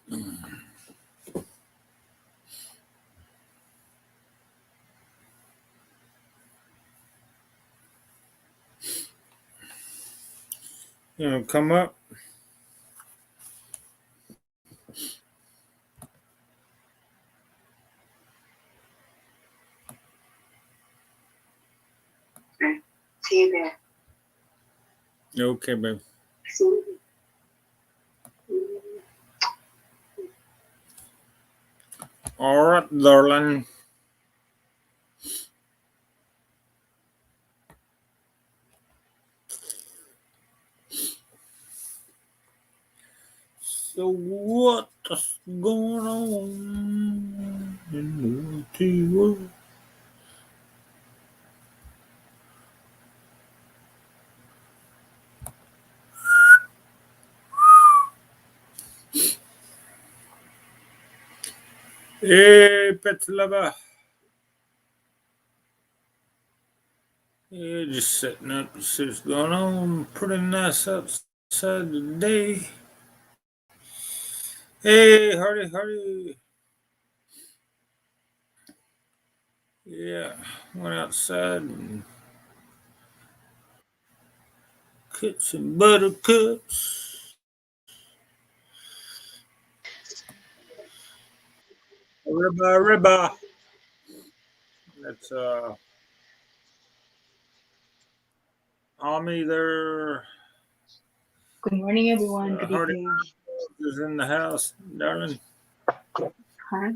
You know, come up. See you there. Okay, babe. See you. All right, darling. So what's going on in the world? Hey, pet lover. Yeah, just sitting up to see what's going on. Pretty nice outside today. Hey, Hardy. Yeah, went outside and cut some buttercups. Ribba. That's Ami there. Good morning, everyone. Good Hardy evening. is in the house, darling. Huh?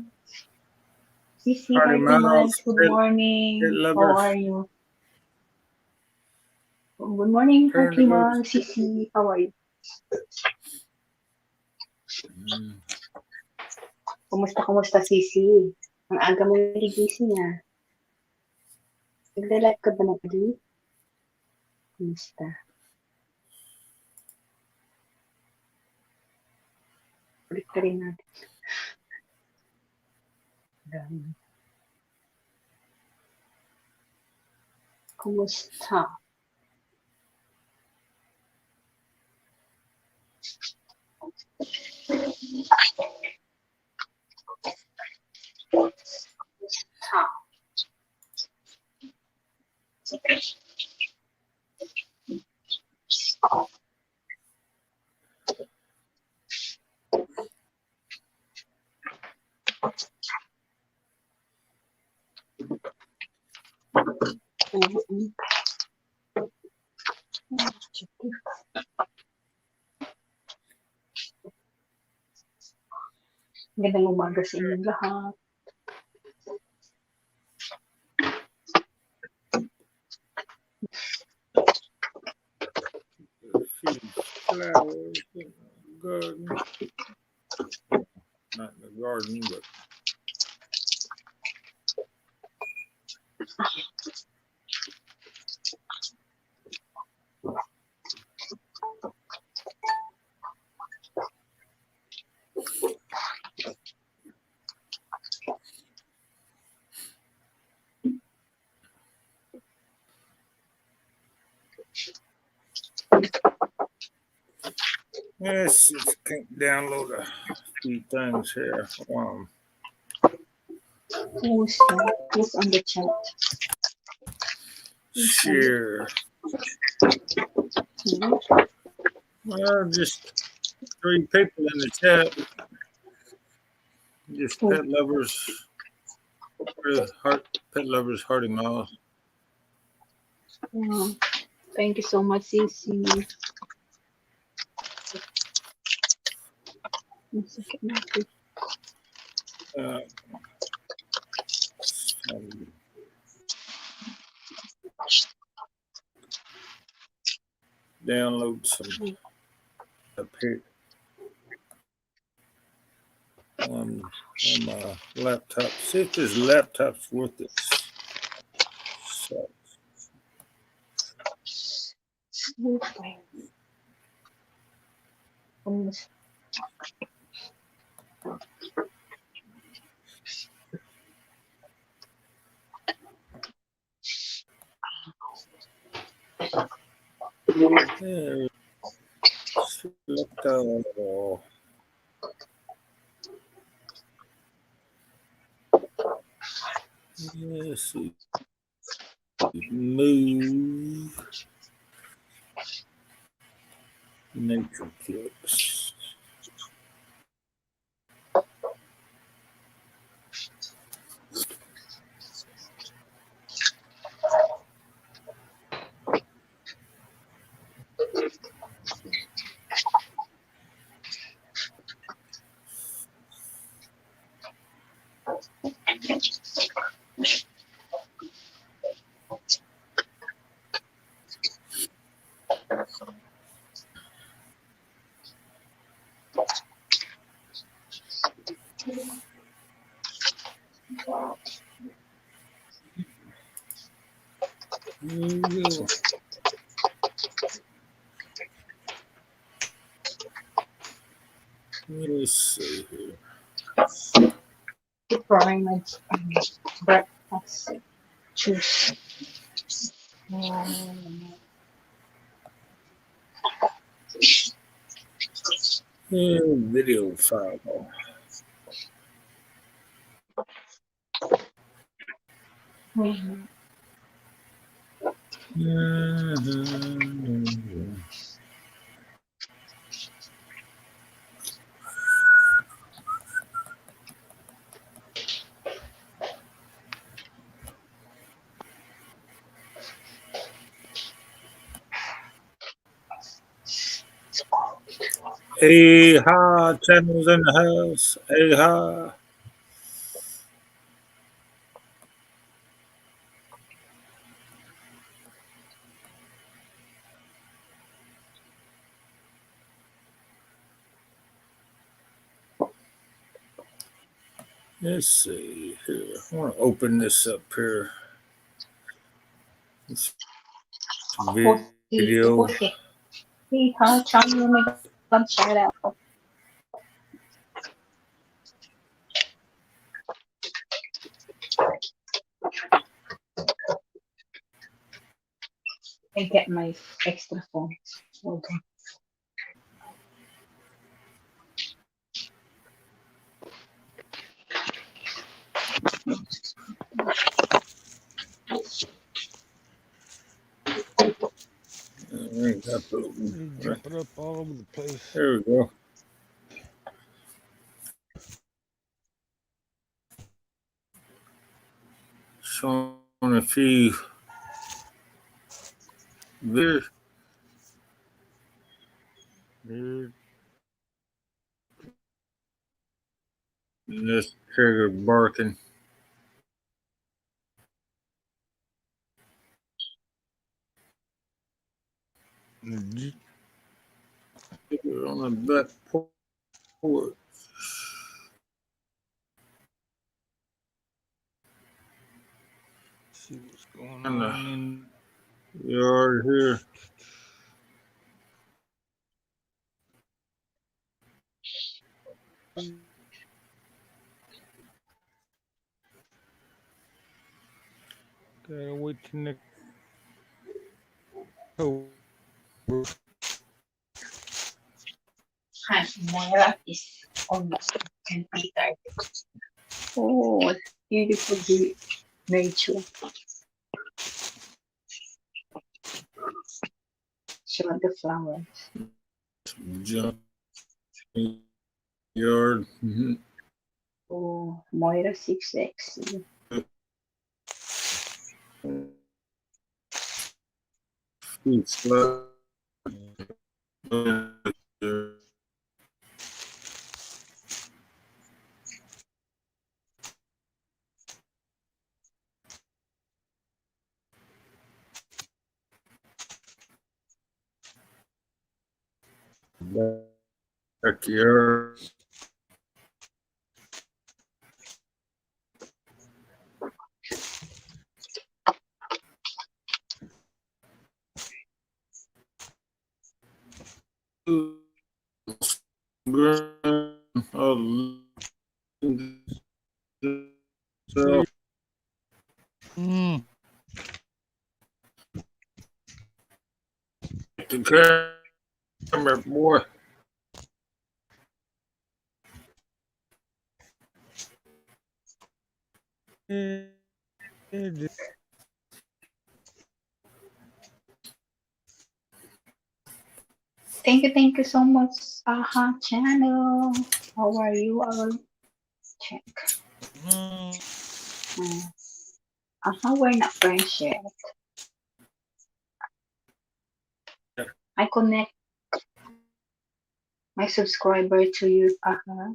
Sisi, Hardy Hardy Miles, Miles, good pet morning. How lovers. are you? Good morning, Parent Hardy lovers. Miles. Sisi, how are you? Kumusta, Sisi? Ang aga mo nagigising ah. Nagla-live ka ba ng gabi? Kumusta? Ulit ka rin natin. Dami. Kumusta? Gandang umaga sa inyong lahat. Flowers in the garden. Not in the garden, but let's see if I can download a few things here. Who's on the chat? Share. Well, just 3 people in the chat. Just pet lovers. Pet lovers, Hardy Miles. Yeah. Thank you so much, Sisi. Download some up here on my laptop. See if this laptop's worth it. So, select Let's see. Move. Nature clips. Let's see here. Preparing my breakfast. Choose. Video file. Hey ha, channels in the house. Hey ha. Let's see here. I want to open this up here. This video. Hey, how channel may God shout out. I get my extra phone. Okay. Jumping up all over the place. There we go. Showing a few videos. This trigger barking. On the back porch. See what's going on in Yard here. Gotta wait till next October. Hi, Moira is almost 20:30. Oh, beautiful nature. Show the flowers. Jump yard. Oh, Moira 6X. Food slide. Backyard. So, the camera, boy. just Thank you so much, Aha channel. How are you? I will check. Aha, we're not friends yet. I connect my subscriber to you, Aha.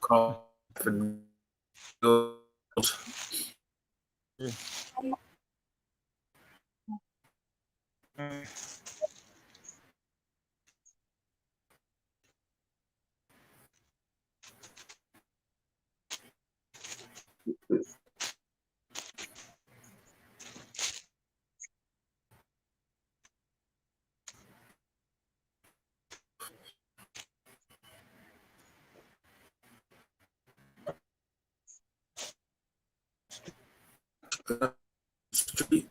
Confidence. Street.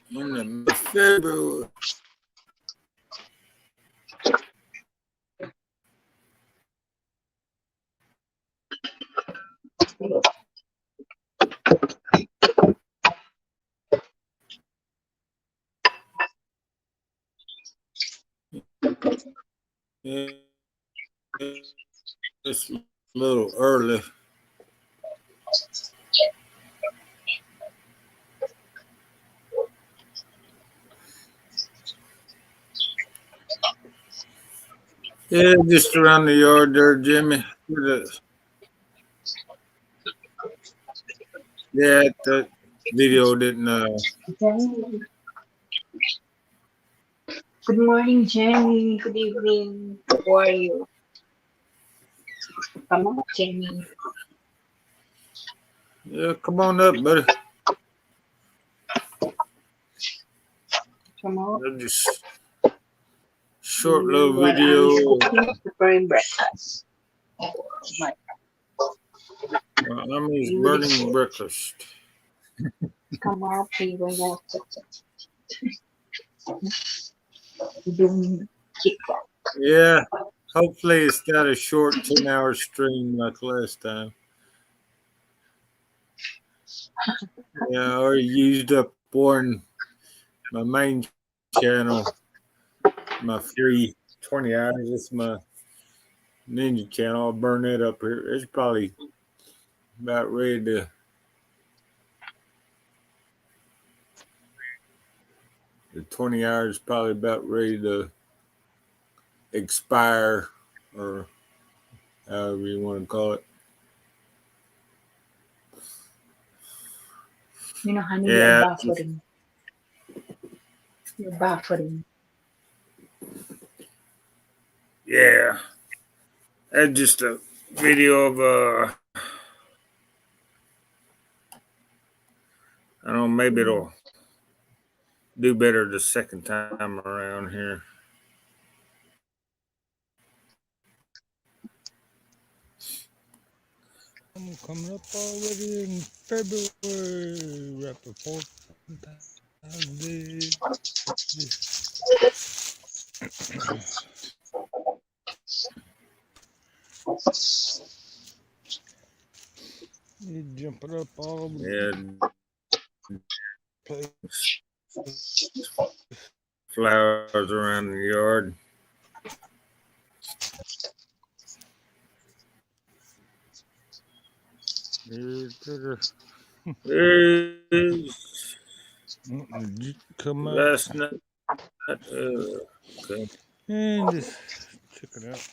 In the February. It's a little early. Yeah, just around the yard there, Jimmy. Yeah, the video didn't. Jenny. Good morning, Jenny. Good evening. How are you? Come on, Jenny. Yeah, come on up, buddy. Come on. Just short little video. Preparing breakfast. Oh my. I'm just burning breakfast. Come on, people. Doing TikTok. Yeah, hopefully it's not a short 10-hour stream like last time. Yeah, I already used up one my main channel, my free 20 hours. It's my ninja channel. I'll burn it up here. It's probably about ready to. The 20 hours probably about ready to expire, or however you want to call it. You know, honey, Yeah. you're buffering. You're buffering. Yeah. That's just a video of I don't know, maybe it'll do better the second time around here. I'm coming up already in February. Right before Day. You jumping up all over the place. Flowers around the yard. Is Did you come out? last night. Okay. And just check it out.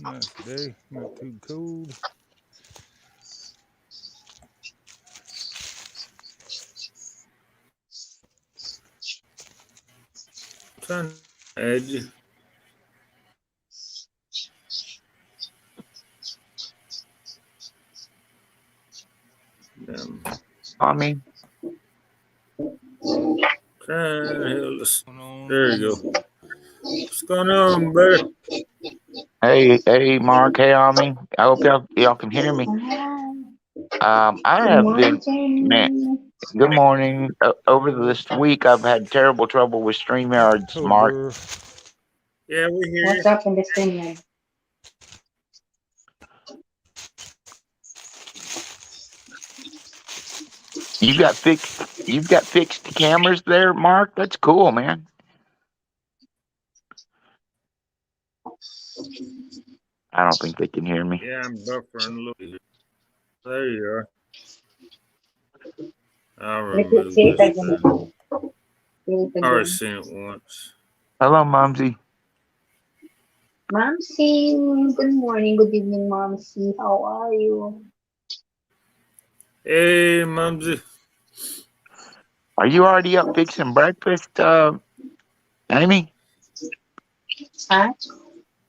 Nice day, not too cold. Trying to add you. Tommy. There you go. What's going on, buddy? Hey, Mark. Hey, Tommy. I hope y'all can hear me. I Good have morning, been, man. Jenny. Good morning. Over this week, I've had terrible trouble with StreamYards, Hello, Mark. bro. Yeah, we hear What's you. up in the stream? You've got fixed cameras there, Mark. That's cool, man. I don't think they can hear me. Yeah, I'm buffering a little bit. There you are. I'll Let me remove see it this. again. I already seen it once. Hello, Mumsy. Momsy, good morning, good evening, Momsy. How are you? Hey, Mumsy. Are you already up fixing breakfast, Amy? Huh?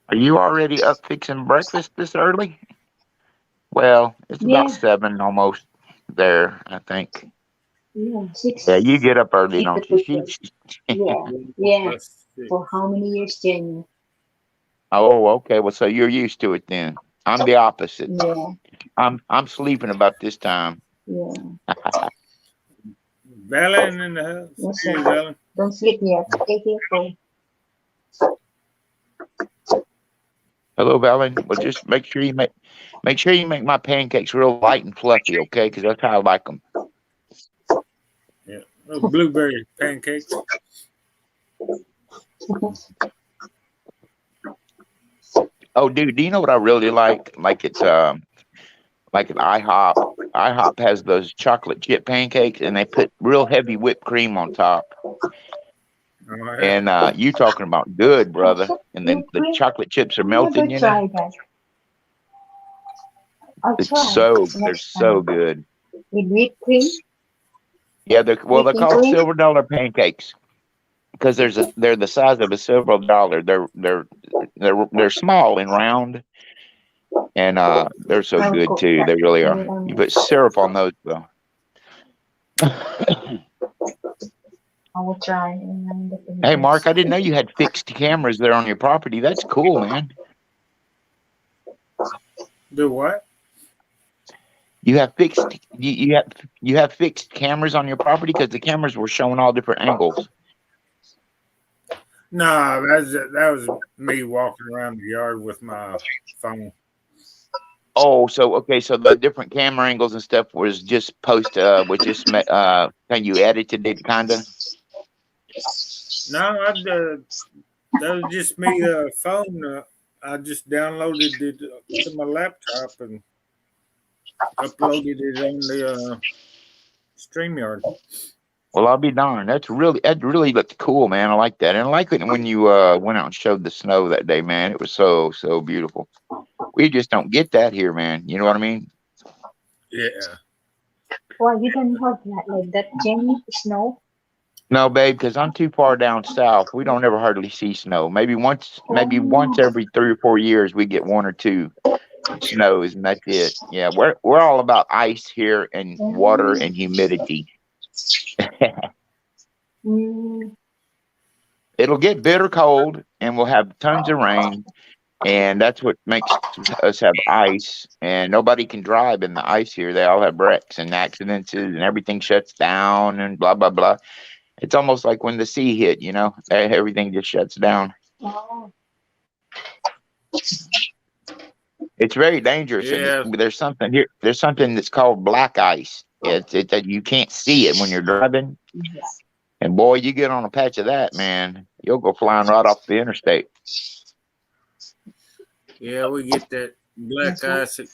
Are you already up fixing breakfast this early? Well, it's about Yeah, 7 almost there, I think. yeah, six. Yeah, you get up early, Six don't you? o'clock. Yeah, yeah. That's it. For how many years, Jenny? Oh, okay. Well, so you're used to it then. I'm the opposite. Yeah, I'm sleeping about this time. yeah. Valen in the house. Yes, Hey, sir. Valen. Don't sleep yet. Stay here for. Hello, Valen. Well, just make sure you make my pancakes real light and fluffy, okay? Because that's how I like them. Yeah. Those blueberry pancakes. Oh, dude, do you know what I really like? Like it's like an IHOP. IHOP has those chocolate chip pancakes, and they put real heavy whipped cream on top. All right. And you talking about good, brother? And then the chocolate chips are melting, Never you try know. that. I'll It's try they're next so time. good. With whipped cream? Yeah, they're Whipping called cream? silver dollar pancakes because they're the size of a silver dollar. They're small and round, and they're so I'll good cook too. that. They really are. Maybe You put syrup on those though. I will try in the Hey, Mark, Philippines. I didn't know you had fixed cameras there on your property. That's cool, man. Do what? You have fixed cameras on your property because the cameras were showing all different angles. No, that was me walking around the yard with my phone. Oh, so okay, so the different camera angles and stuff was just kind you edited it kinda. No, that was just me. Phone. I just downloaded it to my laptop and uploaded it on the StreamYard. Well, I'll be darned. That really looked cool, man. I like that, and I like it when you went out and showed the snow that day, man. It was so beautiful. We just don't get that here, man. You know what I mean? Yeah. Why you don't have that like that, Jenny? Snow? No, babe, because I'm too far down south. We don't ever hardly see snow. Maybe once Oh, every 3 or 4 years we get 1 or 2 snows, and that's it. Yeah, we're all about ice here and water and humidity. mm, It'll get bitter cold, and we'll have tons of rain, and that's what makes us have ice. And nobody can drive in the ice here. They all have wrecks and accidents, and everything shuts down, and blah blah blah. It's almost like when the sea hit, you know, everything just shuts down. oh, It's very dangerous, and Yeah. there's something here. There's something that's called black ice. It's that you can't see it when you're driving, yeah. and boy, you get on a patch of that, man, you'll go flying right off the interstate. Yeah, we get that black ice it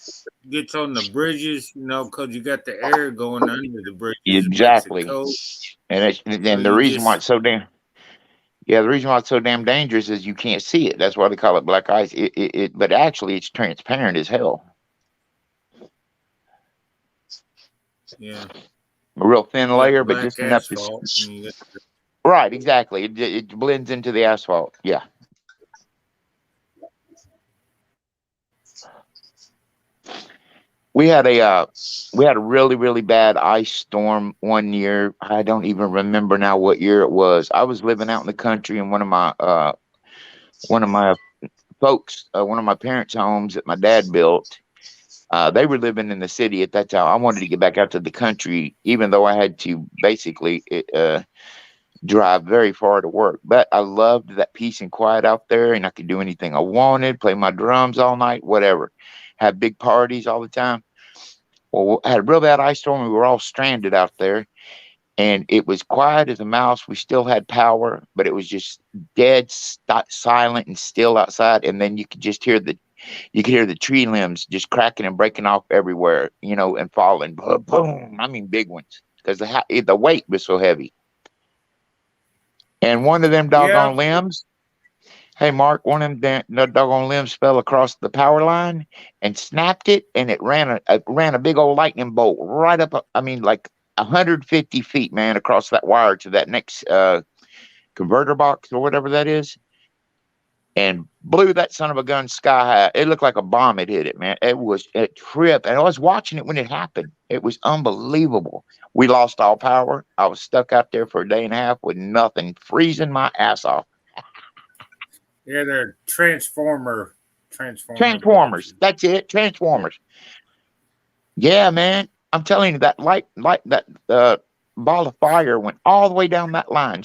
gets on the bridges, you know, because you got the air going under the bridges. It makes it Exactly. cold. And So the you reason why just it's so damn the reason why it's so damn dangerous is you can't see it. That's why they call it black ice. But actually it's transparent as hell. yeah, A real thin like layer, but black just enough to asphalt. And you got, right, exactly. It blends into the asphalt. Yeah. We had a really, really bad ice storm one year. I don't even remember now what year it was. I was living out in the country, and one of my folks, one of my parents' homes that my dad built, they were living in the city at that time. I wanted to get back out to the country, even though I had to basically drive very far to work. But I loved that peace and quiet out there, and I could do anything I wanted, play my drums all night, whatever. Have big parties all the time. Well, I had a real bad ice storm. We were all stranded out there, and it was quiet as a mouse. We still had power, but it was just dead, silent, and still outside. And then you could hear the tree limbs just cracking and breaking off everywhere, you know, and falling. Boom, boom. I mean, big ones, because the weight was so heavy. And one of them yeah, doggone limbs. Hey, Mark, one of them the doggone limbs fell across the power line and snapped it, and it ran a big old lightning bolt right up. I mean, like 150 feet, man, across that wire to that next converter box or whatever that is, and blew that son of a gun sky high. It looked like a bomb had hit it, man. It was a trip, and I was watching it when it happened. It was unbelievable. We lost all power. I was stuck out there for a day and a half with nothing, freezing my ass off. yeah, they're transformer Transformers. boxes. That's it. Yeah, Transformers. Yeah, man. I'm telling you, that that ball of fire went all the way down that line,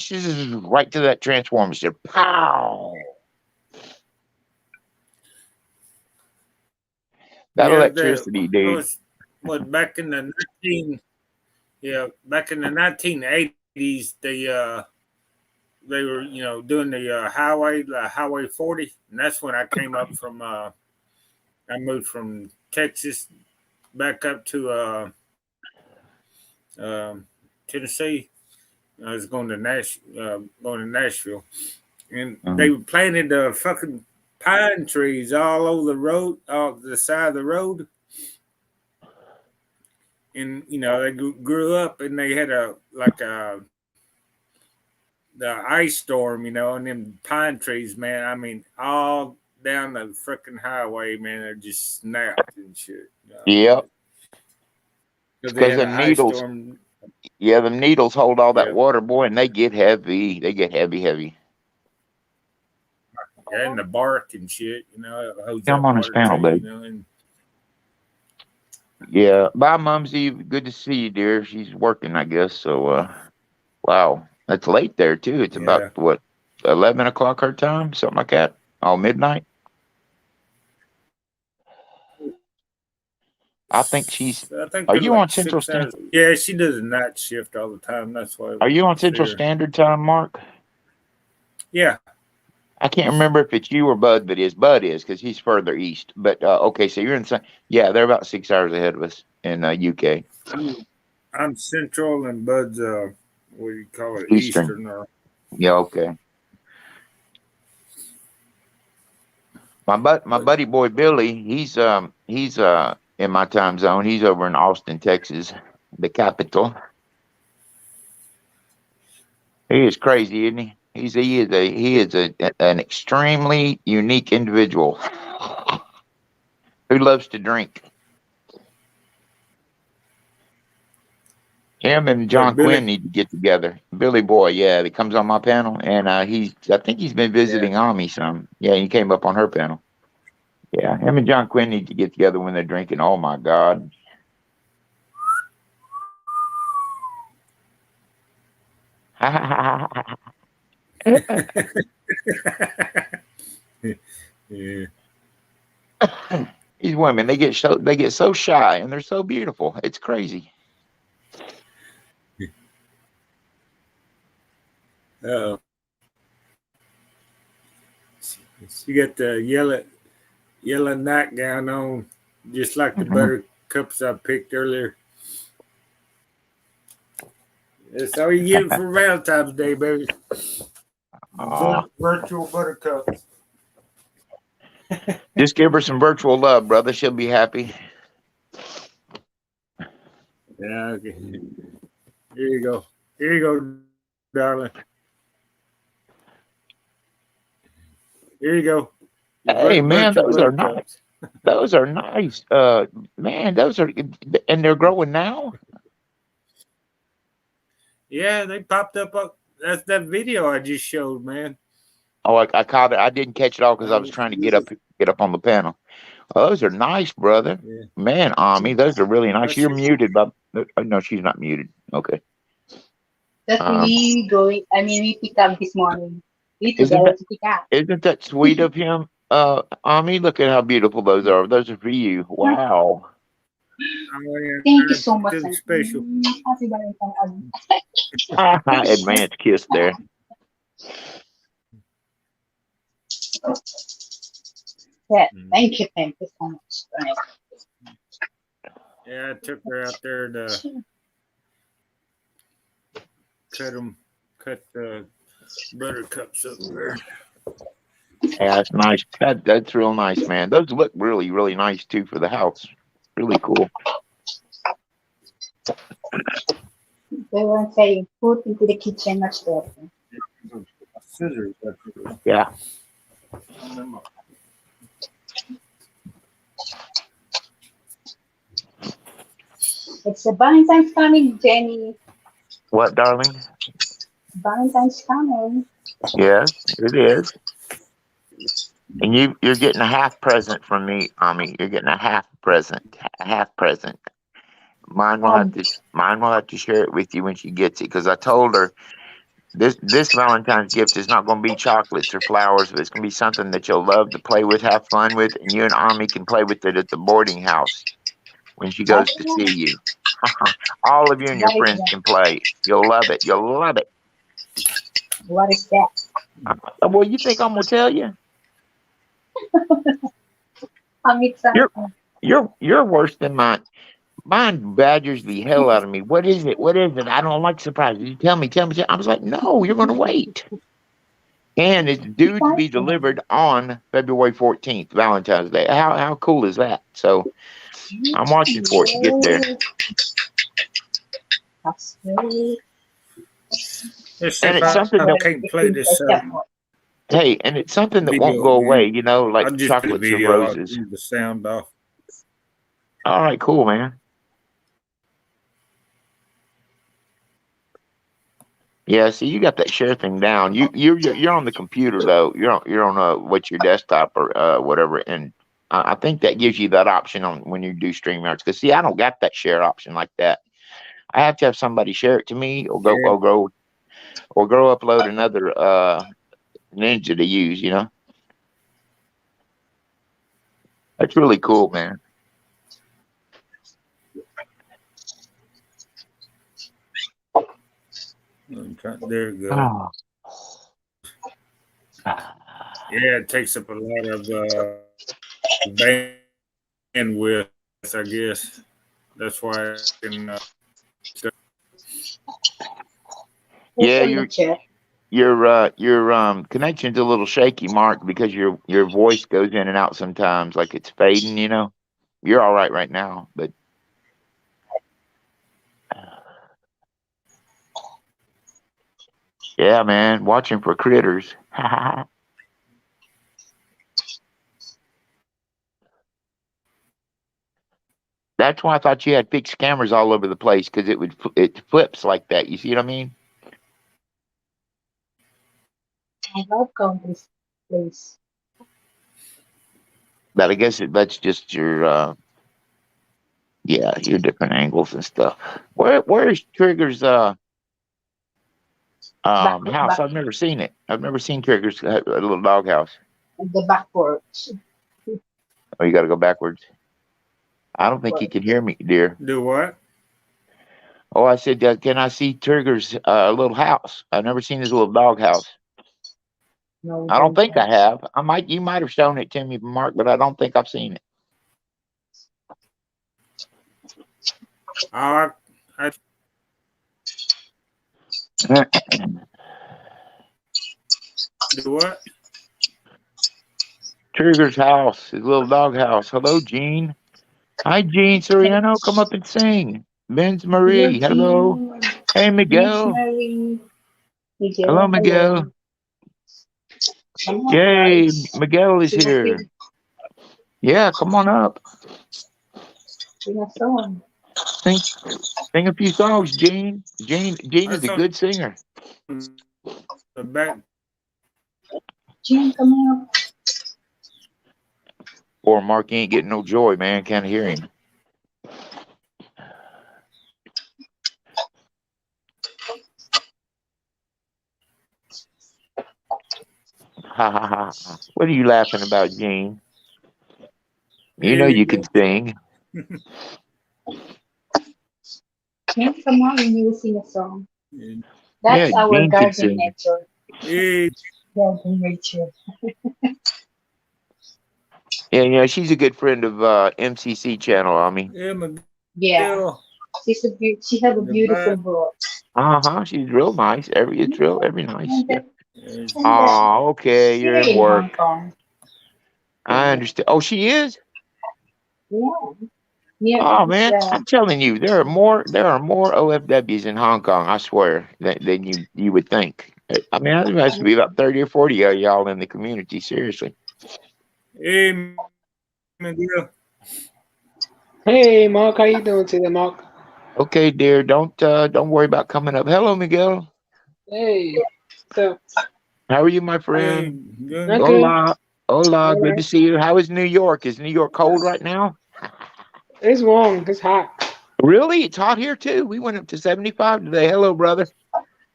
right to that transformer. Said, pow! That yeah. electricity, I dude. was what back in the 1980s. They were, you know, doing the highway 40, and that's when I came up from. I moved from Texas back up to Tennessee. I was going to Nashville, and Uh-huh. they planted fucking pine trees all over the road, off the side of the road, and you know they grew up, and they had the ice storm, you know, and them pine trees, man. I mean, all down the freaking highway, man. They just snapped and shit. You know, Yep. because they Because had the an ice needles, storm. yeah, the needles hold all that Yeah, water, boy, and they get heavy. They get heavy, heavy. yeah, and the bark and shit. You know, it holds Come that on this water panel, too. You babe. know, and Yeah. Bye, Mumsy. Good to see you, dear. She's working, I guess. So, wow, that's late there too. It's about yeah. what, 11 o'clock her time, something like that. Oh, midnight. I think she's. I think Are they're you on like Central 6 hours. Standard? Yeah, she does a night shift all the time. That's why Are you on I see Central her. Standard Time, Mark? Yeah, I can't remember if it's you or Bud, but Bud is because he's further east. But okay, so you're in. Yeah, they're about 6 hours ahead of us in UK. I'm Central and Bud's what do you call it, Eastern. Eastern or Yeah, okay. My but buddy boy Billy, he's in my time zone. He's over in Austin, Texas, the capital. He is crazy, isn't he? He is an extremely unique individual who loves to drink. Him and John what Quinn Billy? need to get together. Billy Boy, yeah, that comes on my panel, and I think he's been Yeah. visiting Ami some. Yeah, he came up on her panel. Yeah, him and John Quinn need to get together when they're drinking. Oh my God. Yeah. These women, they get so shy and they're so beautiful. It's crazy. You got to yell at yellow nightgown on, just like the Mhm. buttercups I picked earlier. That's all you get for Valentine's Day, baby. Aw. Virtual buttercups. Just give her some virtual love, brother. She'll be happy. Yeah, okay. Here you go. Here you go, darling. Here you go. Hey, man, Virtual those are nice. buttercups. Those are nice. Man, those are, and they're growing now. Yeah, they popped up. That's that video I just showed, man. Oh, I caught it. I didn't catch it all because I was trying to get up on the panel. Oh, those are nice, brother. Yeah. Man, Ami, those are really nice. That's You're it. muted, but no, she's not muted. Okay. That we going. I mean, we pick up this morning. We Isn't together that to pick up. isn't that sweet of him? Ami, look at how beautiful those are. Those are for you. Wow. Oh, yeah, Thank you so much. something special. Happy Valentine's. Advanced kiss there. Yeah, thank you so much. Yeah, I took her out there to cut the buttercups up there. Yeah, that's nice. That's real nice, man. Those look really, really nice too for the house. Really cool. They were saying put into the kitchen much better. Scissors. Yeah. It's the Valentine's coming, Jenny. What, darling? Valentine's coming. Yes, it is. And you're getting a half present from me, Ami. You're getting a half present. A half present. Mine will have to share it with you when she gets it, because I told her this Valentine's gift is not going to be chocolates or flowers, but it's going to be something that you'll love to play with, have fun with, and you and Ami can play with it at the boarding house when she goes to see you. All of you and your friends can play. You'll love it. You'll love it. What is that? Well, you think I'm gonna tell you? I'm excited. You're worse than mine. Mine badgers the hell out of me. What is it? What is it? I don't like surprises. You tell me. I was like, no, you're gonna wait. And it's due to be delivered on February 14th, Valentine's Day. How cool is that? So I'm watching for it to get there. That's great. And it's something I that can't play this. Hey, and it's something that Video won't go game. away, you know, like I'll just put the chocolates or video. I'll roses. leave the sound off. All right, cool, man. Yeah, see, you got that share thing down. You're on the computer though. You're on what's your desktop or whatever, and I think that gives you that option on when you do StreamYards. Because see, I don't got that share option like that. I have to have somebody share it to me, or go upload another Ninja to use. You know, that's really cool, man. There you go. Yeah, it takes up a lot of bandwidth, I guess. That's why I can. Yeah, your connection's a little shaky, Mark, because your voice goes in and out sometimes, like it's fading. You know, you're all right now, but. Yeah, man, watching for critters. That's why I thought you had fixed cameras all over the place, because it flips like that. You see what I mean? I love countries, please. But I guess that's just your your different angles and stuff. Where is Trigger's house? Back. I've never seen it. I've never seen Trigger's little dog house. The back porch. Oh, you got to go backwards. I don't think you can hear me, dear. Do what? Oh, I said, can I see Trigger's little house? I've never seen his little dog house. No, I don't don't think I touch. have. You might have shown it to me, Mark, but I don't think I've seen I it. do what? Trigger's house, his little dog house. Hello, Gene. Hi, Gene Soriano. Come up and sing. Ben's Hello, Marie. Hello. Jean. Hey, Miss Miguel. Mary. Hello, Miguel, Miguel. hello. Come up, Yay, guys. Miguel is Sing a here. few. Yeah, come on up. Sing a song. Sing, sing a few songs, Gene. Gene I is a saw good singer. the back. Jean, come up. Or Mark ain't getting no joy, man. Can't hear him. Ha ha ha. What are you laughing about, Gene? You know you can sing. Jean, come on and you will sing a song. Yeah, Yeah, That's our Gene can garden sing. nature. yeah, Garden nature. Yeah, she's a good friend of MCC channel, Ami. yeah, Yeah. Miguel. She have a The beautiful back. voice. She's real nice. Every nice. And Yeah. that, Yeah, and that Oh, okay. You're here in in Hong work. Kong. I Yeah. understand. Oh, she is. Yeah. Yeah, Oh it's man, I'm telling you, there are more OFWs in Hong Kong. I swear than you would think. I mean, there must be about 30 or 40 of y'all in the community. Seriously. hey, Miguel. Hey, Mark, how you doing today, Mark? Okay, dear. Don't worry about coming up. Hello, Miguel. Hey, so How are you, my Hey, friend? good. okay, Hola. Hola. all Good to right. see you. How is New York? Is New York cold right now? It's warm, it's hot. Really? It's hot here too. We went up to 75 today. Hello, brother.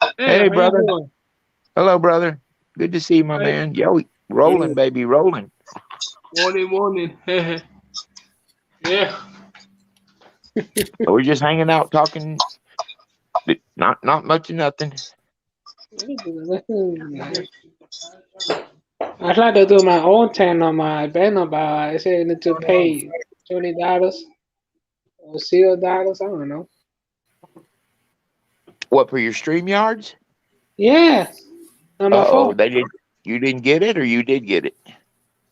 Hey, Hey, how you brother. doing? Hello, brother. Good to see you, my Hey, man. Yo, rolling, baby, rolling. morning. Yeah. We're just hanging out, talking. Not much of nothing. I tried to do my own turn on my banner, but I said I need to pay $20 or $0. I don't know. What, for your stream yards? Yeah, on my Oh, phone. they did. You didn't get it, or you did get it?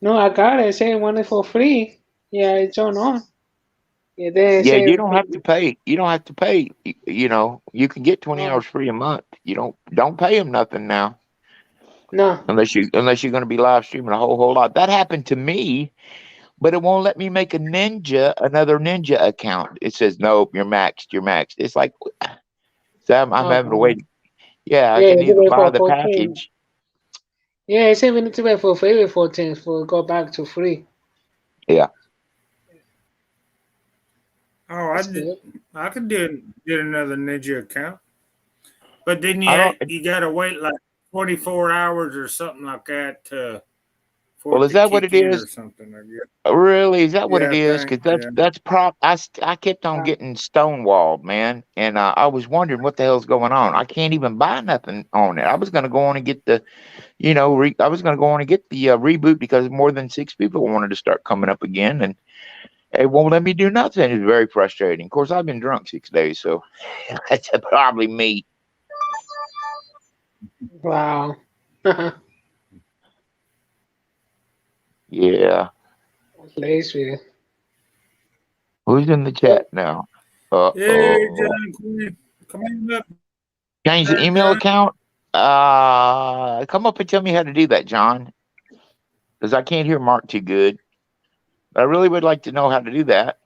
No, I got it. It said one is for free. Yeah, it's on. Yeah, then it Yeah, you said don't have to pay. You don't have to pay. You can get 20 oh, hours free a month. You don't pay them nothing now, no. unless you're going to be live streaming a whole lot. That happened to me, but it won't let me make another Ninja account. It says nope, you're maxed. You're maxed. It's like, so I'm having to Okay. wait. Yeah, I Yeah, can you either wait buy for the 14. package. Yeah, it said we need to wait for favorite 14 for go back to free. Yeah. Oh, That's good. I could did another Ninja account, but then I don't. you gotta wait like 24 hours or something like that for Well, it is to that what kick it in is? or something. I guess. Really? Is that what Yeah, it I is? think. Because that's prop. I kept on Wow. getting stonewalled, man, and I was wondering what the hell's going on. I can't even buy nothing on it. I was gonna go on and get the, I was gonna go on and get the reboot because more than 6 people wanted to start coming up again, and it won't let me do nothing. It's very frustrating. Of course, I've been drunk 6 days, so that's probably me. Wow. Yeah. Lazy. Who's in the chat now? Hey, Oh. John Quinn, come on up, Change the email John. account. Come up and tell me how to do that, John, because I can't hear Mark too good. But I really would like to know how to do that.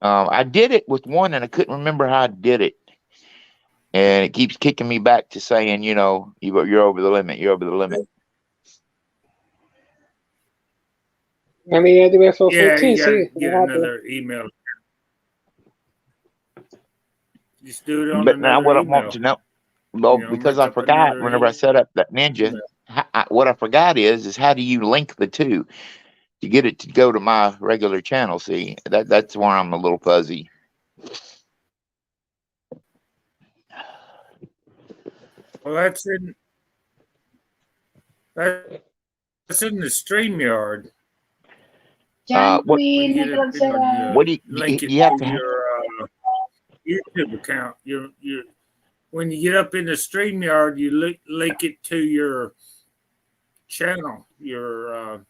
I did it with one, and I couldn't remember how I did it, and it keeps kicking me back to saying, you're over the limit. You're over the limit. I mean, you have to wait for Yeah, 14. you gotta See get what happens. another email. Just do it on But now another what I want email. to know, well, because Make I up forgot another whenever I set up that Ninja, what I forgot is how do you link the two to get it to go to my regular channel? See, that's where I'm a little fuzzy. Well, that's in It's in the StreamYard. Jangan What- Queen, When you get Nicholas up in there, Sarah. What do link it you have to to have? your YouTube account. You when you get up in the StreamYard, you link it to your channel, your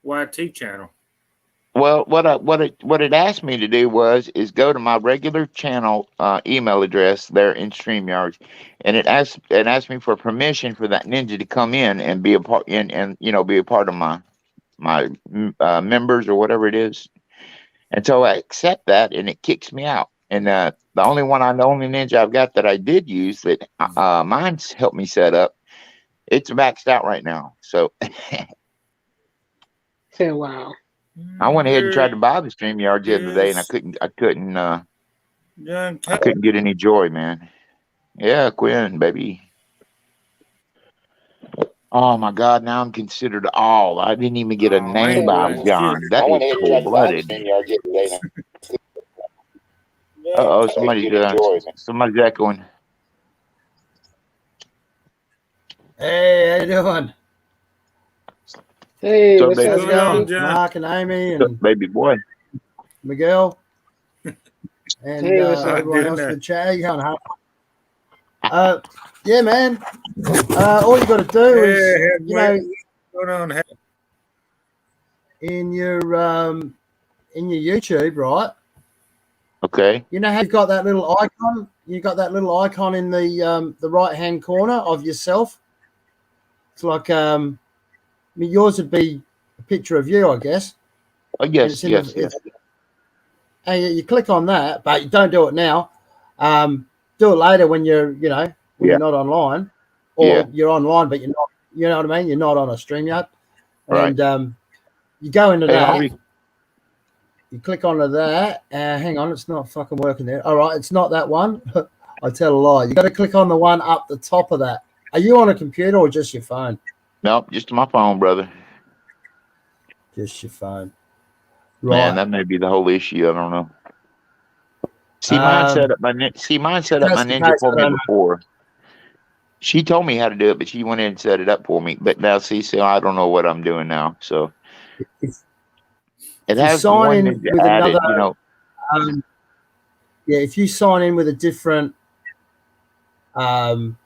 YT channel. Well, what it asked me to do is go to my regular channel email address there in StreamYard, and it asked me for permission for that ninja to come in and be a part and be a part of my members or whatever it is. And so I accept that, and it kicks me out. And the only ninja I've got that I did use that mine's helped me set up, it's maxed out right now. So Say wow. I went ahead and tried to buy the StreamYard the other day, and I couldn't get any joy, man. Yeah, Quinn, baby. Oh my God! Now I'm considered all. I didn't even get a name by man. John. That is cold blooded. Oh, somebody's echoing. Hey, how you doing? Hey, So what's they- up, What's going on, Johnny? John? Mark and Amy What's up, and baby boy. Miguel and Hey, what's up? everyone Doing else in that. the chat. How you going, huh? Yeah, man. All you got to do is, you know, What's going on? in your YouTube, right? Okay. You know how you've got that little icon? You got that little icon in the right hand corner of yourself. It's like I mean, yours would be a picture of you, I guess. Oh And yes, it's in yes, the- yes. And you click on that, but you don't do it now. Do it later when you're Yeah. you're not online, or Yeah. you're online but you're not. You know what I mean? You're not on a StreamYard, Right. and you go into Hey, that. Harvey. You click onto that. Hang on, it's not fucking working there. All right, it's not that one. I tell a lie. You got to click on the one up the top of that. Are you on a computer or just your phone? Nope, just my phone, brother. Just your phone. Right. Man, that may be the whole issue. I don't know. See, mine set up my that's the ninja case, for I me don't know. before. She told me how to do it, but she went in and set it up for me. But now, see, so I don't know what I'm doing now. So If it you has the sign one in ninja with added, another- yeah, if you sign in with a different email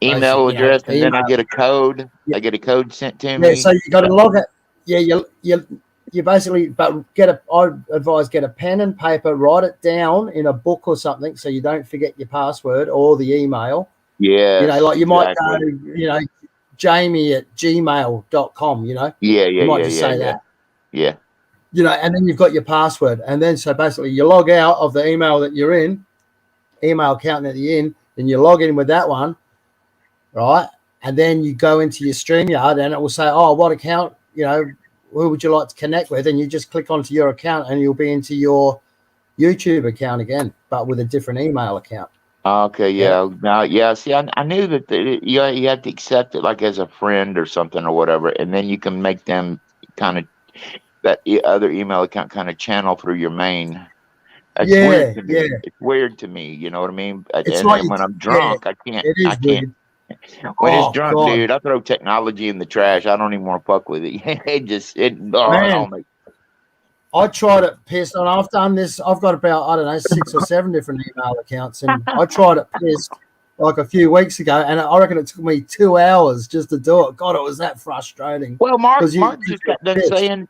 basically, address, and then I email. get a code. Yeah. I get a code sent to Yeah, me. so you got to log it. Yeah, you basically, but I advise get a pen and paper, write it down in a book or something, so you don't forget your password or the email. Yeah, You know, like you might exactly. go, you know, jamie@gmail.com. You know, Yeah, you might just say that. Yeah. You know, and then you've got your password, and then so basically you log out of the email that you're in, email account that you're in, and you log in with that one, right? And then you go into your StreamYard, and it will say, "Oh, what account? You know, who would you like to connect with?" And you just click onto your account, and you'll be into your YouTube account again, but with a different email account. Okay, yeah. Now, yeah. See, I knew that you have to accept it like as a friend or something or whatever, and then you can make them kind of that other email account kind of channel through your main. It's Yeah, weird to me. yeah. It's weird to me. You know what I mean? It's And, like and you- when I'm drunk, I can't. It is weird. When Oh, it's drunk, God. dude, I throw technology in the trash. I don't even want to fuck with it. It Man. don't make. I tried it pissed, and I've done this. I've got about, I don't know, 6 or 7 different email accounts, and I tried it pissed like a few weeks ago, and I reckon it took me 2 hours just to do it. God, it was that frustrating. Well, Mark 'Cause you- Mark just got done bitch. saying.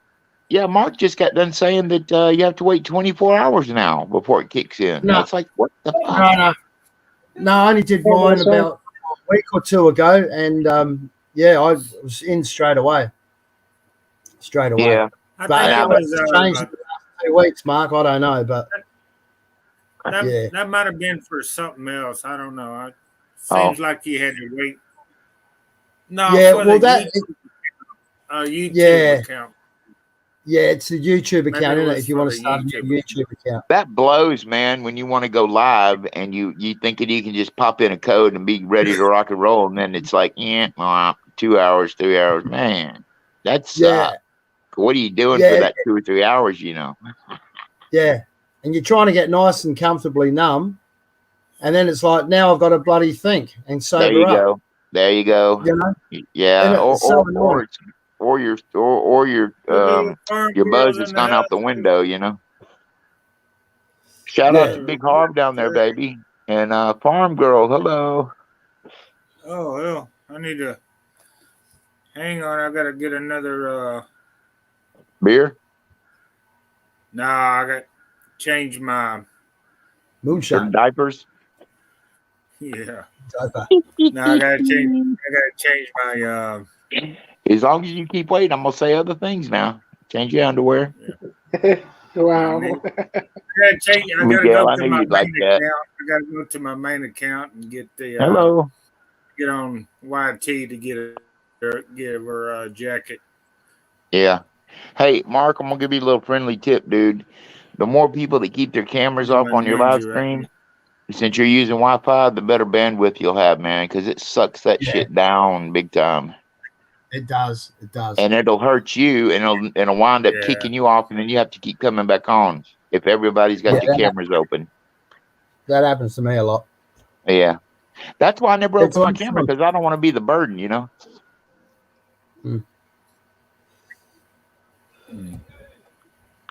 Yeah, Mark just got done saying that you have to wait 24 hours now before it kicks in. No. It's like, what the fuck? No, I only did Yeah, mine that's right. about a week or 2 ago, and yeah, I was in straight away. Straight away. Yeah. I But think I it know, it's was changed in the last 2 weeks, Mark. I don't know, but yeah. that might have been for something else. I don't know. It Oh. seems like you had to wait. No, Yeah, for well, the that YouTube Yeah. account. yeah, it's a YouTube Maybe account, it isn't it? was If you for want to the start a new YouTube account. That blows, man, when you want to go live and you thinking you can just pop in a code and be ready to rock and roll, and then it's like, 2 hours, 3 hours. Man, that's Yeah, what are you doing Yeah. for that 2 or 3 hours, yeah. And you're trying to get nice and comfortably numb, and then it's like, now I've got to bloody think and There sober you up. go. There you go. You know, Yeah, and it's so annoying. or your your buzz has gone out the window. You know. Shout out Yeah. to Big Hog down there, baby, and Farm Girl. Hello. Oh hell, I need to hang on. I gotta get another. Beer. Nah, I got change my. For Moonshine. diapers. Yeah. Diaper. No, I gotta change my. As long as you keep waiting, I'm gonna say other things now. Change your underwear. Wow. I gotta change. I gotta Miguel, I go to knew my you'd like main that. account. I gotta go to my main account and get the. Hello. Get on YT to give her a jacket. Yeah. Hey, Mark, I'm gonna give you a little friendly tip, dude. The more people that keep their cameras I'm off a on your live ninja, stream, since you're using Wi-Fi, the better bandwidth you'll have, man, because it sucks that shit down big time. It does. It does. And it'll hurt you, and it'll wind up Yeah. kicking you off, and then you have to keep coming back on if everybody's got their cameras open. That happens to me a lot. Yeah. That's why I never It's open my on camera, fun. because I don't want to be the burden, you know? Well,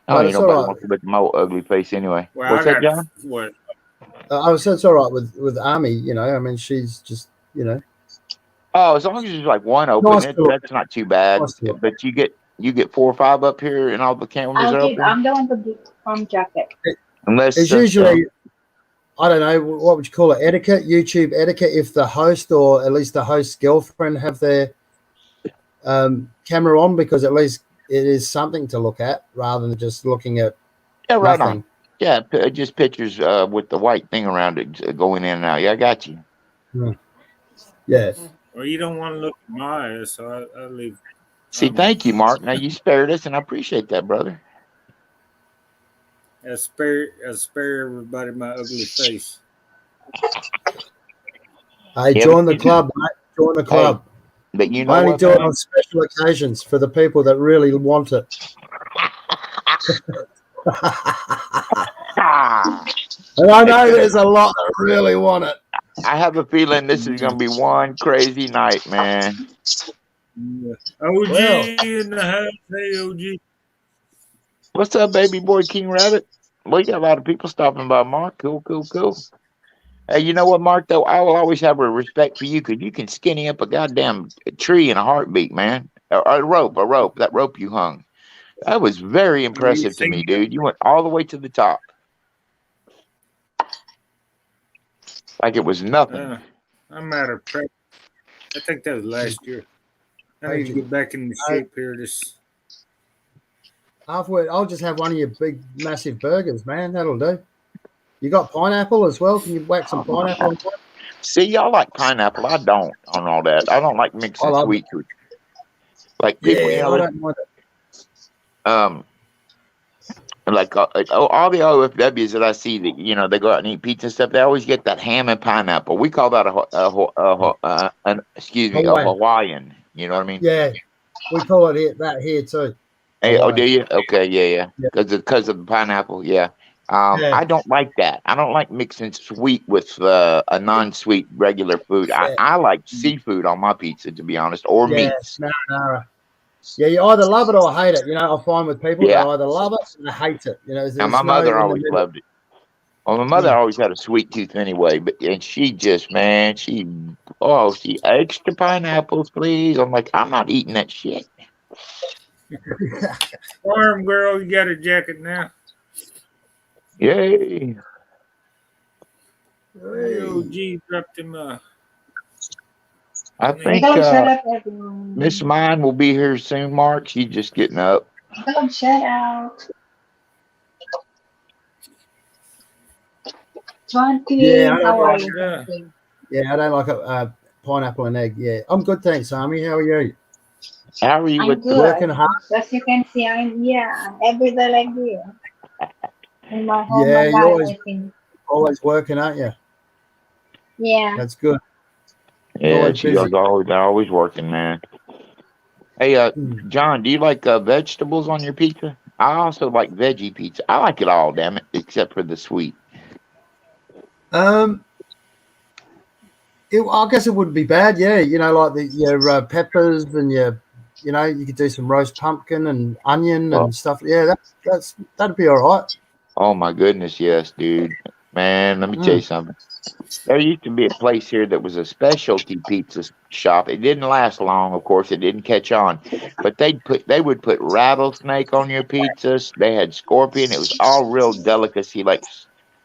Oh, you it's nobody all right. wants to look at my ugly face anyway. Well, What's I that, got John? what? I was it's all right with Army. You know, I mean, she's just Oh, as long as there's like one open, Nice to look. that's not too bad. Nice to look. But you get 4 or 5 up here, and all the cameras are open. I'm the one to do from jacket. Unless It's usually, I don't know, what would you call it? Etiquette, YouTube etiquette. If the host or at least the host's girlfriend have their camera on, because at least it is something to look at rather than just looking at right nothing. on. Yeah, just pictures with the white thing around it going in and out. Yeah, I got you. Yeah. Well, you don't want to look at my ass, so I leave. See, thank you, Mark. Now you spared us, and I appreciate that, brother. I spare everybody my ugly face. Hey, Yeah, join but the club, mate. Join the club. But you know I only what, do it man? on special occasions for the people that really want it. Ah, And I know there's a lot that really want it. I have a feeling this is going to be one crazy night, man. Yeah. OG Well. in the house. Hey, OG. What's up, baby boy King Rabbit? We got a lot of people stopping by, Mark. Cool. Hey, you know what, Mark, though? I will always have a respect for you because you can skinny up a goddamn tree in a heartbeat, man. A rope. That rope you hung. That was very impressive to me, dude. You went all the way to the top. Like it was nothing. I'm out of prep. I think that was last year. I need to get back in the shape here. I'll just have one of your big, massive burgers, man. That'll do. You got pineapple as well? Can you whack some pineapple on top? See, y'all like pineapple. I don't on all that. I don't like mixing I love sweet with like people, Yeah, you I know, don't mind it. like all the OFWs that I see that, you know, they go out and eat pizza and stuff, they always get that ham and pineapple. We call that a Hawaiian. You know what I mean? Yeah, we call it that here too. Hey, Hawaiian. do you? Okay, yeah. Because of the pineapple, yeah. Yeah. I don't like that. I don't like mixing sweet with a non-sweet regular food. Yeah. I like seafood on my pizza, to be honest, or meat. Marinara. Yeah, you either love it or hate it. You know, I find with people Yeah. they either love it or they hate it. You know, Now, my mother always loved it. Well, my mother always had a sweet tooth anyway, and she just, man, she extra pineapples, please. I'm like, I'm not eating that shit. Farm girl, you got a jacket now. Yay. Hey, OG dropped him. I think Tagalog, shout out everyone. Miss Mine will be here soon, Mark. She's just getting up. Tagalog, shout out. 20. Yeah, I How are don't you? like- Yeah, I don't like a pineapple and egg. Yeah, I'm good, thanks, Army. How are you? How are you I'm with good. Working hard? As you can see, I'm every day like you. In my home, Yeah, my you life, always- I think. Always working, aren't you? Yeah. That's good. Yeah, Always she's busy. always working, man. Hey, Mm. John, do you like vegetables on your pizza? I also like veggie pizza. I like it all, damn it, except for the sweet. I guess it wouldn't be bad. Yeah, you know, like your peppers and you know, you could do some roast pumpkin and onion Oh. and stuff. Yeah, that'd be all right. Oh my goodness, yes, dude. Man, let me tell you something. There used to be a place here that was a specialty pizza shop. It didn't last long, of course. It didn't catch on, but they would put rattlesnake on your pizzas. They had scorpion. It was all real delicacy, like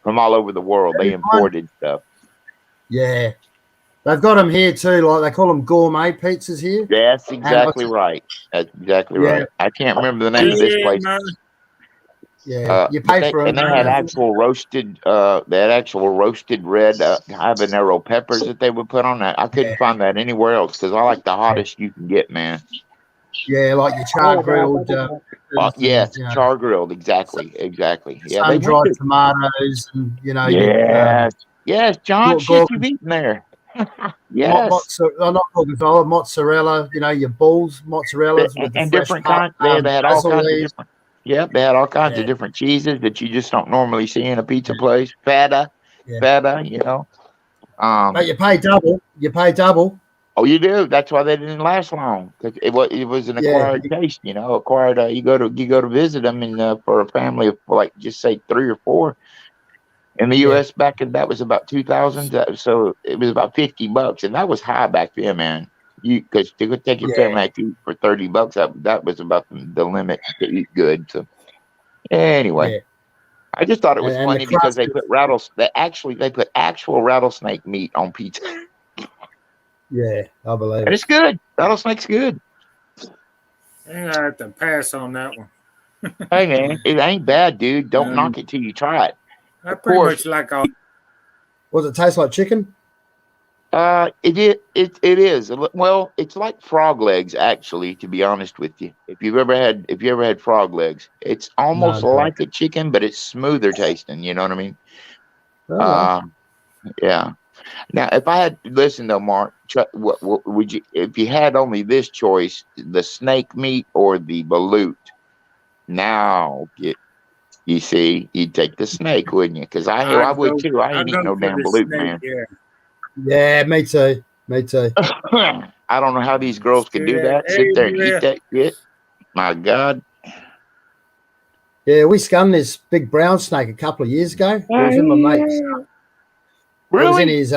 from all over the world. They imported stuff. Yeah, they've got them here too. Like they call them gourmet pizzas here. That's exactly right. That's exactly Yeah. right. I can't remember the name of this place. man. Yeah, you pay for and them. they had actual roasted red habanero peppers that they would put on that. I couldn't find that anywhere else because I like the hottest you can get, man. Yeah, like your char grilled. Yes, you know, char grilled, exactly. Yeah, sun dried tomatoes, and you know. Yes, John, shit you've eaten there. Yes, mozzarella. You know, your balls, mozzarellas with the and fresh different kinds. They had all basil kinds of leaves. different. Yep, they had all kinds Yeah. of different cheeses that you just don't normally see in a pizza place. Feta, you know. But you pay double. Oh, you do. That's why they didn't last long. 'Cause it was an acquired taste, you know. Acquired. You go to visit them, and for a family of like just say 3 or 4. In the U.S. back in that was about 2000. So it was about $50, and that was high back then, man. Because you could take your family out to eat for $30. That was about the limit to eat good. So anyway, I just thought it was funny because they put they put actual rattlesnake meat on pizza. Yeah, I believe And it's good. Rattlesnake's good. I have to pass on that one. Hey man, it ain't bad, dude. Don't knock it till you try it. I pretty much like all. Does it taste like chicken? It is. Well, it's like frog legs, actually. To be honest with you, if you ever had frog legs, it's almost like a chicken, but it's smoother tasting. You know what I mean? Yeah. Now, if I had listen though, Mark, what would you if you had only this choice, the snake meat or the balut? Now, you see, you'd take the snake, wouldn't you? Because I would too. I ain't eating no damn balut, man. Yeah, me too. I don't know how these girls can do that. Sit there and eat that shit. My God. Yeah, we skunned this big brown snake a couple of years ago. It was in my mate's. Really? It was in his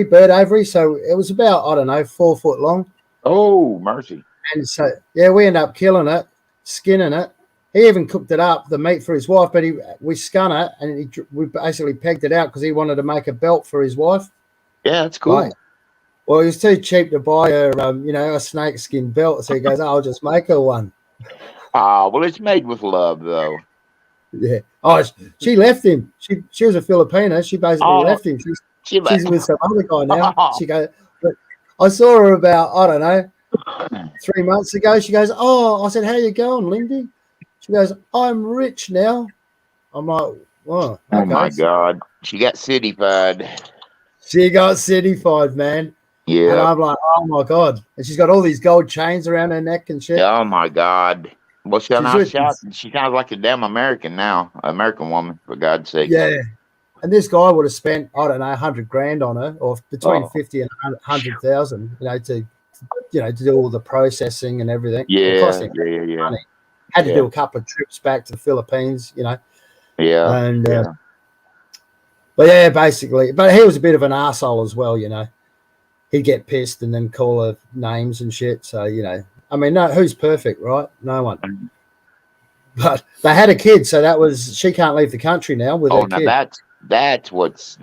bird aviary. So it was about, I don't know, 4 foot long. Oh, mercy. And so, yeah, we ended up killing it, skinning it. He even cooked it up, the meat for his wife, but we skun it and we basically pegged it out because he wanted to make a belt for his wife. Yeah, that's cool. Right. Well, it was too cheap to buy her, a snake skin belt. So he goes, I'll just make her one. Well, it's made with love, though. Yeah. Oh, she left him. She was a Filipina. She basically left him. She's with some other guy now. She goes, but I saw her about, I don't know, 3 months ago. She goes, I said, how you going, Lindy? She goes, I'm rich now. I'm like, whoa. Okay. Oh, my God. She got cityfied. She got cityfied, man. Yeah. And I'm like, oh, my God. And she's got all these gold chains around her neck and shit. Oh, my God. Well, she sounds like a damn American now. American woman, for God's sake. Yeah. And this guy would have spent, I don't know, 100 grand on her, or between 50 and 100,000, to do all the processing and everything. Yeah. Money. Had to do a couple of trips back to the Philippines, Yeah. And but yeah, basically, but he was a bit of an arsehole as well, He'd get pissed and then call her names and shit. So, I mean, no, who's perfect, right? No one. But they had a kid, so she can't leave the country now with her kid. Now that's what's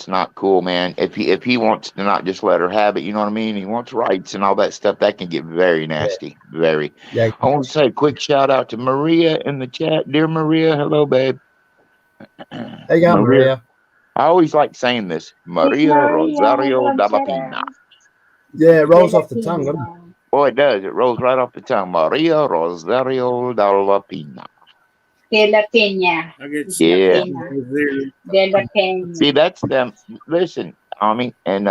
not cool, man. If he wants to not just let her have it, you know what I mean? He wants rights and all that stuff. That can get very nasty. Yeah. Very. Yeah. I want to say a quick shout out to Maria in the chat. Dear Maria, hello, babe. There you go, Maria. I always like saying this. Maria Rosario Dalla Pina. Yeah, it rolls off the tongue, doesn't it? Oh, it does. It rolls right off the tongue. Maria Rosario Dalla Pina. De la Peña. Yeah. De la Peña. See, that's them. Listen, Ami and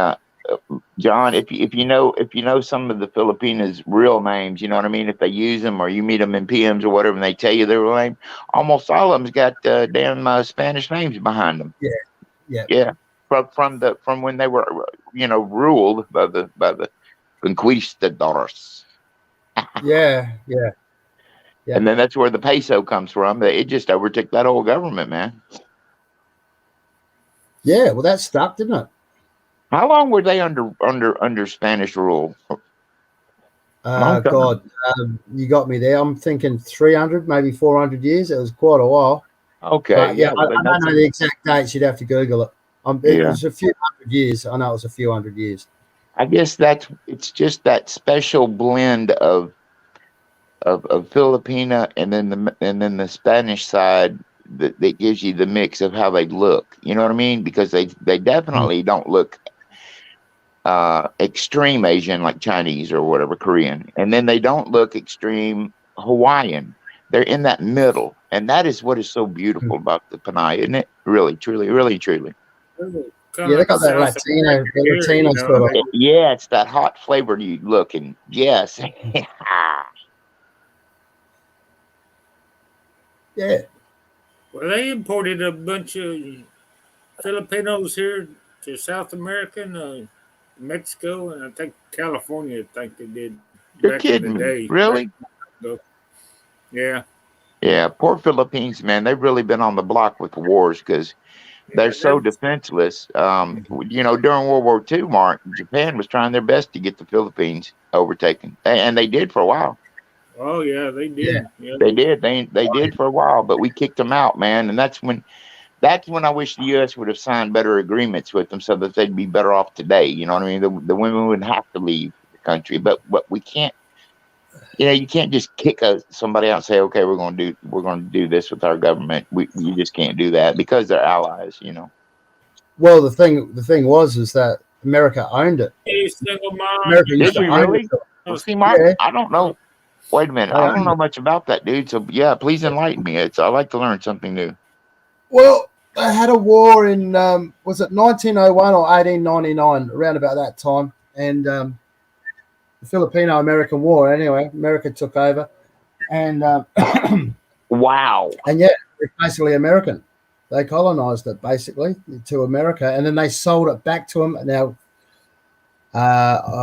John, if you know some of the Filipinas' real names, you know what I mean. If they use them or you meet them in PMs or whatever, and they tell you their real name, almost all of them's got damn Spanish names behind them. Yeah. Yeah. from when they were, ruled by the conquistadors. Yeah, yeah. Yeah. And then that's where the peso comes from. It just overtook that old government, man. Yeah, well, that stuck, didn't it? How long were they under Spanish rule? Long time. God, you got me there. I'm thinking 300, maybe 400 years. It was quite a while. Okay, But, yeah, well, I don't know the exact dates. You'd have to Google it. It Yeah. was a few hundred years. I know it was a few hundred years. I guess it's just that special blend of Filipina and then the Spanish side that gives you the mix of how they look. You know what I mean? Because they definitely don't look extreme Asian like Chinese or whatever, Korean, and then they don't look extreme Hawaiian. They're in that middle, and that is what is so beautiful about the Panay, isn't it? Really, truly, really, truly. Yeah, they got that Latino sort of. Yeah, it's that hot flavored look, and yes. Yeah. Well, they imported a bunch of Filipinos here to South America and Mexico, and I think California. I think they did. You're back kidding in the me, day. really? Yeah. Yeah, poor Philippines, man. They've really been on the block with the wars because they're so defenseless. During World War II, Mark, Japan was trying their best to get the Philippines overtaken, and they did for a while. Oh yeah, they did. Yeah. They did. They did for a while, but we kicked them out, man. And that's when I wish the U.S. would have signed better agreements with them so that they'd be better off today. You know what I mean? The women wouldn't have to leave the country, but we can't. You can't just kick somebody out and say, okay, we're going to do this with our government. You just can't do that because they're allies. Well, the thing was that America owned it. Hey, single mom. America used Did to we own really? it. Well, see, Mark, Yeah. I don't know. Wait a minute. I don't know much about that, dude. So yeah, please enlighten me. I like to learn something new. Well, they had a war in was it 1901 or 1899, around about that time, and the Filipino-American War. Anyway, America took over, and Wow. and yeah, it's basically American. They colonized it basically to America, and then they sold it back to them. Now,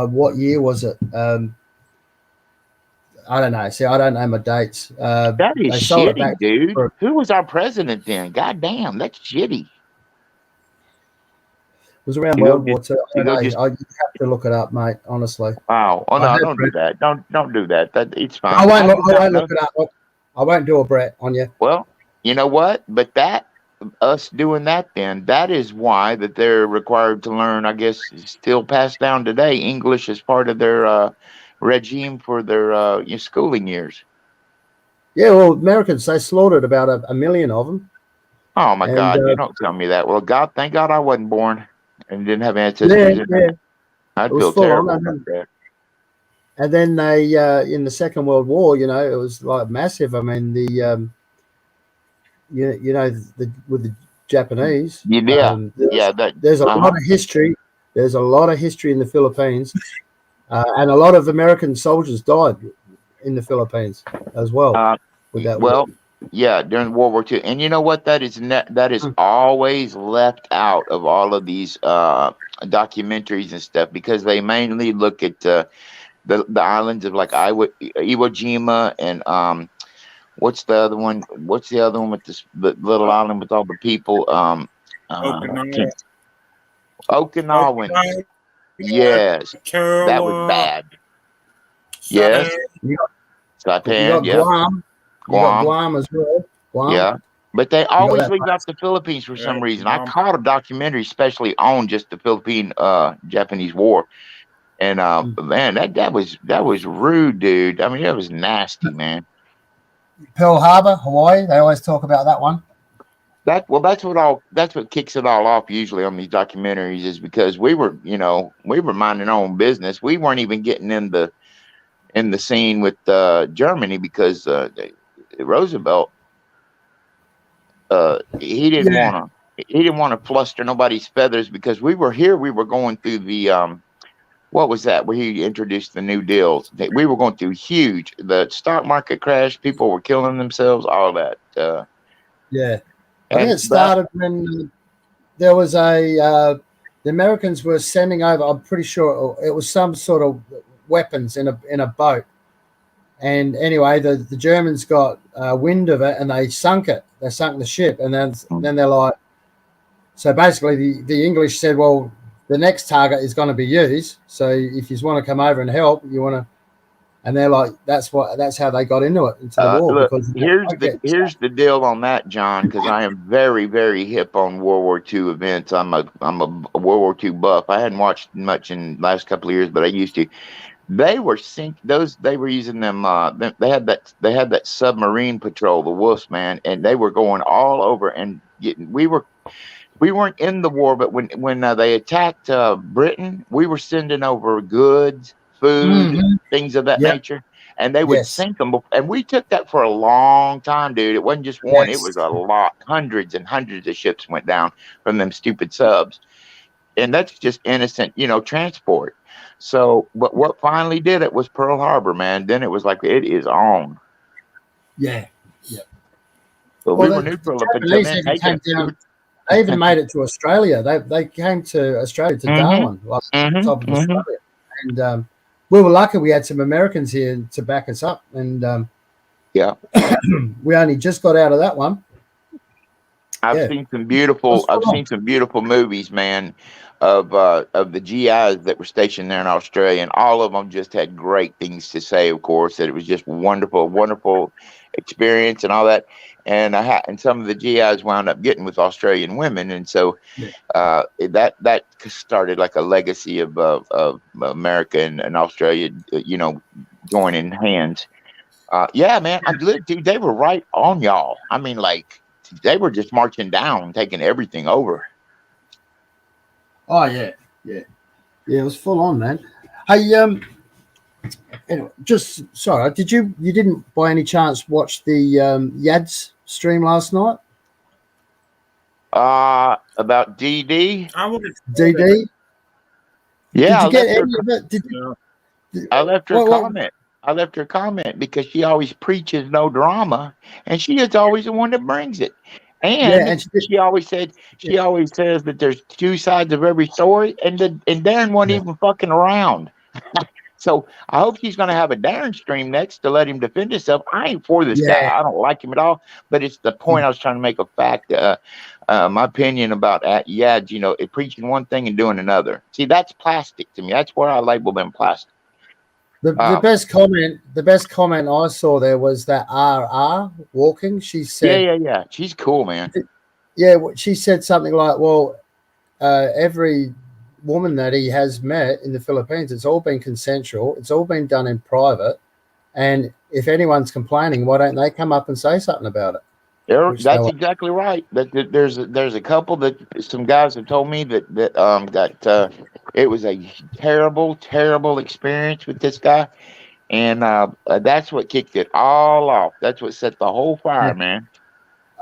what year was it? I don't know. See, I don't know my dates. That is they sold it shitty, back dude. for- Who was our president then? God damn, that's shitty. It was around You World go War II. I don't know. You have to look it up, mate. Honestly, Wow. Oh I no, heard don't do that. Don't do that. It's fine. I won't look know. it up. I won't do a Brett on you. Well, you know what? But us doing that, then that is why that they're required to learn. I guess still passed down today. English is part of their regime for their schooling years. Yeah, well, Americans, they slaughtered about a million of them. Oh my And, God! You don't tell me that. Well, God, thank God I wasn't born and didn't have ancestors. Yeah. I'd It was feel full on, terrible I know. about that. And then they, in the Second World War, it was like massive. I mean, with the Japanese. Yeah, There's a lot of history. There's a lot of history in the Philippines, and a lot of American soldiers died in the Philippines as well. With that war. Yeah, during World War II, and you know what? That is always left out of all of these documentaries and stuff because they mainly look at the islands of like Iwo Jima and what's the other one? What's the other one with the little island with all the people? Okinawan. Yes, that was bad. Yes, Saipan. You Yeah. got Guam as well. Guam. Yeah, but they always that leave place. out the Philippines for some Yeah, reason. I Guam. caught a documentary especially on just the Philippine-Japanese war, and man, that was rude, dude. I mean, that was nasty, man. Pearl Harbor, Hawaii. They always talk about that one. That's what kicks it all off usually on these documentaries is because we were minding our own business. We weren't even getting in the scene with Germany because Roosevelt he didn't want to fluster nobody's feathers because we were going through the what was that where he introduced the New Deals. We were going through the stock market crash, people were killing themselves, all that. Yeah. I think it started when there was the Americans were sending over. I'm pretty sure it was some sort of weapons in a boat. And anyway, the Germans got wind of it and they sunk it. They sunk the ship, and then they're like, so basically the English said, well, the next target is going to be used. So if you want to come over and help, you want to. And they're like, that's how they got into the war. Look, Because here's the deal on that, John, because I am very, very hip on World War II events. I'm a World War II buff. I hadn't watched much in the last couple of years, but I used to. They were they were using them. They had that submarine patrol, the Wolves, man, and they were going all over and getting. We weren't in the war, but when they attacked Britain, we were sending over goods, food, things of that nature, and they would sink them. And we took that for a long time, dude. It wasn't just one; it was a lot. Hundreds and hundreds of ships went down from them stupid subs, and that's just innocent, transport. So, but what finally did it was Pearl Harbor, man. Then it was like it is on. Yeah. But we were neutral up until then. They even made it to Australia. They came to Australia, to Darwin, top of Australia. And we were lucky we had some Americans here to back us up. And we only just got out of that one. I've seen some beautiful movies, man, of the GIs that were stationed there in Australia, and all of them just had great things to say. Of course, that it was just wonderful experience and all that. And some of the GIs wound up getting with Australian women, and so that started like a legacy of America and Australia, joining hands. Man, dude, they were right on y'all. I mean, like. They were just marching down, taking everything over. Oh yeah. It was full on, man. Hey, anyway, just sorry. You didn't by any chance watch the Yads stream last night? About DD. I wanted DD. Yeah, did you get any of it? I left her a comment. I left her a comment because she always preaches no drama, and she is always the one that brings it. And she always says that there's two sides of every story, and Darren wasn't even fucking around. So I hope she's going to have a Darren stream next to let him defend himself. I ain't for this guy. I don't like him at all. But it's the point I was trying to make a fact. My opinion about Yads, preaching one thing and doing another. See, that's plastic to me. That's where I label them plastic. The best comment I saw there was that RR walking. She said, yeah. She's cool, man. Yeah, she said something like, "Well, every woman that he has met in the Philippines, it's all been consensual. It's all been done in private. And if anyone's complaining, why don't they come up and say something about it?" That's exactly right. There's a couple that some guys have told me that it was a terrible experience with this guy, and that's what kicked it all off. That's what set the whole fire, man.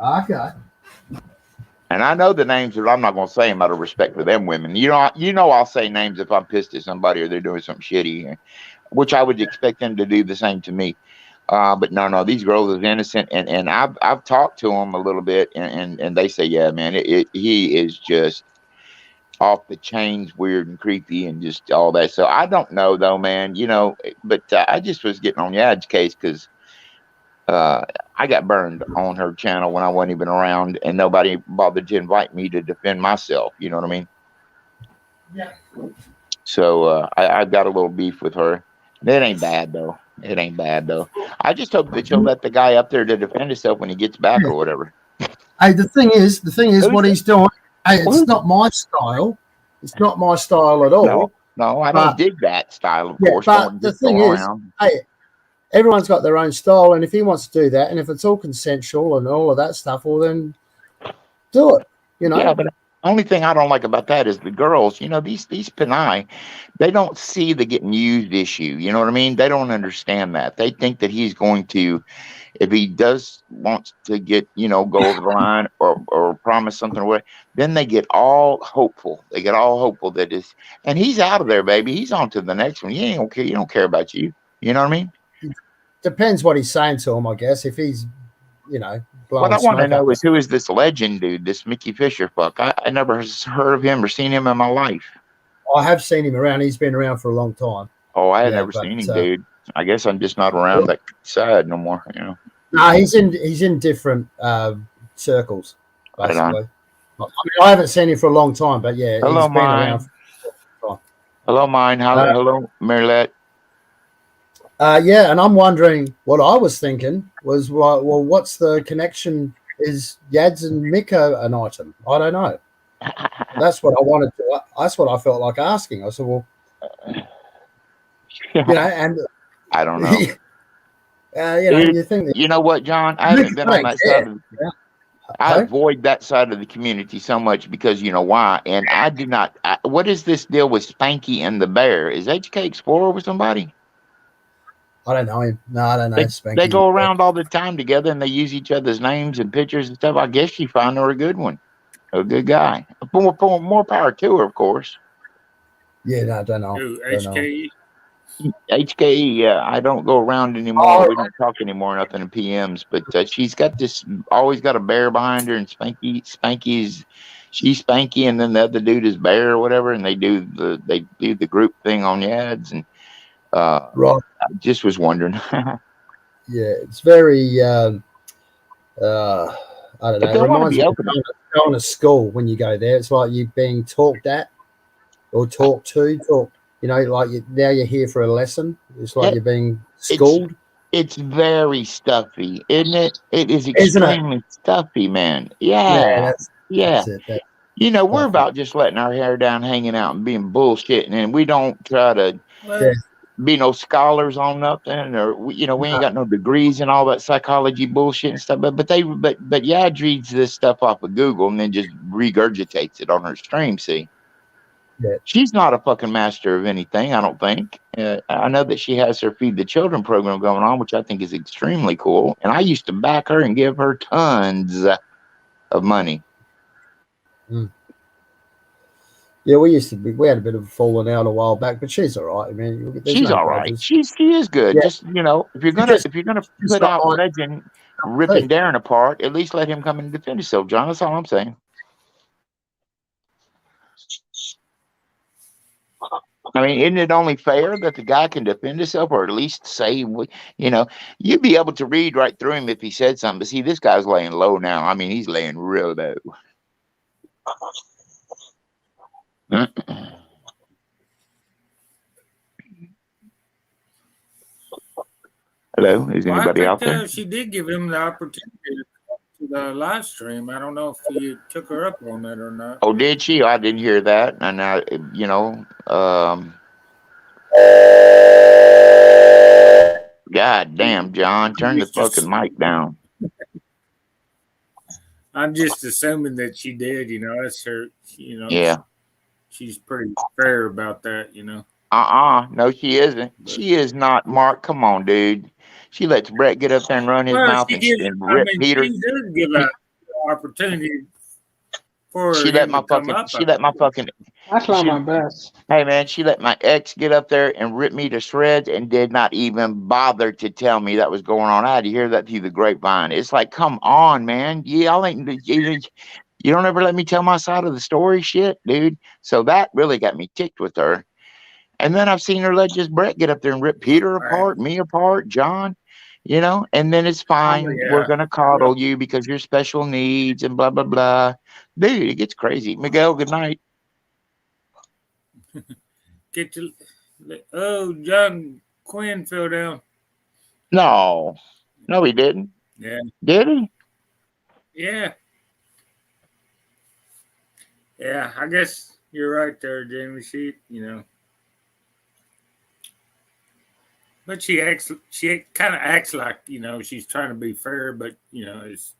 Okay. And I know the names, but I'm not going to say them out of respect for them women. I'll say names if I'm pissed at somebody or they're doing something shitty, which I would expect them to do the same to me. But no, these girls are innocent, and I've talked to them a little bit, and they say, yeah, man, he is just off the chains, weird and creepy, and just all that. So I don't know though, man. But I just was getting on Yad's case because I got burned on her channel when I wasn't even around, and nobody bothered to invite me to defend myself. You know what I mean? Yeah. So I got a little beef with her. It ain't bad though. I just hope that you'll let the guy up there to defend himself when he gets back or whatever. Hey, the thing is, what he's doing. Hey, it's not my style. It's not my style at all. No, I don't dig that style, of course. But the thing is, hey, everyone's got their own style, and if he wants to do that, and if it's all consensual and all of that stuff, well, then do it. Yeah, but the only thing I don't like about that is the girls. These Panay, they don't see the getting used issue. You know what I mean? They don't understand that. They think that he's going to, if he wants to get, go over the line or promise something or whatever, then they get all hopeful. And he's out of there, baby. He's on to the next one. He ain't okay. He don't care about you. You know what I mean? Depends what he's saying to him, I guess. If he's you know, What blowing I want to smoke up. know is who is this legend dude, this Mickey Fisher fuck? I never heard of him or seen him in my life. I have seen him around. He's been around for a long time. Oh, I had Yeah, never but seen him, dude. I guess I'm just not around that side no more. You know. no, he's in different circles, Right on. basically. I mean, I haven't seen him for a long time, but yeah, Hello, he's been around. mine. Hello, mine. Hello, Marilette. Yeah, and I'm wondering what I was thinking was, well, what's the connection? Is Yads and Miko an item? I don't know. That's what I wanted to. That's what I felt like asking. I said, well, you know, and I don't know. you know, Dude, you think that you know what, John? I haven't been on that side of I avoid that side of the community so much because you know why. And I do not. What is this deal with Spanky and the Bear? Is HK Explorer with somebody? I don't know him. No, I don't know. They go around all the time together and they use each other's names and pictures and stuff. I guess she found her a good one, a good guy. More power to her, of course. Yeah, no, I don't know. Who, Don't know. HKE? HKE, yeah, I don't go around anymore. We don't talk anymore, nothing in PMs. But she's got this, always got a bear behind her, and Spanky's, she's Spanky, and then the other dude is Bear or whatever, and they do the group thing on Yads, and Right. I just was wondering. Yeah, it's very. I don't But know. they It want to reminds be me of open. going to school when you go there. It's like you being talked at or talked to. You know, like now you're here for a lesson. It's like Yeah, you're being schooled. It's very stuffy, isn't it? It is Isn't it? extremely stuffy, man. Yeah, Yeah. that's it. That's You know, we're stuffy. about just letting our hair down, hanging out, and being bullshitting, and we don't try to Well, be no scholars on nothing, or we ain't got no degrees and all that psychology bullshit and stuff. But Yad reads this stuff off of Google and then just regurgitates it on her stream. See, Yeah. she's not a fucking master of anything, I don't think. I know that she has her Feed the Children program going on, which I think is extremely cool. And I used to back her and give her tons of money. Yeah, we had a bit of a falling out a while back, but she's all right. I mean, She's all right. She is good. Yeah. Just if you're gonna put not out like- Legend ripping Darren apart, at least let him come in and defend himself, John. That's all I'm saying. I mean, isn't it only fair that the guy can defend himself, or at least say, you'd be able to read right through him if he said something. But see, this guy's laying low now. I mean, he's laying real low. Hello, is anybody out there? She did give him the opportunity to the live stream. I don't know if he took her up on that or not. Oh, did she? I didn't hear that. And God damn, John, turn the fucking mic down. I'm just assuming that she did. That's her. Yeah. She's pretty fair about that. No, she isn't. She is not, Mark. Come on, dude. She lets Brett get up there and run his mouth and rip Peter. She does give an opportunity for She let my fucking. That's not my best. Hey man, she let my ex get up there and rip me to shreds and did not even bother to tell me that was going on. I had to hear that through the grapevine. It's like, come on, man. Y'all ain't. You don't ever let me tell my side of the story, shit, dude. So that really got me ticked with her. And then I've seen her let just Brett get up there and rip Peter apart, me apart, John, and then it's fine. Yeah. We're going to coddle you because you're special needs and blah, blah, blah. Dude, it gets crazy. Miguel, good night. John Quinn fell down. No, he didn't. Yeah. Did he? Yeah. Yeah, I guess you're right there, Jamie. She, but she kind of acts like, she's trying to be fair, but, it's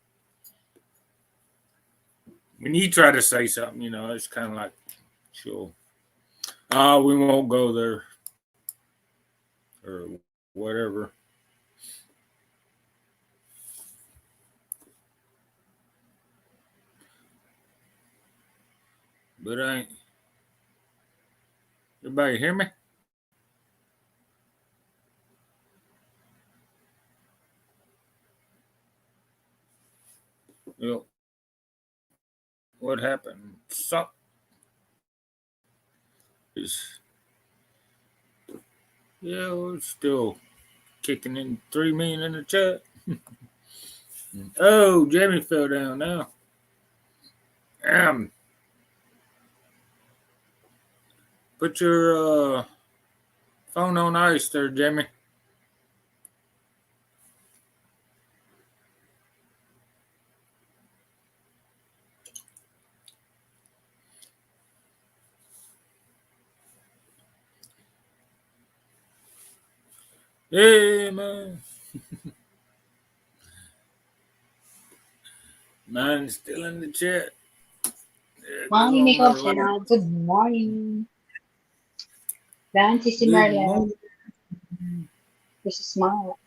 when you try to say something, it's kind of like, sure, we won't go there or whatever. But everybody hear me? What happened? Suck. Yeah, we're still kicking in 3 million in the chat. Oh, Jamie fell down now. Put your phone on ice there, Jamie. Hey, man. Mine's still in the chat. Yeah, Morning, Makeup Channel. Good morning. Nancy Good Merlin. morning. This is Smile.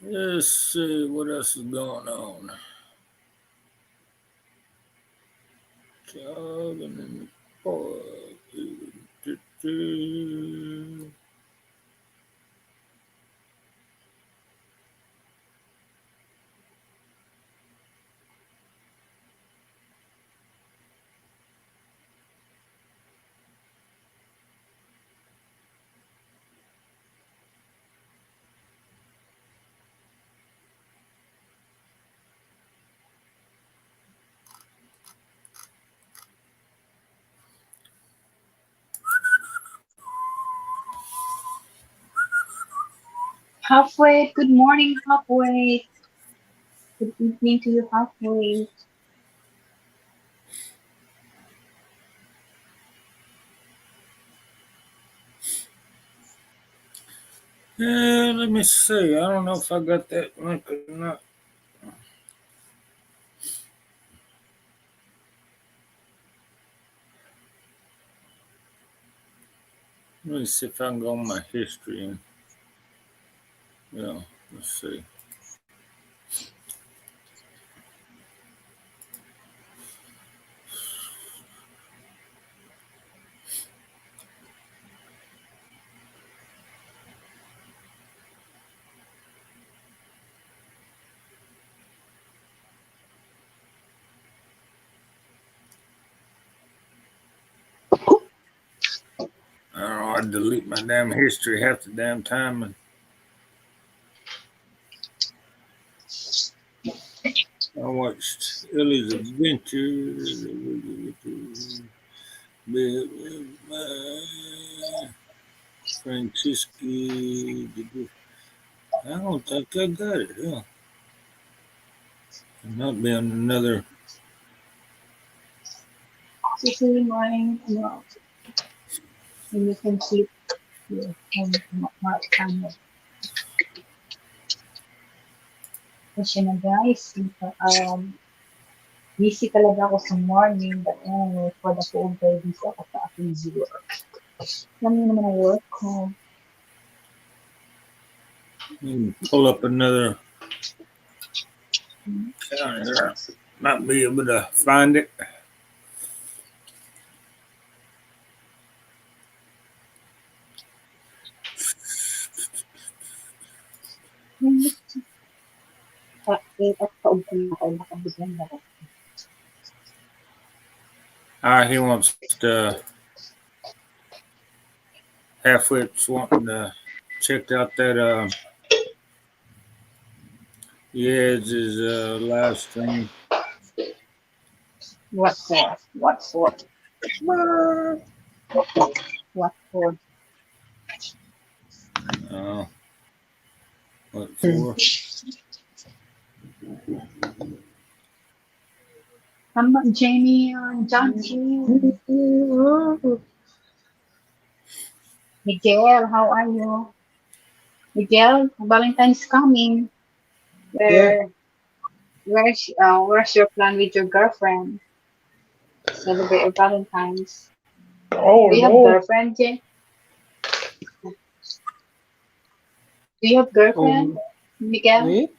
Let's see what else is going on. Jogging in the park. Halfway. Good morning, Halfway. Good evening to you, Halfway. Yeah, let me see. I don't know if I got that link or not. Let me see if I can go on my history and yeah, let's see. I don't know, I delete my damn history half the damn time and I watched Ellie's Adventure. Francisci. I don't think I got it. Huh? It might be on another. Usually morning, no, and you can sleep here and mark time. Kasi na guys, busy talaga ako sa morning, but anyway, for the whole day, busy ako sa aking work. Alam niyo naman ang work ko. Pull up another account here. Might be able to find it. He wants to Halfwit's wanting to check out that his live stream. What for? What for? What for? What for? Jamie and John G. Miguel, how are you? Miguel, Valentine's coming. Where where's your plan with your girlfriend? Celebrate your Valentine's. Oh Do you have no. girlfriend, Jay? Do you have girlfriend, Miguel? Me?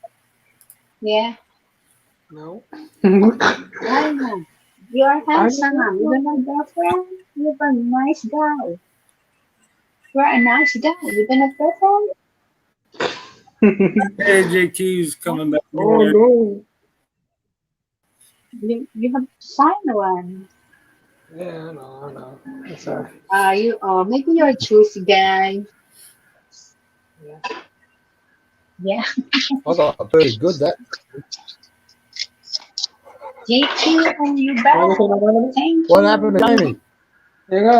Yeah. No. Why not? You are I handsome. don't You don't have girlfriend? You're a nice guy. You're a nice guy. You don't have girlfriend? know. Hey, JT's coming back in Oh there. no. You have to find one. Yeah, I know. That's all right. You maybe you're a choosy guy. Yeah. Yeah. I got pretty good that. JT, are you You back? want to say no more? Thank What you. happened to Jamie? There you go.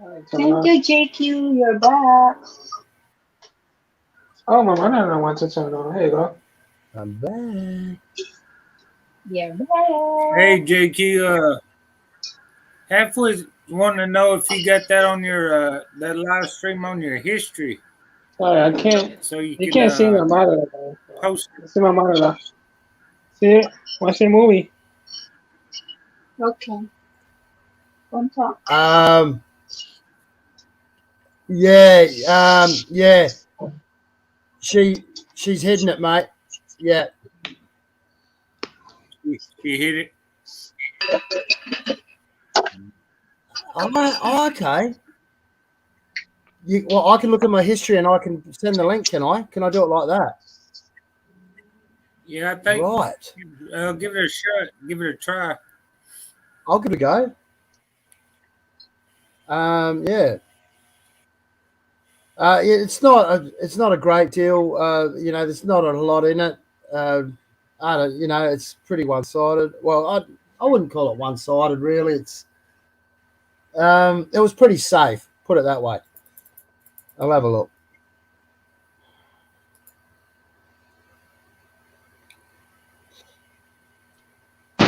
All right, turn it Thank on. you, JQ. You're back. Oh, my mother don't want to turn it on. Here you go. I'm back. You're back. Hey, JQ, half was wanting to know if you got that on your that live stream on your history, Sorry, I can't. so you You can can't see my monitor, though. post it. See my monitor. See it? Watch the movie. Okay. Don't talk. Yeah. She's hidden it, mate. Yeah. You hit it. Oh, okay. Well, I can look at my history and I can send the link. Can I? Can I do it like that? Yeah, I think. Right. Give it a shot. Give it a try. I'll give it a go. Yeah. It's not a great deal. There's not a lot in it. I don't. It's pretty one-sided. Well, I wouldn't call it one-sided really. It was pretty safe. Put it that way. I'll have a look.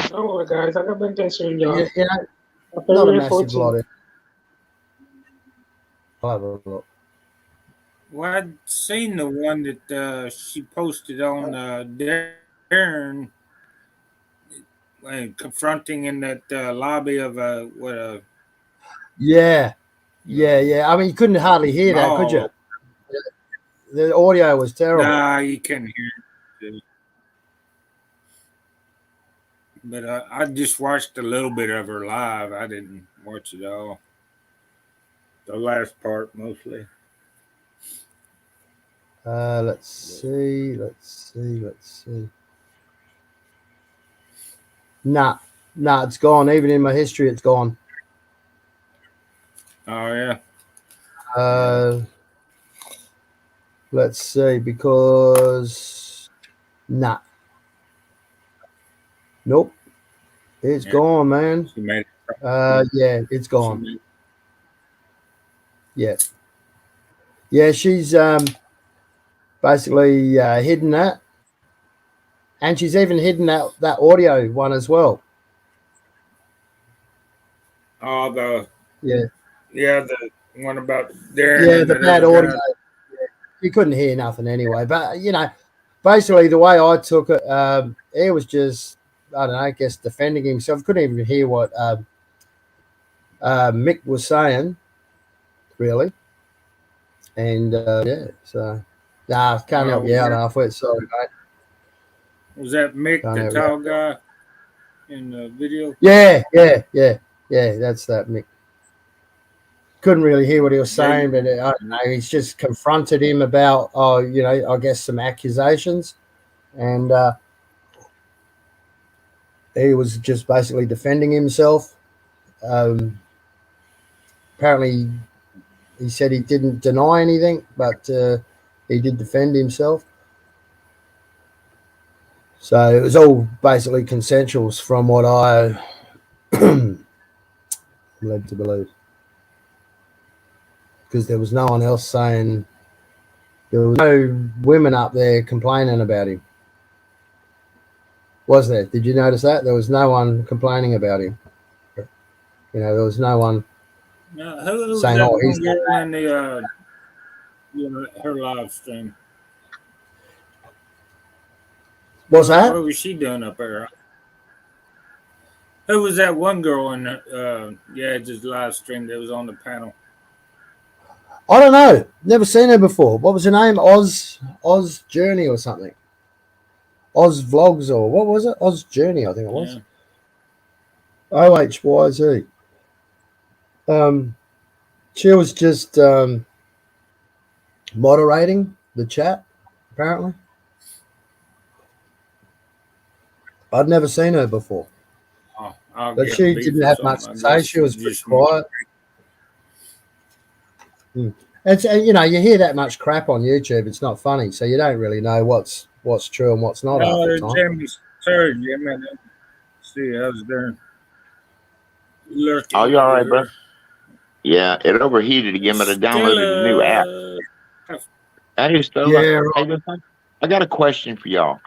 Don't worry, guys. I got big things for y'all. Not a February massive 14th. lot in. I'll have a look. Well, I'd seen the one that she posted on Darren confronting in that lobby of what Yeah. I mean, you couldn't hardly hear that, could you? The audio was terrible. Nah, you couldn't hear it. But I just watched a little bit of her live. I didn't watch it all. The last part mostly. Let's see. Nah, it's gone. Even in my history, it's gone. Oh yeah. Let's see, because nope, it's gone, man. She made it. Yeah, it's gone. Yeah, she's basically hidden that, and she's even hidden that audio one as well. Oh, the one about Darren. Yeah, and the that bad other audio. guy. You couldn't hear nothing anyway. But basically the way I took it, he was just, I don't know, I guess defending himself. Couldn't even hear what Mick was saying, really. And so can't help you out halfway. Sorry, mate. Was that Mick, Can't the help tall guy in the video? Yeah. That's that Mick. Couldn't really hear what he was saying, but I don't know. He's just confronted him about, I guess some accusations, and he was just basically defending himself. Apparently, he said he didn't deny anything, but he did defend himself. So it was all basically consensuals from what I am led to believe. Because there was no one else saying, there was no women up there complaining about him. Was there? Did you notice that? There was no one complaining about him. There was no one Who saying, that "Oh, he's one girl in the her live stream?" What's that? What was she doing up there? Who was that one girl in just live stream that was on the panel? I don't know. Never seen her before. What was her name? Oz Journey or something. Oz Vlogs or what was it? Oz Journey, I think it was. Yeah. OHYZ. She was just moderating the chat, apparently. I'd never seen her before. Oh, I'll But get she beef didn't or have something, much I to say. guess. She was pretty Just- quiet. And you know, you hear that much crap on YouTube, it's not funny. So you don't really know what's true and what's not half the time. Jeremy Sturge, yeah, man. See, I was there lurking. Oh, you all right, over bro? here. Yeah, it overheated again, but I downloaded a new app. Hey, Stella. Yeah, Hey, listen, I got a question for y'all.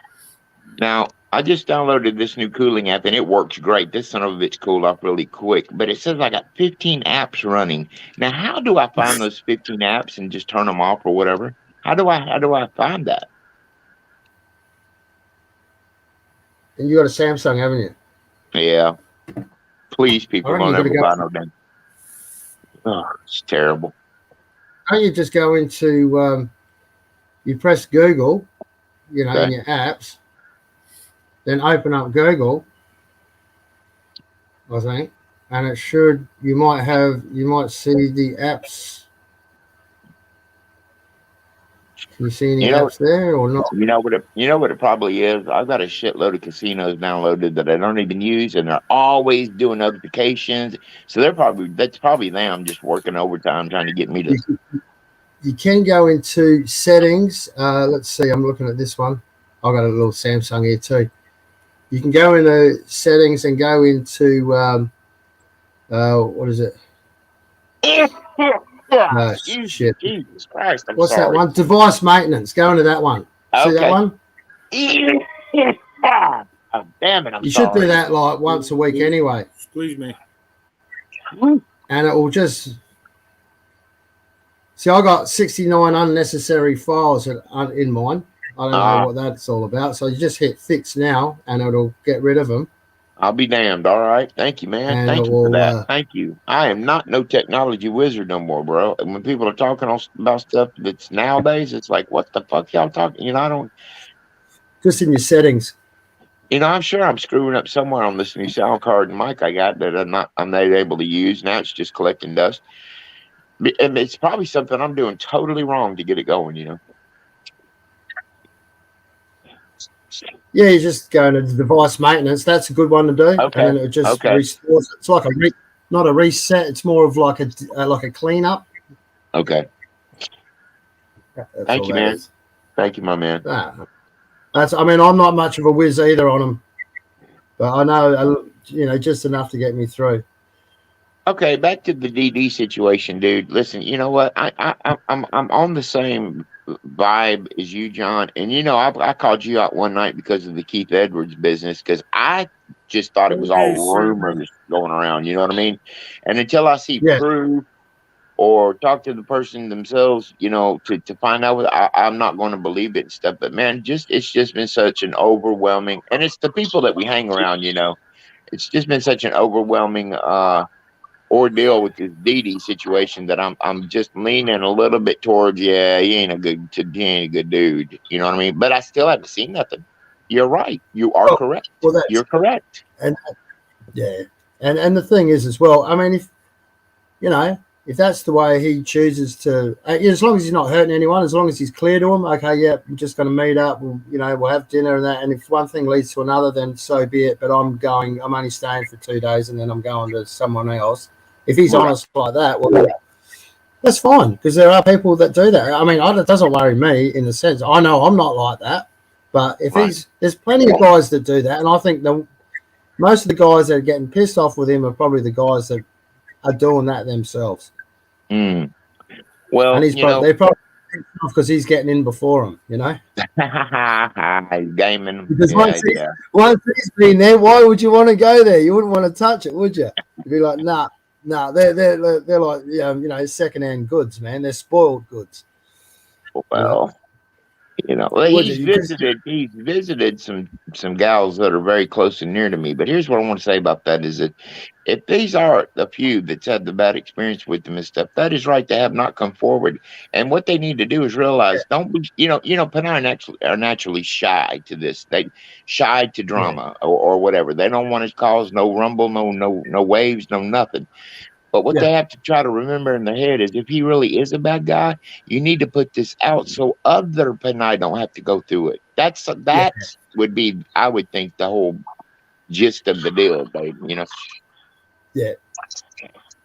Now, I just downloaded this new cooling app, and it works great. This son of a bitch cooled off really quick, but it says I got 15 apps running. Now, how do I find those 15 apps and just turn them off or whatever? How do I find that? And you got a Samsung, haven't you? Yeah. Please, people, I reckon don't you ever gotta buy no damn. Oh, it's terrible. Can't you just go into you press Google, you know, in Okay. your apps, then open up Google, I think, and it should you might see the apps. Can you see any You know- apps there or not? You know what it probably is? I've got a shitload of casinos downloaded that I don't even use, and they're always doing notifications. So that's probably them just working overtime trying to get me to. You can go into settings. Let's see, I'm looking at this one. I've got a little Samsung here too. You can go into settings and go into what is it? No, shit. Jesus Christ! I'm What's sorry. that one? Device maintenance. Go into that one. See that Okay. one? Oh, damn it! I'm You sorry. should do that like once a week anyway, Squeeze me. and it will just. See, I got 69 unnecessary files in mine. I don't know what that's all about. So you just hit fix now, and it'll get rid of them. I'll be damned. All right. Thank you, man. And Thank it you for will, that. Thank you. I am not no technology wizard no more, bro. And when people are talking about stuff that's nowadays, it's like, what the fuck y'all talking? You know, I don't. Just in your settings. You know, I'm sure I'm screwing up somewhere on this new sound card and mic I got that I'm not able to use. Now it's just collecting dust. And it's probably something I'm doing totally wrong to get it going, you know. Yeah, you just go into device maintenance. That's a good one to do. Okay. And then it just Okay. restores. It's like not a reset. It's more of like a cleanup. Okay. That's Thank all you, that man. is. Thank you, my man. I mean, I'm not much of a whiz either on them, but I know, just enough to get me through. Okay, back to the DD situation, dude. Listen, you know what? I'm on the same vibe as you, John. And you know, I called you out one night because of the Keith Edwards business, because I just thought it was all rumors going around. You know what I mean? And until I see proof or talk to the person themselves, you know, to find out what I'm not going to believe it and stuff. But man, it's just been such an overwhelming, and it's the people that we hang around. You know, it's just been such an overwhelming ordeal with this DD situation that I'm just leaning a little bit towards, he ain't a good dude. You know what I mean? But I still haven't seen nothing. You're right. You are correct. Well, you're correct. And and the thing is as well, I mean, if that's the way he chooses to, as long as he's not hurting anyone, as long as he's clear to him, okay, yeah, we're just going to meet up, we'll have dinner and that. And if one thing leads to another, then so be it. But I'm only staying for 2 days and then I'm going to someone else. If he's honest like that, well, that's fine, because there are people that do that. I mean, it doesn't worry me in the sense, I know I'm not like that, but if there's plenty of guys that do that. And I think most of the guys that are getting pissed off with him are probably the guys that are doing that themselves. Well, and they're probably because he's getting in before him, he's gaming. Because once he's been there, why would you want to go there? You wouldn't want to touch it, would you? You'd be like, nah. They're like secondhand goods, man. They're spoiled goods. Well, You know, well, Would he's you? 'Cause- visited some gals that are very close and near to me. But here's what I want to say about that is that if these are the few that's had the bad experience with them and stuff, that is right. They have not come forward, and what they need to do is realize, don't be, Panay are naturally shy to this. They shy to drama or whatever. They don't want to cause no rumble, no waves, no nothing. But what Yeah. they have to try to remember in their head is if he really is a bad guy, you need to put this out so other Panay don't have to go through it. That would be, I would think, the whole gist of the deal, babe. Yeah,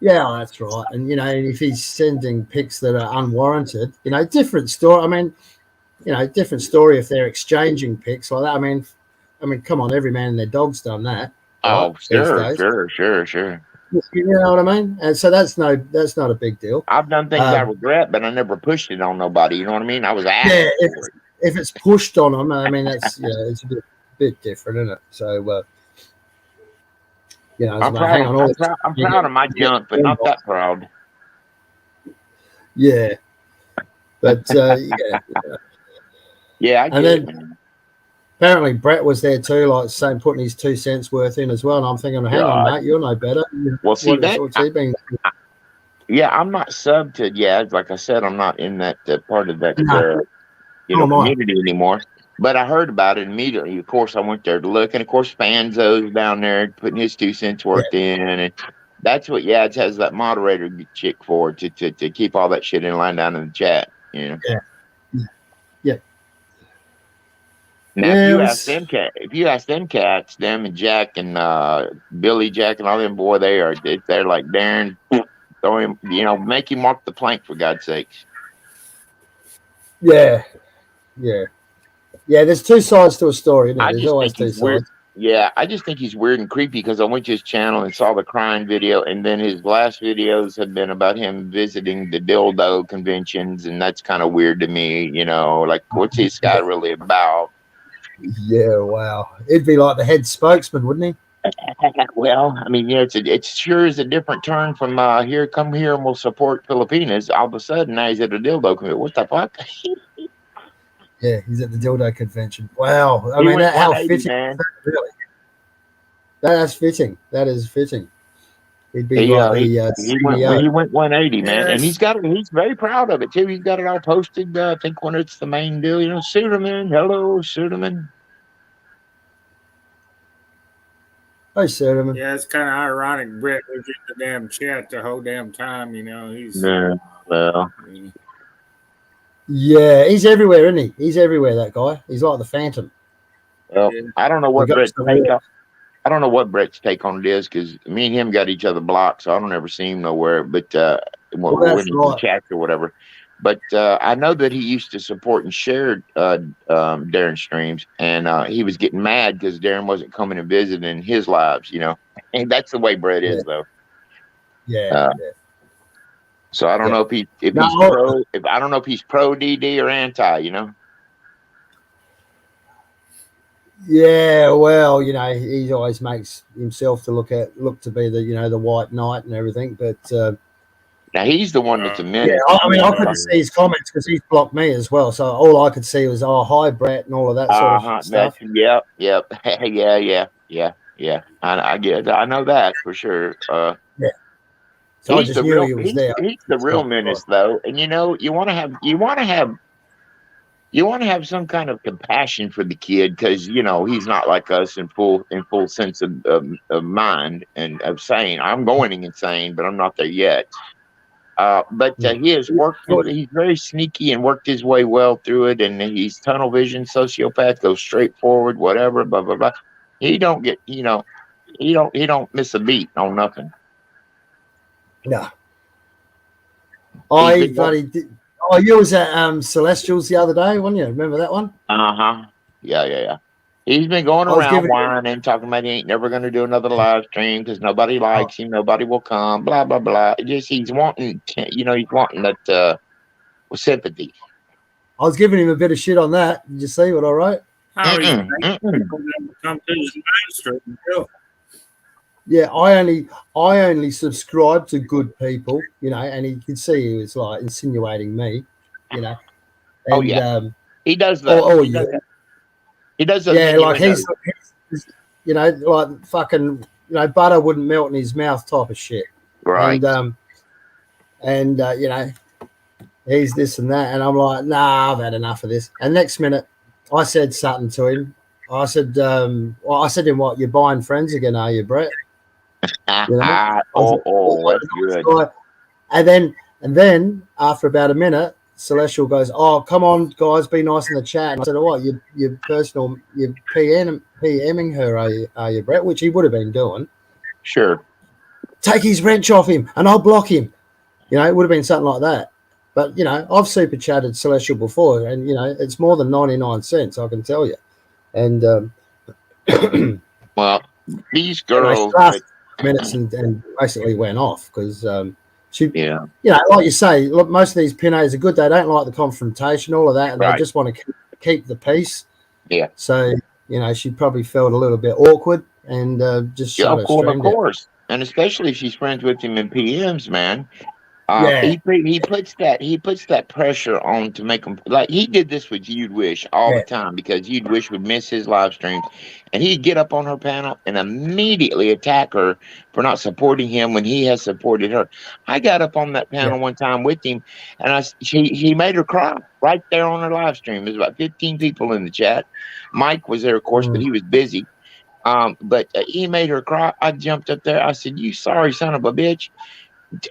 that's right. And if he's sending pics that are unwarranted, different story. I mean, different story if they're exchanging pics like that. I mean, come on, every man and their dog's done that. Oh, right, these sure. days. You know what I mean? And so that's not a big deal. I've done things I regret, but I never pushed it on nobody. You know what I mean? I was asking. Yeah, if it's pushed on them, I mean that's it's a bit different, isn't it? So I'm proud of my junk, but not that proud. Yeah, but yeah, I get it, man. Apparently Brett was there too, like saying putting his 2 cents worth in as well. And I'm thinking, hang on, mate, you're no better. Well, see what's he been? Yeah, I'm not sub to. Yeah, like I said, I'm not in that part of that community anymore. But I heard about it immediately. Of course, I went there to look, and of course, Fanzo's down there putting his 2 cents worth in, and that's what Yads has that moderator chick for to keep all that shit in line down in the chat. Yeah. Now, if you ask them cats, them and Jack and Billy, Jack and all them, boy, they're like Darren, throw him, make him mark the plank for God's sakes. Yeah. There's 2 sides to a story. Isn't there? There's always 2 sides. Weird. Yeah, I just think he's weird and creepy because I went to his channel and saw the crying video, and then his last videos have been about him visiting the dildo conventions, and that's kind of weird to me. Like what's this guy really about? Yeah, wow. It'd be like the head spokesman, wouldn't he? Well, I mean, it sure is a different turn from come here and we'll support Filipinas. All of a sudden, now he's at a dildo convention. What the fuck? Yeah, he's at the dildo convention. Wow. I mean, how fitting, man. Really? That's fitting. That is fitting. He'd be he went 180, man, and he's very proud of it too. He's got it all posted. I think when it's the main deal, Suderman, hello, Suderman. Hey, Suderman. Yeah, it's kind of ironic. Brett was in the damn chat the whole damn time. He's yeah, he's everywhere, isn't he? He's everywhere. That guy. He's like the Phantom. Well, I don't know what I don't know what Brett's take on it is because me and him got each other blocked, so I don't ever see him nowhere. But when he chats or whatever. But I know that he used to support and share Darren streams, and he was getting mad because Darren wasn't coming and visiting his lives, And that's the way Brett is, though. Yeah. So I don't know if he's pro. I don't know if he's pro DD or anti, Yeah, well, he always makes himself to look to be the the white knight and everything, but now he's the one that's a menace. Yeah, I mean, I couldn't see his comments because he's blocked me as well. So all I could see was, hi, Brett, and all of that sort of stuff. Yep, yeah. I get it. I know that for sure. Yeah. So I just knew he was there. He's the real menace, though, and you want to have some kind of compassion for the kid because he's not like us in full sense of mind and of saying I'm going insane, but I'm not there yet. But he has worked. He's very sneaky and worked his way well through it, and he's tunnel vision, sociopath, goes straight forward, whatever, blah blah blah. He don't get, he don't miss a beat on nothing. No. You was at Celestials the other day, wasn't you? Remember that one? Yeah. He's been going around whining, talking about he ain't never going to do another live stream because nobody likes him, nobody will come, blah blah blah. He's wanting, he's wanting that sympathy. I was giving him a bit of shit on that. Did you see what I wrote? How come to his live stream? Yeah, I only subscribe to good people, and he could see he was like insinuating me, And, He does that. Oh, he does yeah. that. He does those Yeah, mini like windows. he's, you know, like fucking, you know, butter wouldn't melt in his mouth type of shit. Right. And you know, he's this and that, and I'm like, nah, I've had enough of this. And next minute, I said something to him. I said, well, I said to him, what, you're buying friends again, are you, Brett? You know? That's good. And then after about a minute, Celestial goes, oh, come on, guys, be nice in the chat. And I said, oh, what, you're PMing her, are you, Brett? Which he would have been doing. Sure. Take his wrench off him and I'll block him. You know, it would have been something like that. But, you know, I've super chatted Celestial before, and, you know, it's more than 99 cents, I can tell you. And, well, these girls, minutes and basically went off because she, yeah, you know, like you say, look, most of these pinheads are good. They don't like the confrontation, all of that, and right. they just want to keep the peace. Yeah. So, you know, she probably felt a little bit awkward and just shut her stream of course. And especially if she's friends with him in PMs, man. He puts that pressure on to make him, like he did this with You'd Wish all the time, because You'd Wish would miss his live streams, and he'd get up on her panel and immediately attack her for not supporting him when he has supported her. I got up on that panel one time with him, and he made her cry right there on her live stream. There's about 15 people in the chat. Mike was there, of course, but he was busy. But he made her cry. I jumped up there. I said, "You sorry son of a bitch.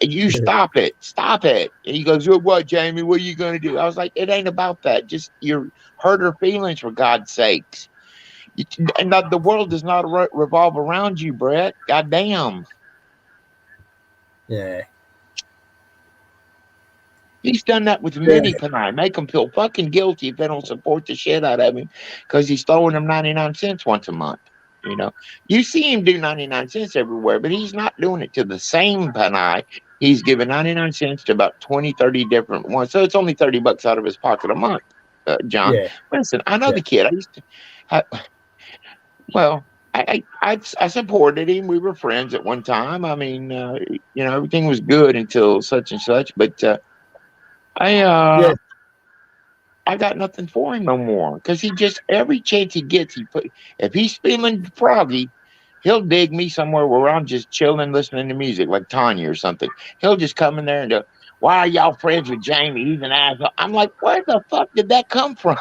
You stop it. And he goes, well, what, Jamie? What are you going to do?" I was like, it ain't about that. Just you hurt her feelings, for God's sakes. And the world does not revolve around you, Brett. God damn. Yeah. He's done that with many tonight. Make them feel fucking guilty if they don't support the shit out of him, because he's throwing them 99 cents once a month. You know, you see him do 99 cents everywhere, but he's not doing it to the same Panay. He's giving 99 cents to about 20, 30 different ones. So it's only $30 out of his pocket a month, John. Yeah. Listen, I know the kid. I supported him. We were friends at one time. I mean, you know, everything was good until such and such. But I got nothing for him no more, because he just, every chance he gets, if he's feeling froggy, he'll dig me somewhere where I'm just chilling, listening to music, like Tanya or something. He'll just come in there and go, why are y'all friends with Jamie? He's an asshole. I'm like, where the fuck did that come from?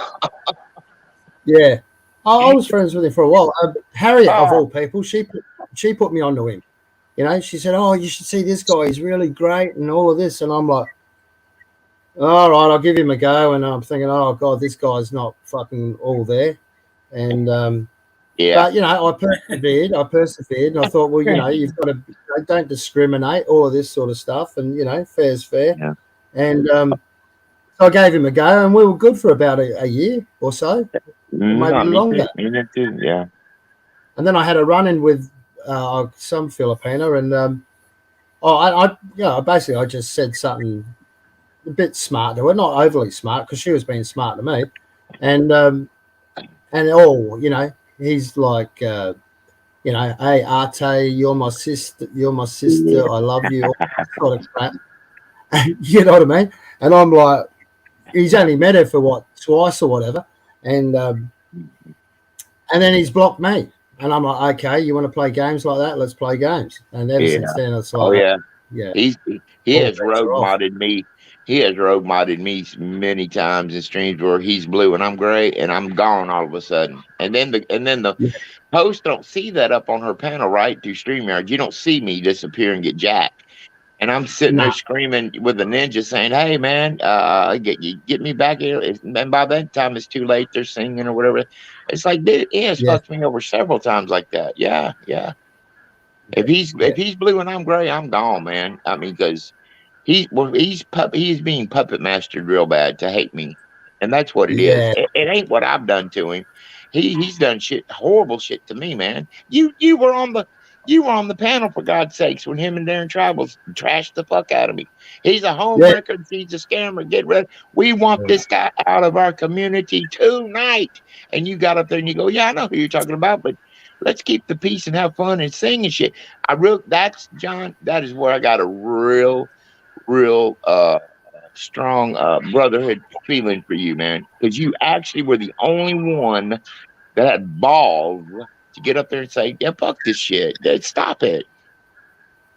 Yeah. I was friends with him for a while. Harriet, of all people, she put me onto him. You know, she said, oh, you should see this guy. He's really great and all of this. And I'm like, all right, I'll give him a go. And I'm thinking, oh, God, this guy's not fucking all there. And, but, you know, I persevered. And I thought, well, you know, you've got to, don't discriminate, all of this sort of stuff. And, you know, fair's fair. Yeah. And so I gave him a go, and we were good for about a year or so, maybe longer. Yeah. And then I had a run-in with some Filipina, and I just said something a bit smart to her, not overly smart, because she was being smart to me, and you know, he's like, you know, hey Arte, you're my sister, I love you, all that sort of crap. You know what I mean? And I'm like, he's only met her for what, twice or whatever, and then he's blocked me. And I'm like, okay, you want to play games like that? Let's play games. And ever since then, it's like, he has road modded me. He has road modded me many times in streams where he's blue and I'm gray and I'm gone all of a sudden. And then the hosts don't see that up on her panel, right, through StreamYard. You don't see me disappear and get jacked. And I'm sitting there screaming with the ninja saying, hey, man, get me back here. And by that time, it's too late. They're singing or whatever. It's like, dude, he has fucked me over several times like that. Yeah. If he's blue and I'm gray, I'm gone, man. I mean, because he's being puppet mastered real bad to hate me. And that's what it is. It ain't what I've done to him. He's done horrible shit to me, man. You were on the panel, for God's sakes, when him and Darren Tribals trashed the fuck out of me. He's a home record. He's a scammer. Get ready. We want this guy out of our community tonight. And you got up there and you go, yeah, I know who you're talking about, but let's keep the peace and have fun and sing and shit. That's John. That is where I got a real brotherhood feeling for you, man, because you actually were the only one that had balls to get up there and say, "Yeah, fuck this shit. Stop it."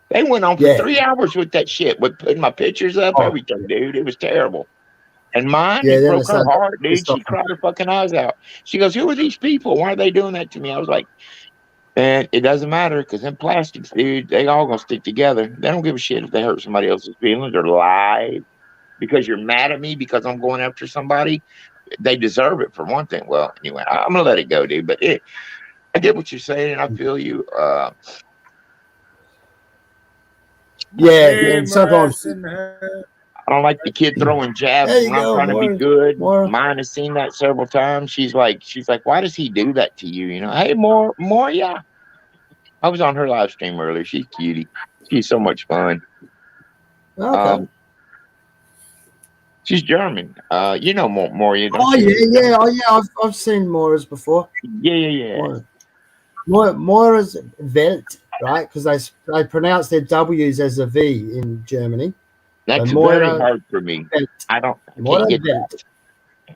They went on for Yeah. 3 hours with that shit, with putting my pictures up, Oh. everything, dude. It was terrible. And mine, Yeah, it then broke it's her like heart, dude. pissed She off. cried her fucking eyes out. She goes, "Who are these people? Why are they doing that to me?" I was like, "And it doesn't matter, because them plastics, dude, they all gonna stick together. They don't give a shit if they hurt somebody else's feelings or lie because you're mad at me because I'm going after somebody. They deserve it for one thing." Well, anyway, I'm gonna let it go, dude. But I get what you're saying, and I feel you. Yeah, Hey, and sometimes. Mariah in the house. I don't like the kid throwing jabs There you when I'm go, trying to be Moira. good. Moira. Mine has seen that several times. She's like, "Why does he do that to you?" You know, hey, more, yeah. I was on her live stream earlier. She's cutie. She's so much fun. Okay. She's German. You know Moria, don't Oh you? yeah. Oh yeah. I've seen Moira's before. Yeah. Moira's Welt, right? Because they pronounce their W's as a V in Germany. That's Moira very hard for me. Welt. I Moira can't get Welt. that.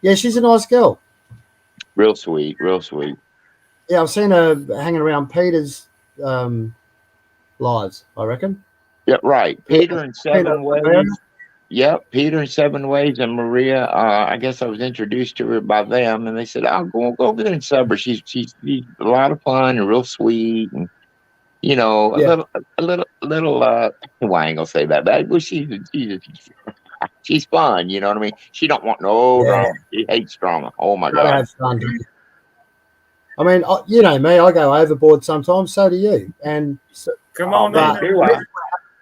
Yeah, she's a nice girl. Real sweet, real sweet. Yeah, I've seen her hanging around Peter's lives, I reckon. Yeah, right. Peter in Peter, 7 Ways. Yep, Peter in 7 Ways, and Maria. I guess I was introduced to her by them, and they said, "I'll go over there and sub her. She's a lot of fun and real sweet, and you know, a little. Well, I ain't gonna say that bad, but she's fun. You know what I mean? She don't want no drama. She hates drama. Oh my Gotta god. have fun. I mean, you know me. I go overboard sometimes. So do you. And so, Come on but in. do I?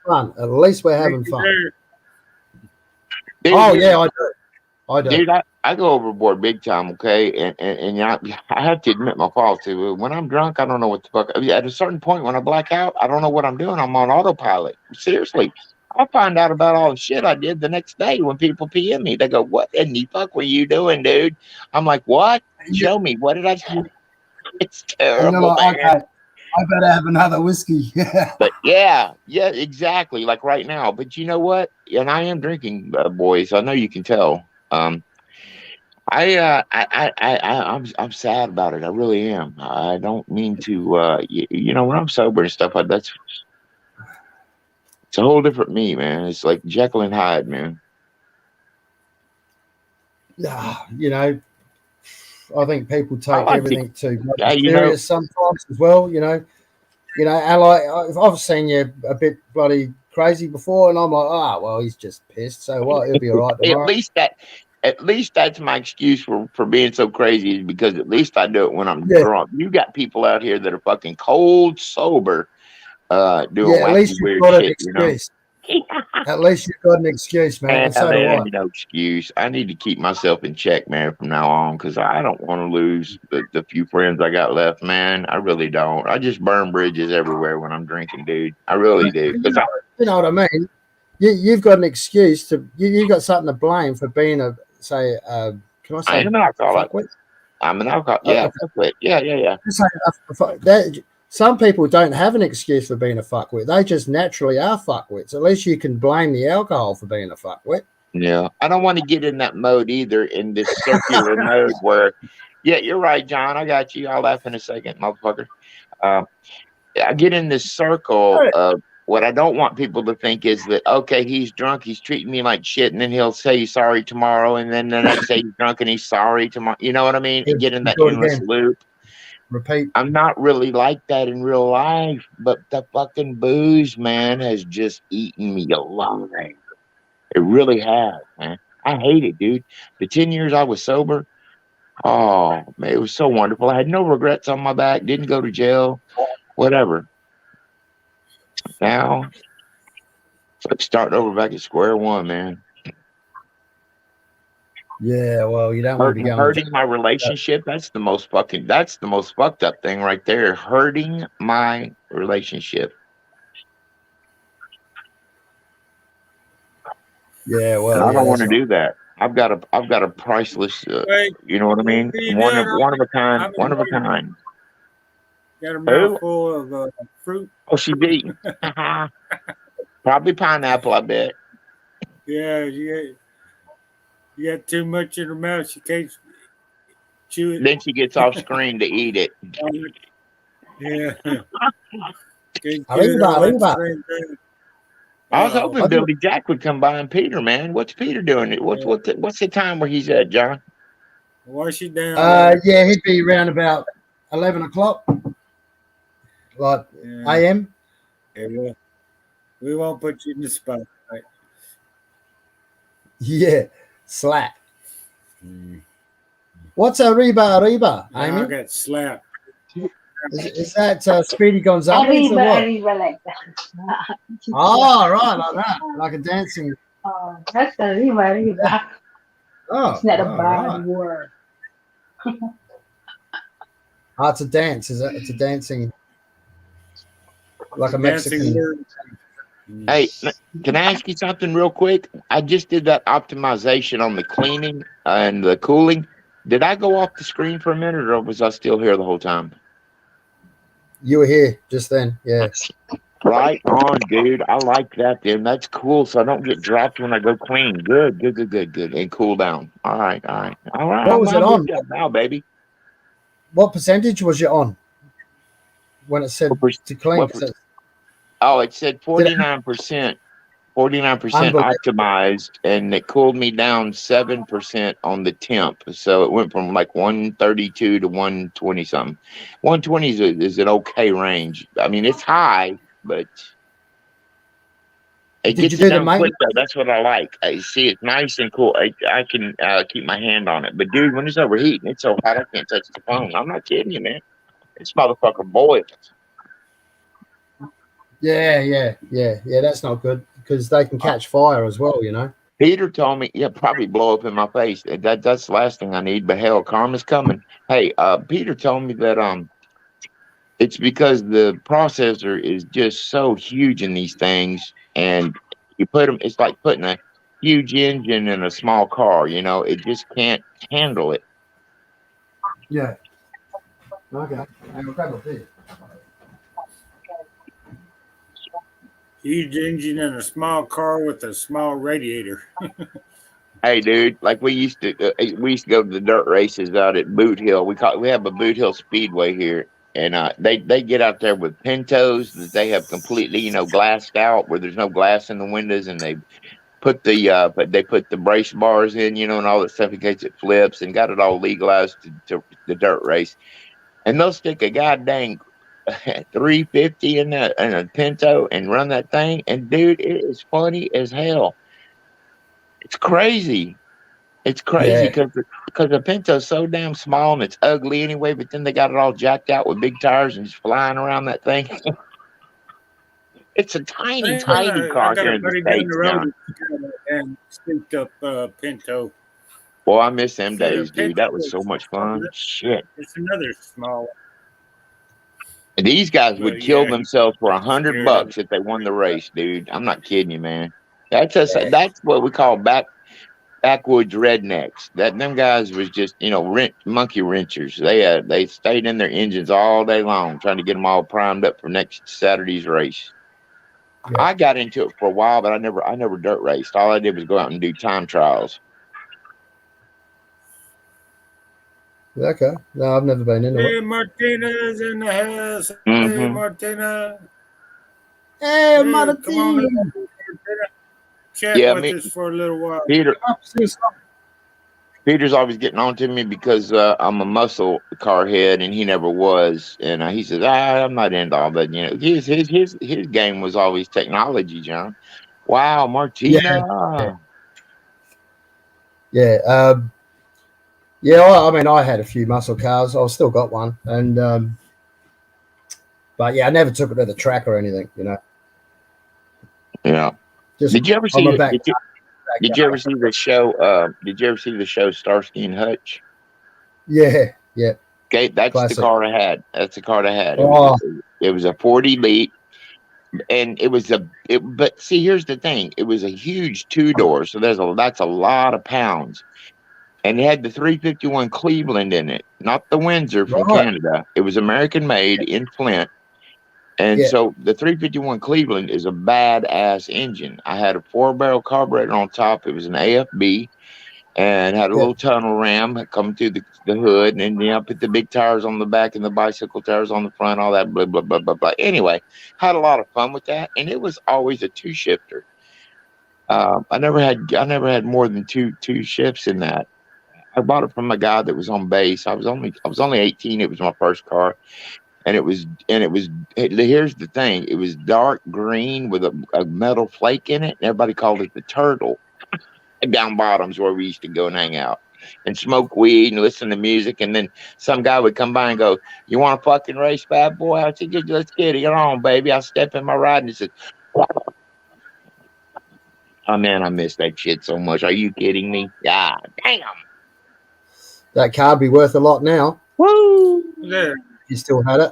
fun. At least we're having fun. Dude, Oh yeah, I do. Dude, I go overboard big time, okay? And I have to admit my fault too. When I'm drunk, I don't know what the fuck. At a certain point, when I black out, I don't know what I'm doing. I'm on autopilot. Seriously. I find out about all the shit I did the next day when people PM me. They go, "What in the fuck were you doing, dude?" I'm like, "What? Show me. What did I do?" It's terrible, like, man. okay, I better have another whiskey. But yeah, exactly. Like right now. But you know what? And I am drinking, boys. I know you can tell. I'm sad about it. I really am. I don't mean to. You know, when I'm sober and stuff like that's, it's a whole different me, man. It's like Jekyll and Hyde, man. Yeah, you know, I think people take like everything too Yeah, you serious sometimes as well. You know, and like I've seen you a bit bloody crazy before, and I'm like, well, he's just pissed. So what? He'll be all right tomorrow. At least that's my excuse for being so crazy, is because at least I do it when I'm Yeah. drunk. You got people out here that are fucking cold sober, doing Yeah, at wacky least you've weird got an shit, you know. excuse. At least you've got an excuse, man. And so do There I. ain't no excuse. I need to keep myself in check, man, from now on, because I don't want to lose the few friends I got left, man. I really don't. I just burn bridges everywhere when I'm drinking, dude. I really do. Because You know what I mean? You've got an excuse to. You've got something to blame for being a say. Can I say? I'm an alcoholic. fuckwit? I'm an alcoholic. Yeah, fuckwit. Yeah. Some people don't have an excuse for being a fuckwit. They just naturally are fuckwits. At least you can blame the alcohol for being a fuckwit. Yeah, I don't want to get in that mode either, in this circular mode where, yeah, you're right, John. I got you. I'll laugh in a second, motherfucker. I get in this circle of what I don't want people to think is that, okay, he's drunk, he's treating me like shit, and then he'll say he's sorry tomorrow, and then the next day he's drunk and he's sorry tomorrow. You know what I mean? And get in that endless loop. Repeat. I'm not really like that in real life, but the fucking booze, man, has just eaten me alive. It really has, man. I hate it, dude. The 10 years I was sober, oh, man, it was so wonderful. I had no regrets on my back, didn't go to jail, whatever. Now, it's like starting over back at square one, man. Yeah, well, you don't want to be going. Hurting my relationship, that's the most fucked up thing right there. Hurting my relationship. Yeah, well, And I don't yeah, want to do that. I've got a priceless, you know what I mean? One of a kind. Got a mouthful of fruit. Oh, she's eating. Probably pineapple, I bet. Yeah, you got too much in her mouth. She can't chew it. Then she gets off screen to eat it. Yeah. Can't chew it Arriba, all at the arriba. same time. I was Uh-oh. hoping Billy Jack would come by and Peter, man. What's Peter doing? What's the time where he's at, John? Wash it down. Yeah, he'd be around about 11 o'clock, like Yeah. AM. Yeah, we won't put you in the spot. Right? Yeah, slap. Mm. What's arriba, arriba, I Amy? got slapped. Is that Speedy Gonzalez or Arriba, what? arriba like that. Oh, right, like that, like a dancing. Oh, that's arriba, arriba. Oh, It's not a oh, bad right. word. Oh, it's a dance. Is it? It's a dancing, like a Dancing Mexican. word. Hey, can I ask you something real quick? I just did that optimization on the cleaning and the cooling. Did I go off the screen for a minute, or was I still here the whole time? You were here just then, yeah. Right on, dude. I like that, dude. That's cool. So I don't get dropped when I go clean. Good. And cool down. All right. What was it I'm on? with you now, baby? What percentage was you on when it said to clean? what per- Oh, it said 49%. 49% Unbelievable. optimized, and it cooled me down 7% on the temp. So it went from like 132 to 120 something. 120 is an okay range. I mean, it's high, but it Did gets you it do the down quick main? though. That's what I like. I see it's nice and cool. I can keep my hand on it. But dude, when it's overheating, it's so hot I can't touch the phone. I'm not kidding you, man. This motherfucker boils. Yeah. That's not good because they can catch fire as well, you know. Peter told me, yeah, probably blow up in my face. That's the last thing I need. But hell, karma's coming. Hey, Peter told me that it's because the processor is just so huge in these things, and you put them. It's like putting a huge engine in a small car. You know, it just can't handle it. Yeah. Okay. I'll grab a beer. Huge engine in a small car with a small radiator. Hey, dude, like we used to go to the dirt races out at Boot Hill. We have a Boot Hill Speedway here, and they get out there with Pintos that they have completely glassed out where there's no glass in the windows, and they put the brace bars in, and all that stuff in case it flips, and got it all legalized to the dirt race, and they'll stick a goddamn 350 in a Pinto and run that thing, and dude, it is funny as hell. It's crazy. It's crazy because the Pinto's so damn small and it's ugly anyway, but then they got it all jacked out with big tires and just flying around that thing. It's a tiny car I got here a in the buddy down States the road now. that's got a damn souped up Pinto. Well, I miss them Yeah, days, dude. That was so Pinto's- much fun. Shit. It's another small. And these guys would Well, kill yeah, themselves for scared of $100 if they won the race, dude. I'm not kidding you, man. That's what we call backwoods rednecks. Them guys was just monkey wrenchers. They stayed in their engines all day long trying to get them all primed up for next Saturday's race. Yeah. I got into it for a while, but I never dirt raced. All I did was go out and do time trials. Okay. No, I've never been into Hey, it. Martina's in the house. Hey, Mhm. Martina. Hey, Come on Martin. in, Martina. Chat Yeah, with us for a little while. Peter's always getting on to me because I'm a muscle car head and he never was. And he says, I'm not into all that. His game was always technology, John. Wow, Martina. Yeah. I mean, I had a few muscle cars. I've still got one, and but yeah, I never took it to the track or anything. Yeah. Just Did you ever on see? my back. Did you ever see the show? Did you ever see the show Starsky and Hutch? Yeah. Okay, that's Classic. the car I had. That's the car I had. Oh. It was a 40 Elite, and but see, here's the thing. It was a huge 2-door, so that's a lot of pounds. And it had the 351 Cleveland in it, not the Windsor from Right. Canada. It was American made in Flint. And Yeah. so the 351 Cleveland is a badass engine. I had a 4-barrel carburetor on top. It was an AFB and had a Yeah. little tunnel ram coming through the hood. And then I put the big tires on the back and the bicycle tires on the front, all that, blah, blah, blah, blah, blah. Anyway, had a lot of fun with that. And it was always a 2-shifter. I never had more than two shifts in that. I bought it from a guy that was on base. I was only 18. It was my first car. And it was here's the thing, it was dark green with a metal flake in it, and everybody called it the turtle. Down bottoms where we used to go and hang out and smoke weed and listen to music, and then some guy would come by and go, "You want to fucking race, bad boy?" I said, "Let's get on, baby." I step in my ride and he said, "Oh man, I miss that shit so much. Are you kidding me? God damn." That car'd be worth a lot now. Woo! The You still had it.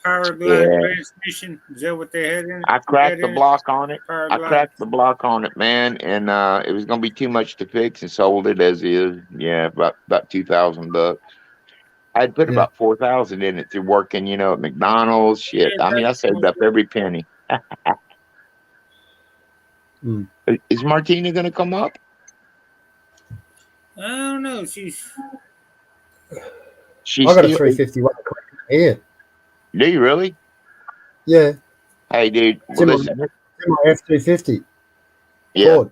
power glide Yeah. transmission. Is that what they had in it? I cracked the block on it. Power I glide. cracked the block on it, man, and it was gonna be too much to fix, and sold it as is. Yeah, about $2,000. I'd put Yeah. about 4,000 in it through working, at McDonald's. Shit, Yeah, I mean, I saved up every penny. Mm. Is Martina gonna come up? I don't know. She's She's I got a still. 351 here. Do you really? Yeah, Hey, dude. it's in my, Listen. it's in my F250 Yeah. Ford.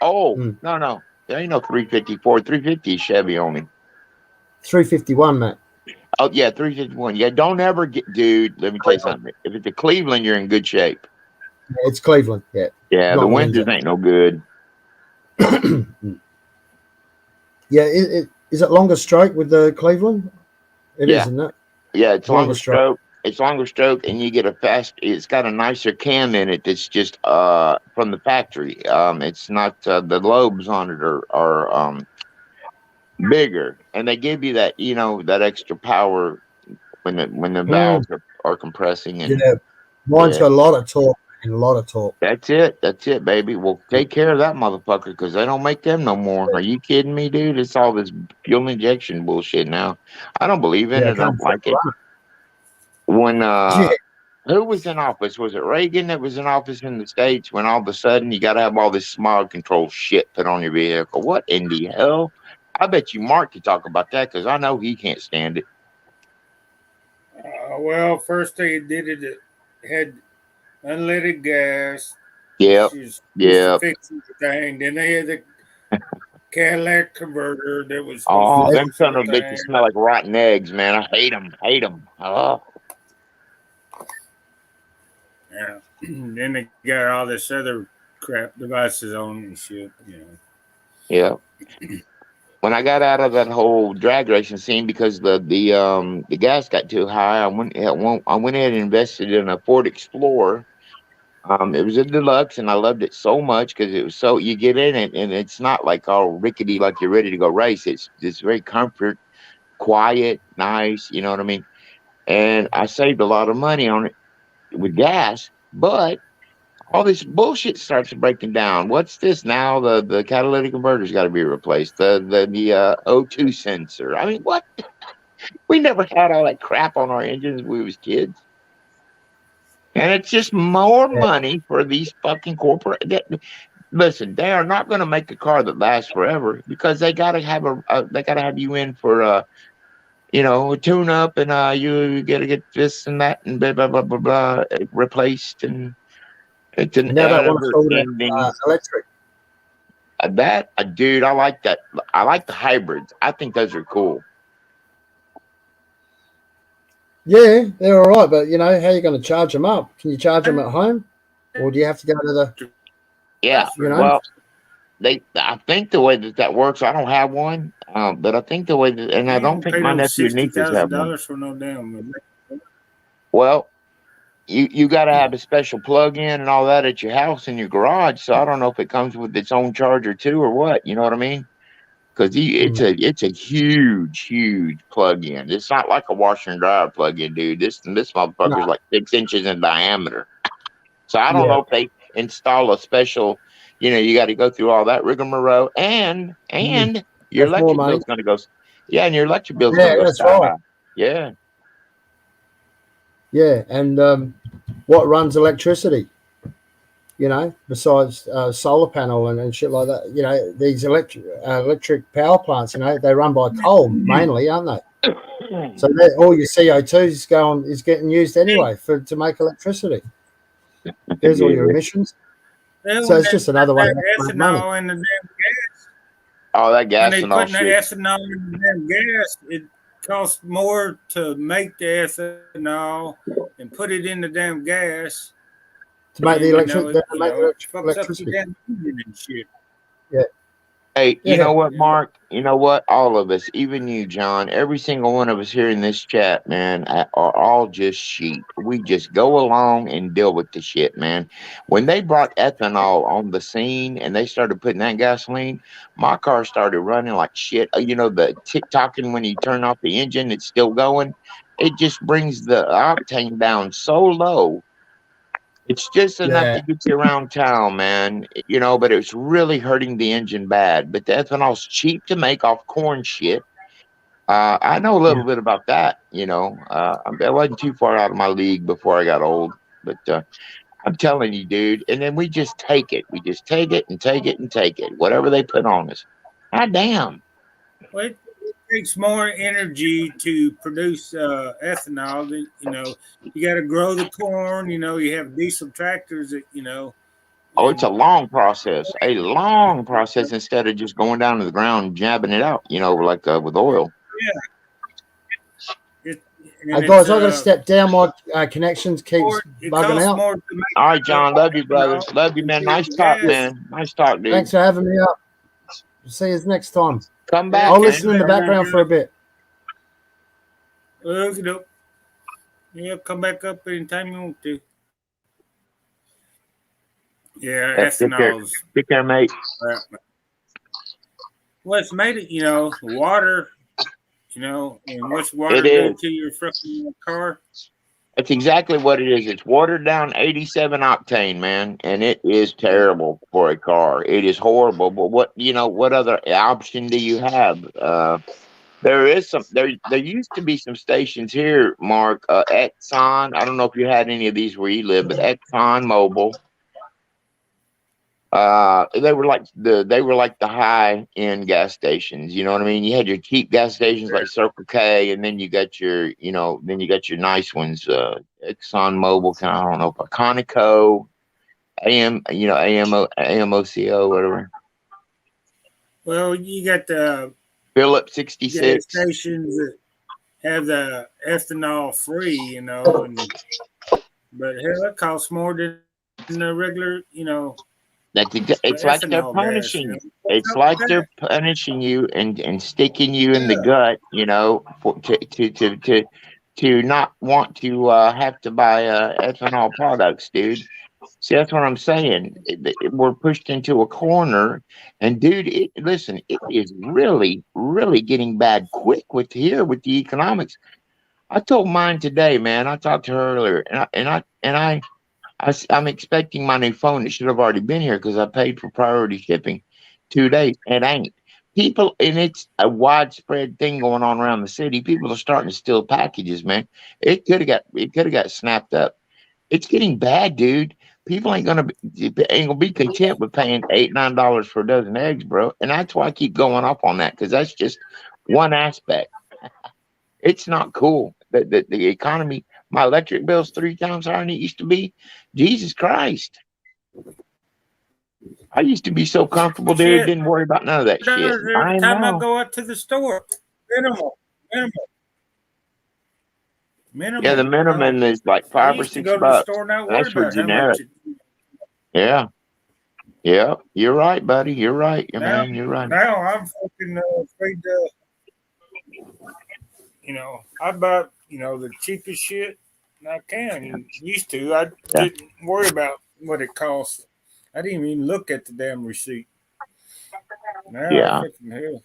Oh Mm. no, there ain't no 354. 350 is Chevy only. 351, mate. Oh yeah, 351. Yeah, don't ever dude. Let me tell you something. If it's a Cleveland, you're in good shape. Yeah, it's Cleveland. Yeah. Yeah, Not the Windsor. Windsors ain't no good. Yeah, is it longer stroke with the Cleveland? It is, Yeah. isn't it? Yeah, it's Longer longer stroke. stroke. It's longer stroke, and you get a fast. It's got a nicer cam in it. That's just from the factory. It's not the lobes on it are bigger, and they give you that that extra power when the valves are compressing. And Yeah. Mine's Yeah. got a lot of torque and a lot of torque. that's it, baby. Well, take care of that motherfucker because they don't make them no more. Are you kidding me, dude? It's all this fuel injection bullshit now. I don't believe in Yeah, it. I don't like it. When who was in office? Was it Reagan that was in office in the States when all of a sudden you got to have all this smog control shit put on your vehicle? What in the hell? I bet you Mark could talk about that because I know he can't stand it. well, first they did it had unleaded gas. Yep. She's Yep. fixing the thing. Then they had the Cadillac converter that was Oh, supposed to them fix son of everything. bitches smell like rotten eggs, man. I hate them. Oh. Yeah. Then they got all this other crap devices on and shit. Yeah. When I got out of that whole drag racing scene because the gas got too high, I went ahead and invested in a Ford Explorer. It was a deluxe, and I loved it so much because it was so you get in it, and it's not like all rickety like you're ready to go race. It's very comfort, quiet, nice. You know what I mean? And I saved a lot of money on it with gas, but all this bullshit starts breaking down. What's this now? The catalytic converter's got to be replaced. The O2 sensor. I mean, what? We never had all that crap on our engines when we was kids. And it's just more money for these fucking corporate. Listen, they are not going to make a car that lasts forever because they got to have they got to have you in for a tune up, and you got to get this and that and blah blah blah blah blah replaced, and it's an Now they want to call ever-ending. that electric. Dude, I like that. I like the hybrids. I think those are cool. Yeah, they're all right, but how are you going to charge them up? Can you charge them at home, or do you have to go to the? Yeah, well, I think the way that works. I don't have one, but I think the way that, and I don't think my nephew and nieces have one. $60,000 for no damn. Well, you got to have a special plug-in and all that at your house in your garage. So I don't know if it comes with its own charger too or what. You know what I mean? Because it's a huge plug-in. It's not like a washer and dryer plug-in, dude. This motherfucker's like 6 inches in diameter. So I don't know if they install a special. You got to go through all that rigmarole, and your electric bill's going to go. Yeah, and your electric bill's going to go sky high. Yeah. Yeah, and what runs electricity? You know, besides solar panel and shit like that. You know, these electric power plants. You know, they run by coal mainly, aren't they? So all your CO2 is getting used anyway to make electricity. There's all your emissions. Well, So when it's they just put another way that to make money. ethanol in the damn gas, All that when gas they and all put the shit. ethanol in the damn gas, it costs more to make the ethanol and put it in the damn gas. To make And, the electric, it fucks up electricity. your damn engine and shit. Yeah. Hey, you Yeah. know what, Mark? You know what? All of us, even you, John, every single one of us here in this chat, man, are all just sheep. We just go along and deal with the shit, man. When they brought ethanol on the scene and they started putting that gasoline, my car started running like shit. You know, the tick-tocking when you turn off the engine, it's still going. It just brings the octane down so low. It's just enough Yeah. to get you around town, man. You know, but it's really hurting the engine bad. But the ethanol's cheap to make off corn shit. I know a little bit about that. You know, I wasn't too far out of my league before I got old. But I'm telling you, dude. And then we just take it. We just take it and take it and take it. Whatever they put on us. God damn. Well, it takes more energy to produce ethanol than, you got to grow the corn, you have diesel tractors that, Oh, it's a and long process. A long process instead of just going down to the ground and jabbing it out. You know, like with oil. yeah, Hey guys, I got to step down. My connections keeps it bugging costs out. more to make All right, John. Love you, brother. ethanol Love you, man. compared Nice to talk, gas. man. Nice talk, dude. Thanks for having me up. See you next time. Come back. I'll man. listen in the background for a bit. Yeah, come back up anytime you want to. Yeah, Take care. ethanol's Take care, mate. crap. Well, it's made it, water, and what's water It do is. to your fucking car? That's exactly what it is. It's watered down 87 octane, man, and it is terrible for a car. It is horrible. But what other option do you have? There is some. There used to be some stations here, Mark. Exxon. I don't know if you had any of these where you live, but Exxon Mobil. They were like the high end gas stations. You know what I mean? You had your cheap gas stations like Circle K, and then you got your nice ones. Exxon Mobil, I don't know, Conoco, AMOCO, whatever. Well, you got the Phillips gas 66. stations that have the ethanol free, but hell, it costs more than the regular, It's like they're ethanol gas. punishing you. It's like they're punishing you and sticking you in the gut, to not want to have to buy ethanol products, dude. See, that's what I'm saying. We're pushed into a corner, and dude, listen, it is really, really getting bad quick with the economics. I told mine today, man. I talked to her earlier, I'm expecting my new phone. It should have already been here because I paid for priority shipping 2 days. It ain't. People, and it's a widespread thing going on around the city. People are starting to steal packages, man. It could have got snapped up. It's getting bad, dude. People ain't gonna be content with paying $8-9 for a dozen eggs, bro. And that's why I keep going up on that, because that's just one aspect. It's not cool. The economy, my electric bill's 3 times higher than it used to be. Jesus Christ. I used to be so comfortable, dude. Didn't worry about none of that shit. Every time I go out to the store, minimal. Yeah, the minimum is like $5 or $6. Go to the store, not worry That's for about how generic. much Yeah. Yeah. You're right, buddy. You're right. Man, you're right. Now I'm fucking afraid to, I bought, the cheapest shit I can. Used to. I didn't worry about what it cost. I didn't even look at the damn receipt. Now, hell.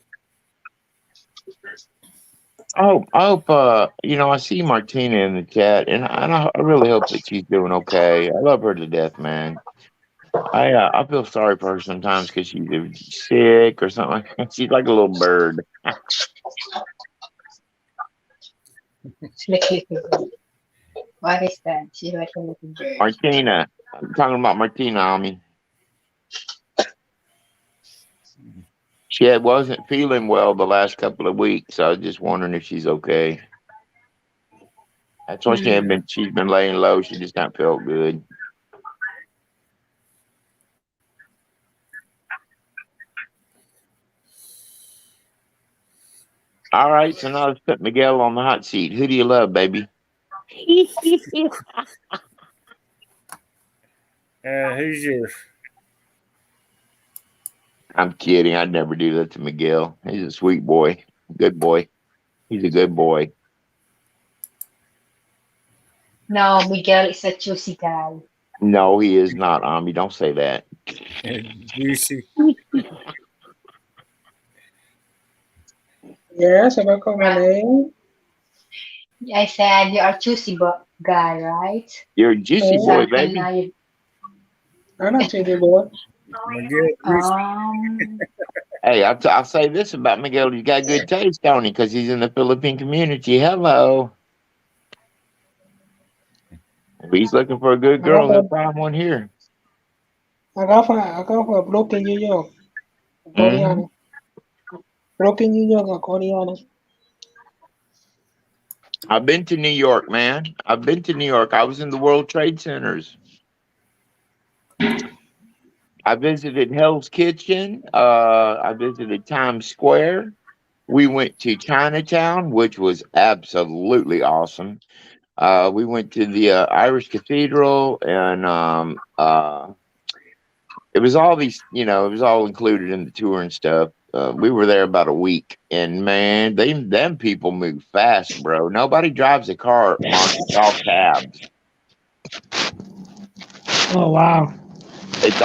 Oh, I hope, I see Martina in the chat, and I really hope that she's doing okay. I love her to death, man. I feel sorry for her sometimes because she's sick or something. She's like a little bird. What is that? She's like a little bird. Martina. I'm talking about Martina, Ami. She wasn't feeling well the last couple of weeks. I was just wondering if she's okay. That's why she's been laying low. She just not felt good. All right, so now let's put Miguel on the hot seat. Who do you love, baby? Who's yours? I'm kidding. I'd never do that to Miguel. He's a sweet boy. Good boy. He's a good boy. No, Miguel is a juicy guy. No, he is not, Ami. Don't say that. Juicy. Yes, I call my name. I said you are juicy guy, right? You're a juicy boy, So baby. now you, I'm not cheating, boy. Miguel, Hey, I'll say this about Miguel. He's got good taste, don't he? Because he's in the Philippine community. Hello. If he's looking for a good girl, he'll find one here. I got for Brooklyn, New York. Korean. Brooklyn, New York, Korean. I've been to New York, man. I've been to New York. I was in the World Trade Centers. I visited Hell's Kitchen. I visited Times Square. We went to Chinatown, which was absolutely awesome. We went to the Irish Cathedral, and it was all these, it was all included in the tour and stuff. We were there about a week, and man, them people move fast, bro. Nobody drives a car, Mark. It's all cabs. Oh wow. It's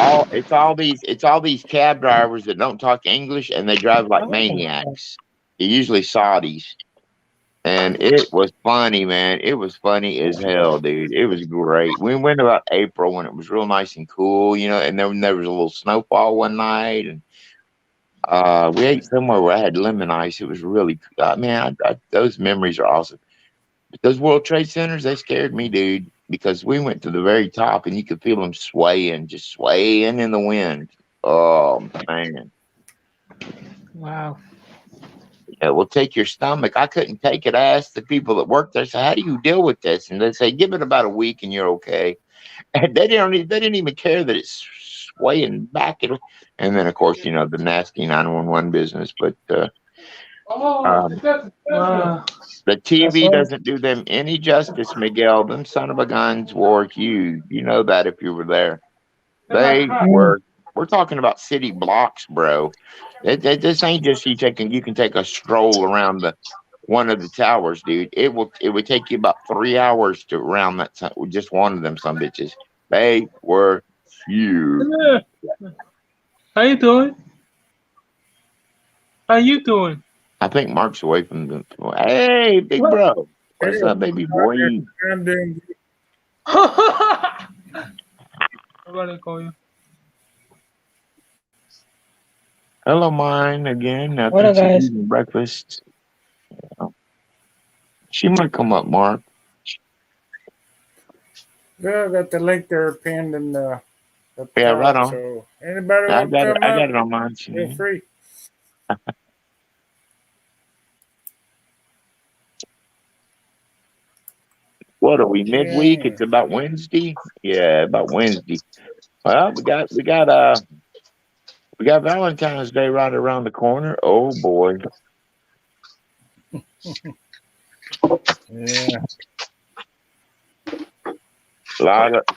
all these cab drivers that don't talk English, and they drive like maniacs. They're usually Saudis. And it was funny, man. It was funny as hell, dude. It was great. We went about April when it was real nice and cool, and then there was a little snowfall one night, and we ate somewhere where I had lemon ice. It was really, man, those memories are awesome. But those World Trade Centers, they scared me, dude, because we went to the very top and you could feel them just swaying in the wind. Oh, man. Wow. It will take your stomach. I couldn't take it. I asked the people that worked there, so how do you deal with this? And they say, give it about a week and you're okay. And they didn't even care that it's swaying back. And then, of course, the nasty 911 business. But the TV doesn't do them any justice, Miguel. Them son of a guns were huge. You know that if you were there. We're talking about city blocks, bro. This ain't just you can take a stroll around one of the towers, dude. It would take you about 3 hours to round that just one of them some bitches. They were huge. How you doing? How you doing? I think Mark's away from the. Hey, big bro. What's up, baby boy? I'm doing good. Nobody call you. Hello, mine again. What up, guys? Breakfast. She might come up, Mark. Well, I got the link there pinned in the Yeah, right on. So anybody I want to come got up, it on mine. feel free. What are we midweek? Yeah. It's about Wednesday. Yeah, about Wednesday. Well, we got Valentine's Day right around the corner. Oh boy. Yeah.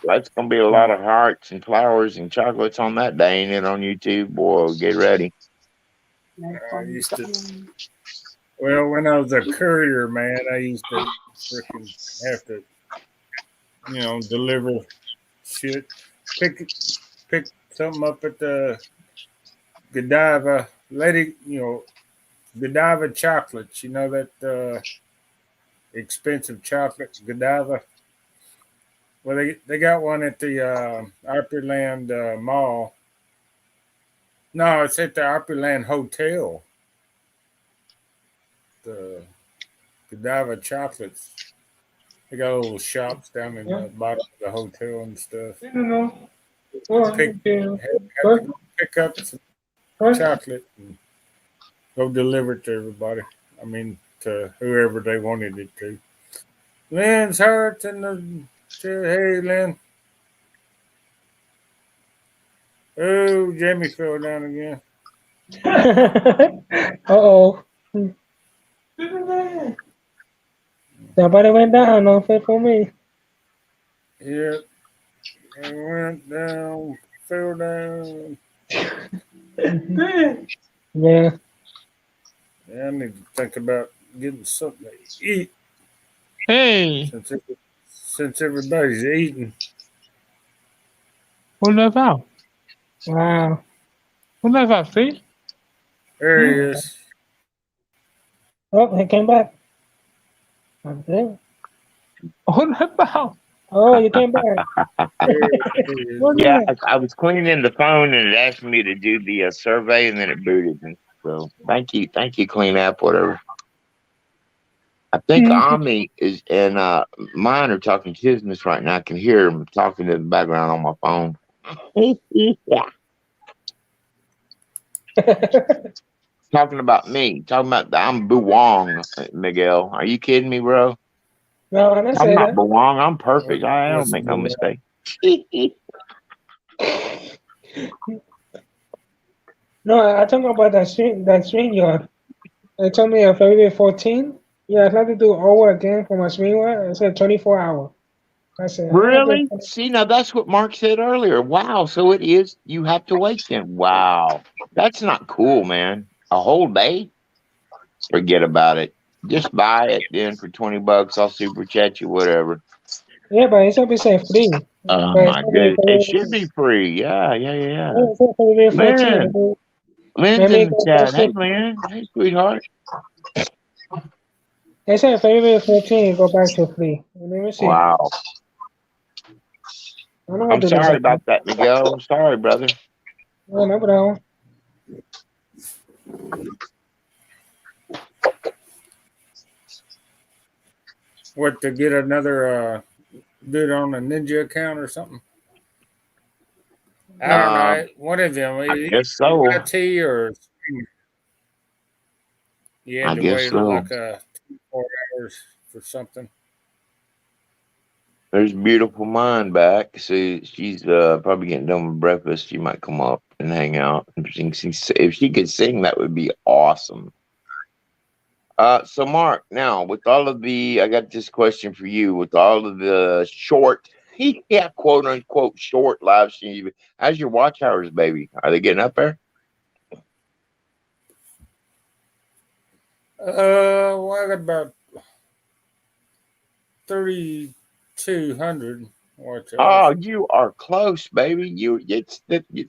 That's gonna be a lot of hearts and flowers and chocolates on that day, ain't it, on YouTube? Boy, get ready. I used to. Well, when I was a courier, man, I used to freaking have to, deliver shit. Pick something up at the Godiva lady, Godiva chocolates. You know that expensive chocolate, Godiva. Well, they got one at the Opryland Mall. No, it's at the Opryland Hotel. The Godiva chocolates. They got little shops down in the bottom of the hotel and stuff. No. Oh, Pick, okay. have to go pick up some chocolate and go deliver it to everybody. I mean, to whoever they wanted it to. Lynn's hurt and hey, Lynn. Oh, Jamie fell down again. Uh-oh. Somebody went down, no fit for me. Yep. He went down, fell down. Yeah. Yeah, I need to think about getting something to eat Hey, since everybody's eating. who left out? Wow. Who left out, see? There he is. Oh, he came back. Okay. Who left out? Oh, you came back. There he is. What is Yeah, it? I was cleaning the phone and it asked me to do the survey and then it booted me. So thank you, Clean App, whatever. I think Omni is and mine are talking business right now. I can hear them talking in the background on my phone. Yeah. Talking about me. Talking about I'm Buwong, Miguel. Are you kidding me, bro? No, I didn't I'm say not that. Buwong. I'm perfect. I don't What's make no the- mistake. No, I talking about that stream yard. They told me on February 14. Yeah, I'd like to do over again for my stream yard. It said 24 hours. I said, Really? See, now that's what Mark said earlier. Wow. So it is. You have to wait then. Wow. That's not cool, man. A whole day? Forget about it. Just buy it then for $20. I'll super chat you, whatever. Yeah, but it's supposed to say free. Oh But my goodness. It should be free. Yeah. It said February 14. Lynn. Lynn's Maybe in the it chat. goes Hey, to- Lynn. Hey, sweetheart. They said February 14 go back to free. Let me see. Wow. I don't know I'm what to do sorry this. about that, Miguel. I'm sorry, brother. No, no problem. What, to get another dude on a Ninja account or something? I don't know. One of them. I guess so. IT or you had I to guess wait so. like 4 hours for something. There's beautiful mind back. So she's probably getting done with breakfast. She might come up and hang out. If she could sing, that would be awesome. So Mark, now with all of I got this question for you. With all of the short, quote unquote short live streams, how's your watch hours, baby? Are they getting up there? Well, I got about 3,200 watch Oh, hours. you are close, baby.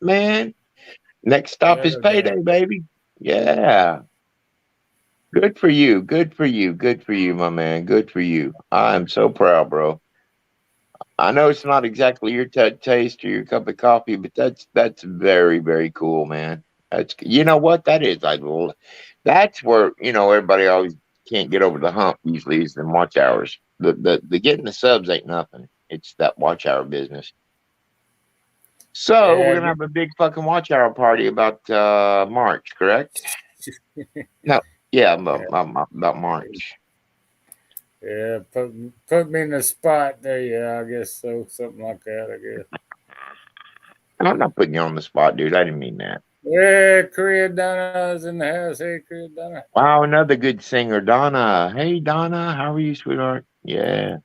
Man. Next stop is payday, baby. Yeah. Good for you. Good for you. Good for you, my man. Good for you. I'm so proud, bro. I know it's not exactly your taste or your cup of coffee, but that's very, very cool, man. You know what that is. That's where everybody always can't get over the hump. Usually is the watch hours. The getting the subs ain't nothing. It's that watch hour business. So we're gonna have a big fucking watch hour party about March, correct? No, yeah, about March. Yeah, put me in the spot there. Yeah, I guess so. Something like that, I guess. I'm not putting you on the spot, dude. I didn't mean that. Yeah, Korea Donna's in the house. Hey, Korea Donna. Wow, another good singer, Donna. Hey, Donna, how are you, sweetheart? Yeah.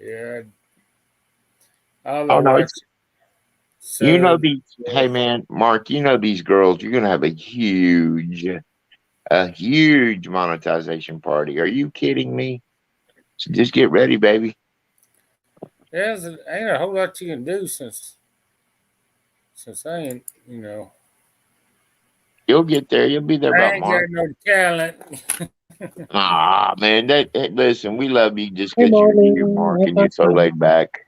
Yeah. Oh no, hey man, Mark, these girls. You're gonna have a huge monetization party. Are you kidding me? So just get ready, baby. Yeah, ain't a whole lot you can do since I ain't, You'll get there. You'll be there I about ain't March. got no talent. Man, listen, we love you just because you're Mark and you're so laid back.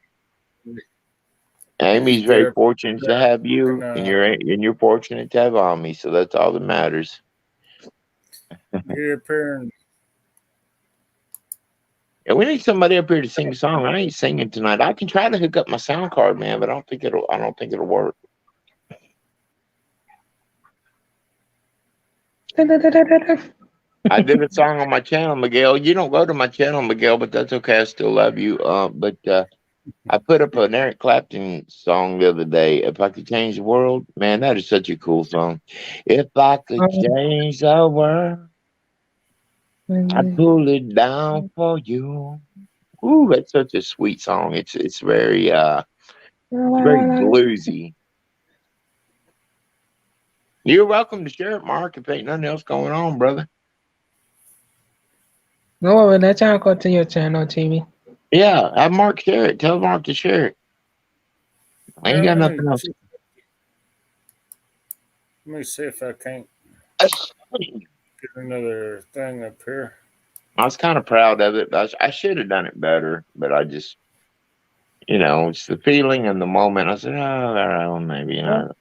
Amy's very fortunate to have you, and you're fortunate to have Ami, so that's all that matters. Get up here and And we need somebody up here to sing a song. I ain't singing tonight. I can try to hook up my sound card, man, but I don't think it'll work. I did a song on my channel, Miguel. You don't go to my channel, Miguel, but that's okay. I still love you. But I put up an Eric Clapton song the other day. If I could change the world, man, that is such a cool song. If I could change the world, I'd pull it down for you. Ooh, that's such a sweet song. It's very bluesy. You're welcome to share it, Mark, if ain't nothing else going on, brother. No, that's how I got to your channel, Timmy. Yeah, have Mark share it. Tell Mark to share it. I ain't got nothing else. Let me see if I can't get another thing up here. I was kind of proud of it. I should have done it better, but I just, it's the feeling and the moment. I said, oh, maybe not.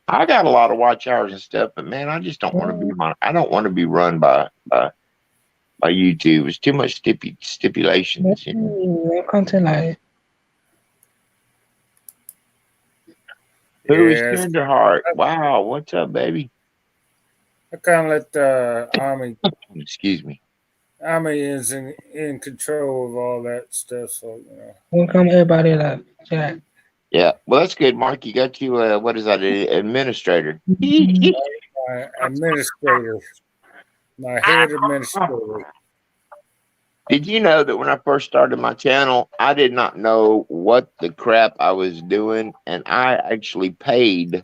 I got a lot of watch hours and stuff, but man, I just don't want to be I don't want to be run by YouTube. It's too much stipulations. Welcome to life. Who is Tenderheart? Wow, what's up, baby? I kind of let Army. Excuse me. Army is in control of all that stuff, so Welcome everybody to chat. Yeah, well, that's good, Mark. You got you. What is that? Administrator. My administrator, my head administrator. Did you know that when I first started my channel, I did not know what the crap I was doing, and I actually paid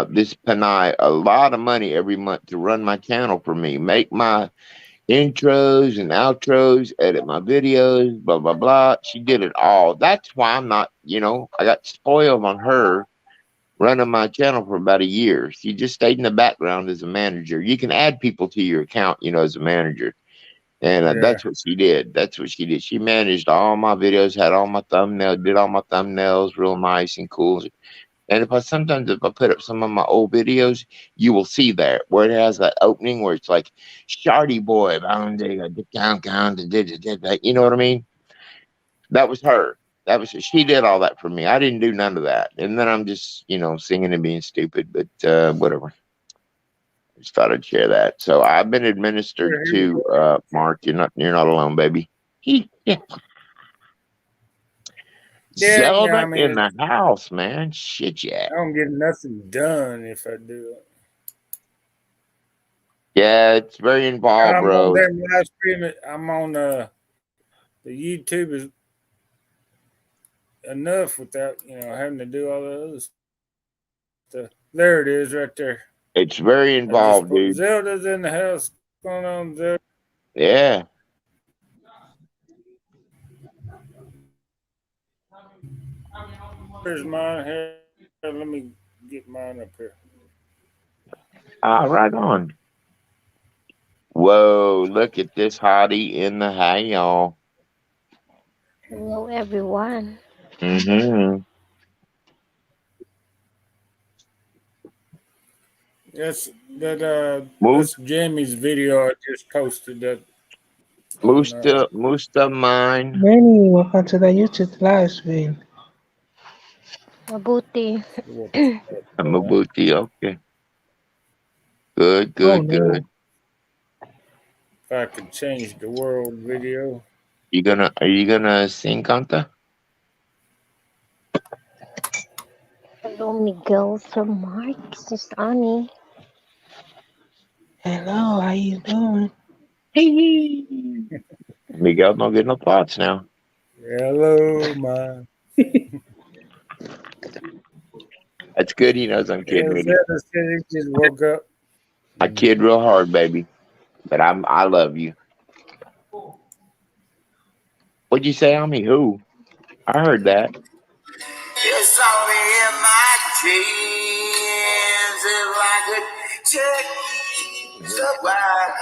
this Panay a lot of money every month to run my channel for me, make my intros and outros, edit my videos, blah, blah, blah. She did it all. That's why I'm not, I got spoiled on her running my channel for about a year. She just stayed in the background as a manager. You can add people to your account, as a manager. And that's what she did. That's what she did. She managed all my videos, had all my thumbnails, did all my thumbnails real nice and cool. And if I put up some of my old videos, you will see there where it has that opening where it's like Shardy Boy, you know what I mean? That was her. She did all that for me. I didn't do none of that. And then I'm just, singing and being stupid, but whatever. Just thought I'd share that. So I've been administered to Mark. You're not alone, baby. Zelda in the house, man. Shit, yeah. I don't get nothing done if I do it. Yeah, it's very involved, bro. When I stream it, I'm on the YouTube is enough without having to do all the other stuff. There it is, right there. It's very involved, dude. Zelda's in the house. What's going on, Zelda? Yeah. Here's mine here. Let me get mine up here. Right on. Whoa, look at this hottie in the hay, y'all. Hello, everyone. Mm-hmm. Yes, that's Jamie's video I just posted. That Musta mine. Many welcome to the YouTube live stream. Mabuti. Mabuti, okay. Good. If I could change the world video. Are you gonna sing, Kanta? Hello, Miguel, Sir Mark, Sister Annie. Hello, how you doing? Miguel don't get no thoughts now. Hello, man. That's good. He knows I'm kidding with you. He just woke up. I kid real hard, baby, but I love you. What'd you say on me? Who? I heard that. It's only in my dreams if I could change the world.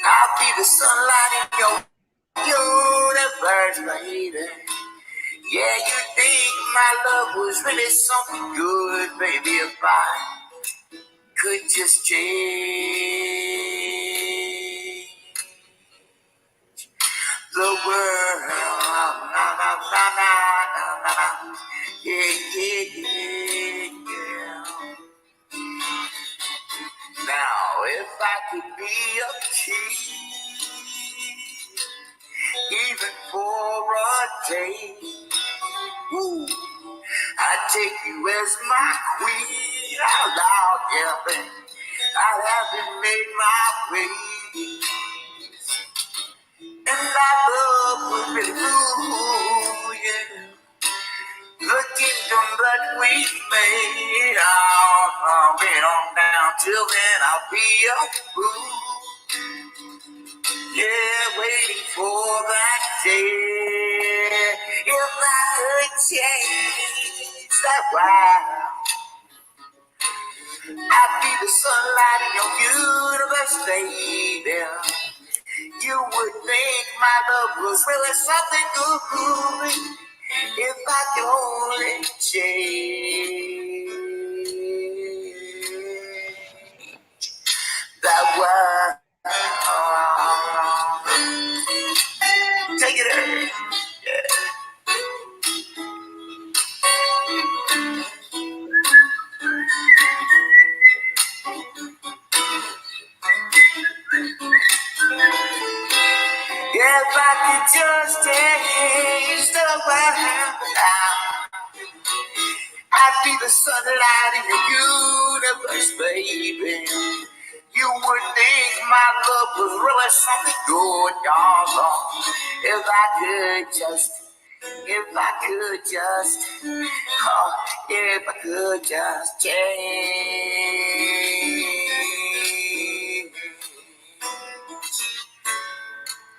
I'll be the sunlight in your universe, baby. Yeah, you think my love was really something good, baby, if I could just change I could be a king, even for a day, woo, I'd take you as my queen. Out loud, yeah, baby. I'd have it made my way, and our love would be true, yeah. The kingdom that we made, I'll get on down. Till then, I'll be a fool. Yeah, waiting for that day. If I could change that world, I'd be the sunlight in your universe, baby. You would think my love was really something good. If I could only change that word. Take it in. If I could just change the world, I'd be the sunlight in your universe, baby. You would think my love was really something good, doggone. If I could just, oh, if I could just change.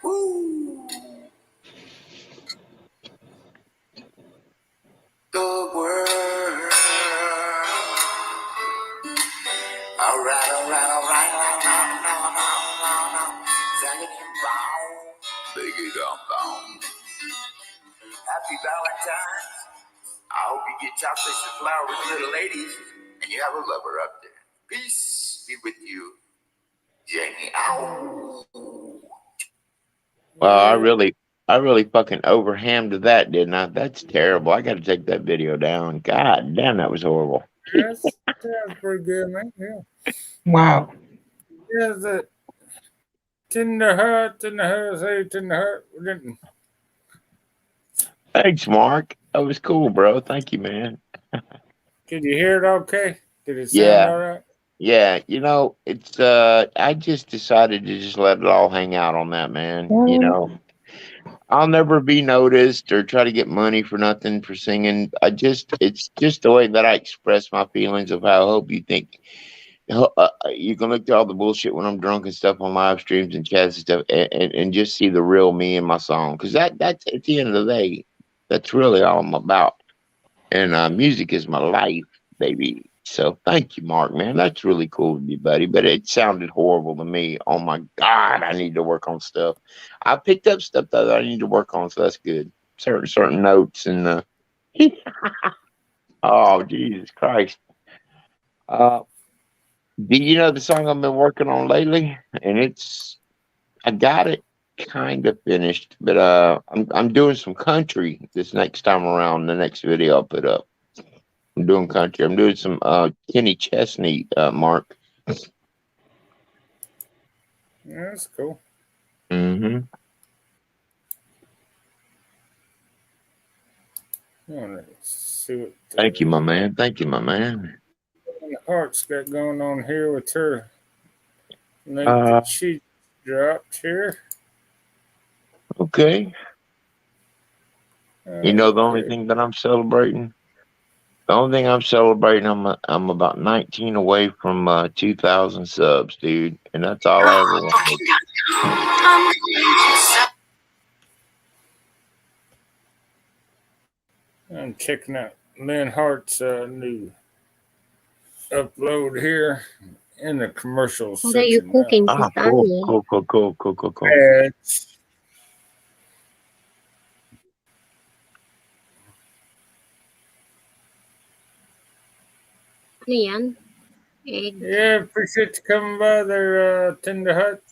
Woo. The world. All right. Take it down. Happy Valentine's. I hope you get chocolates and flowers with little ladies, and you have a lover up there. Peace be with you, Jamie. Ow. Well, I really fucking overhammed that, didn't I? That's terrible. I got to take that video down. God damn, that was horrible. That's pretty good, man. Yeah. Wow. Yeah, the tender heart, say tender heart. We didn't. Thanks, Mark. That was cool, bro. Thank you, man. Did you hear it okay? Did it sound Yeah. all right? Yeah, it's I just decided to just let it all hang out on that, man. I'll never be noticed or try to get money for nothing for singing. It's just the way that I express my feelings of how I hope you think. You can look at all the bullshit when I'm drunk and stuff on live streams and chats and stuff, and just see the real me in my song. Because that's at the end of the day, that's really all I'm about. And music is my life, baby. So thank you, Mark, man. That's really cool of you, buddy. But it sounded horrible to me. Oh my God, I need to work on stuff. I picked up stuff that I need to work on, so that's good. Certain notes and oh Jesus Christ. Do you know the song I've been working on lately? And I got it kind of finished, but I'm doing some country this next time around. The next video I'll put up. I'm doing country. I'm doing some Kenny Chesney, Mark. Yeah, that's cool. Mm-hmm. Let's see what Thank you, my man. Thank you, my man. Heart's got going on here with her link that she dropped here. Okay. The only thing that I'm celebrating. The only thing I'm celebrating, I'm about 19 away from 2,000 subs, dude, and that's all I ever wanted. I'm checking out Lynn Hart's new upload here in the commercial section. What are you cooking, Ah, Titani? cool. Ads. Ano yan? Egg. Yeah, appreciate you coming by there, Tender Hut.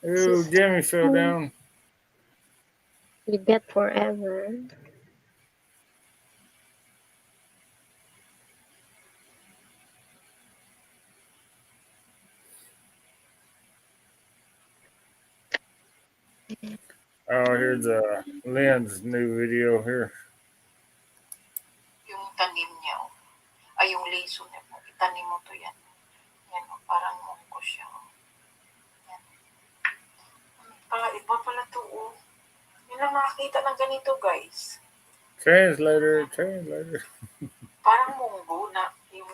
Ooh, Jimmy fell down. You get forever. Oh, here's Lynn's new video here. Yung tanim niya, ay yung laso niya po, itanim mo to yan. Yan, parang mungko siya. Yan. Iba pala to, oh. Yun lang nakakita ng ganito, guys. Translator. Parang munggo na yung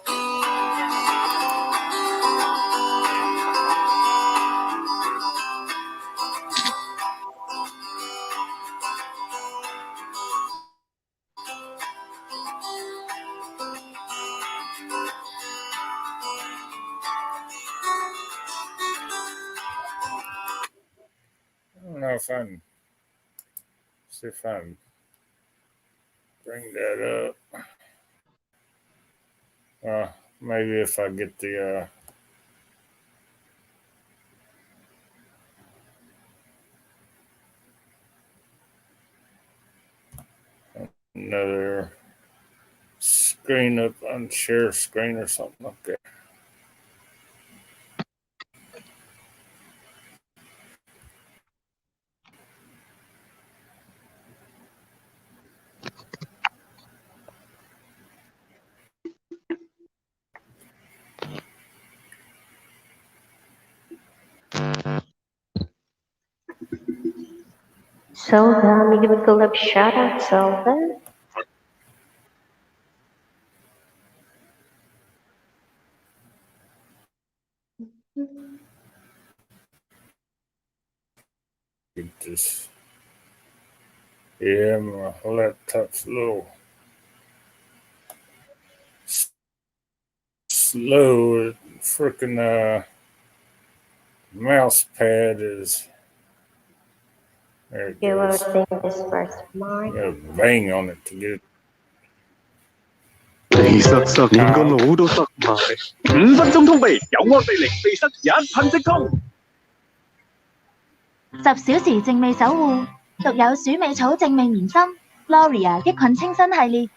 I don't know if I can see if I can bring that up. Maybe if I get the another screen up on share screen or something like that. Zelda, may give a collab shout out, Zelda. Get this. Yeah, my laptop's a little slow. Freaking mouse pad is. There it You were goes. saying this first, Mark. You gotta bang on it to get it. 其實實練個腦都塞埋。5分鐘通鼻，有安利零鼻塞一噴即通。10小時正味守護，獨有鼠尾草正味棉心 L'Oreal 益菌清新系列。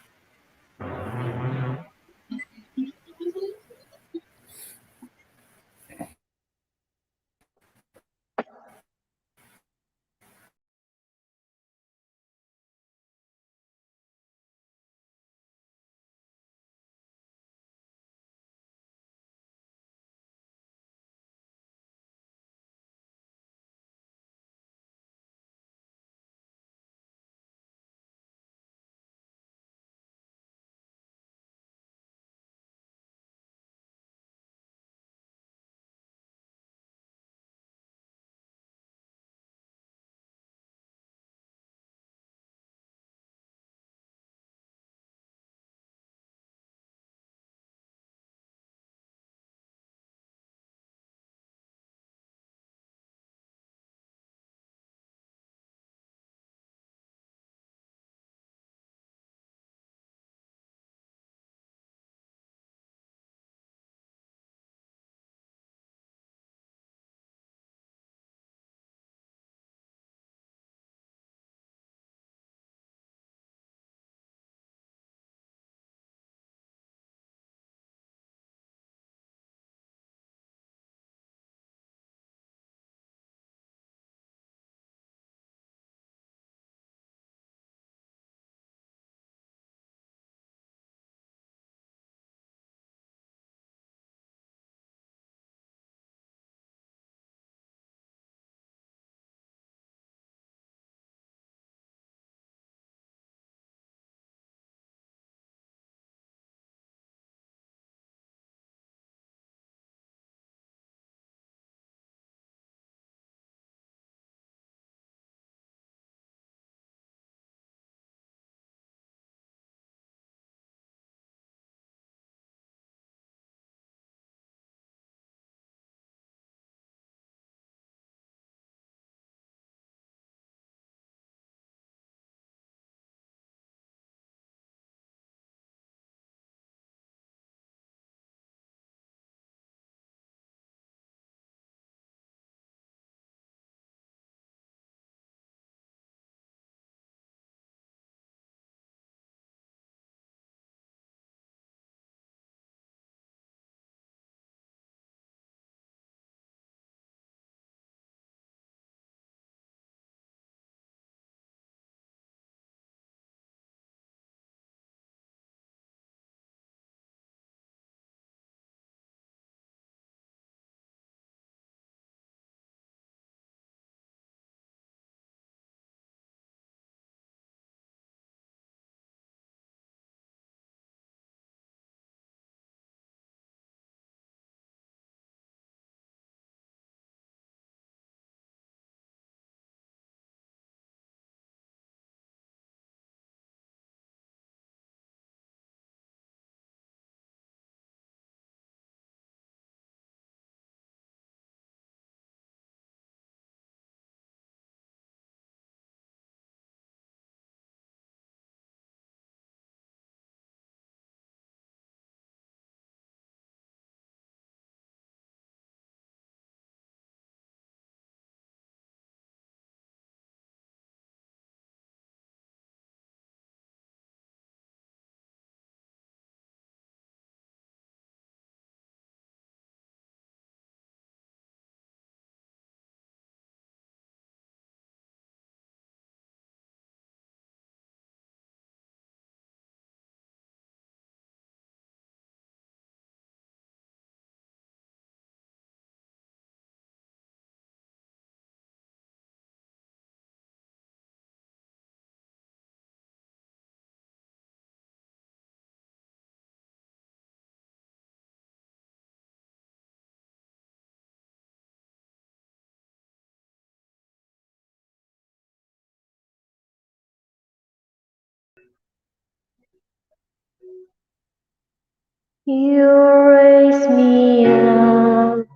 You raise me up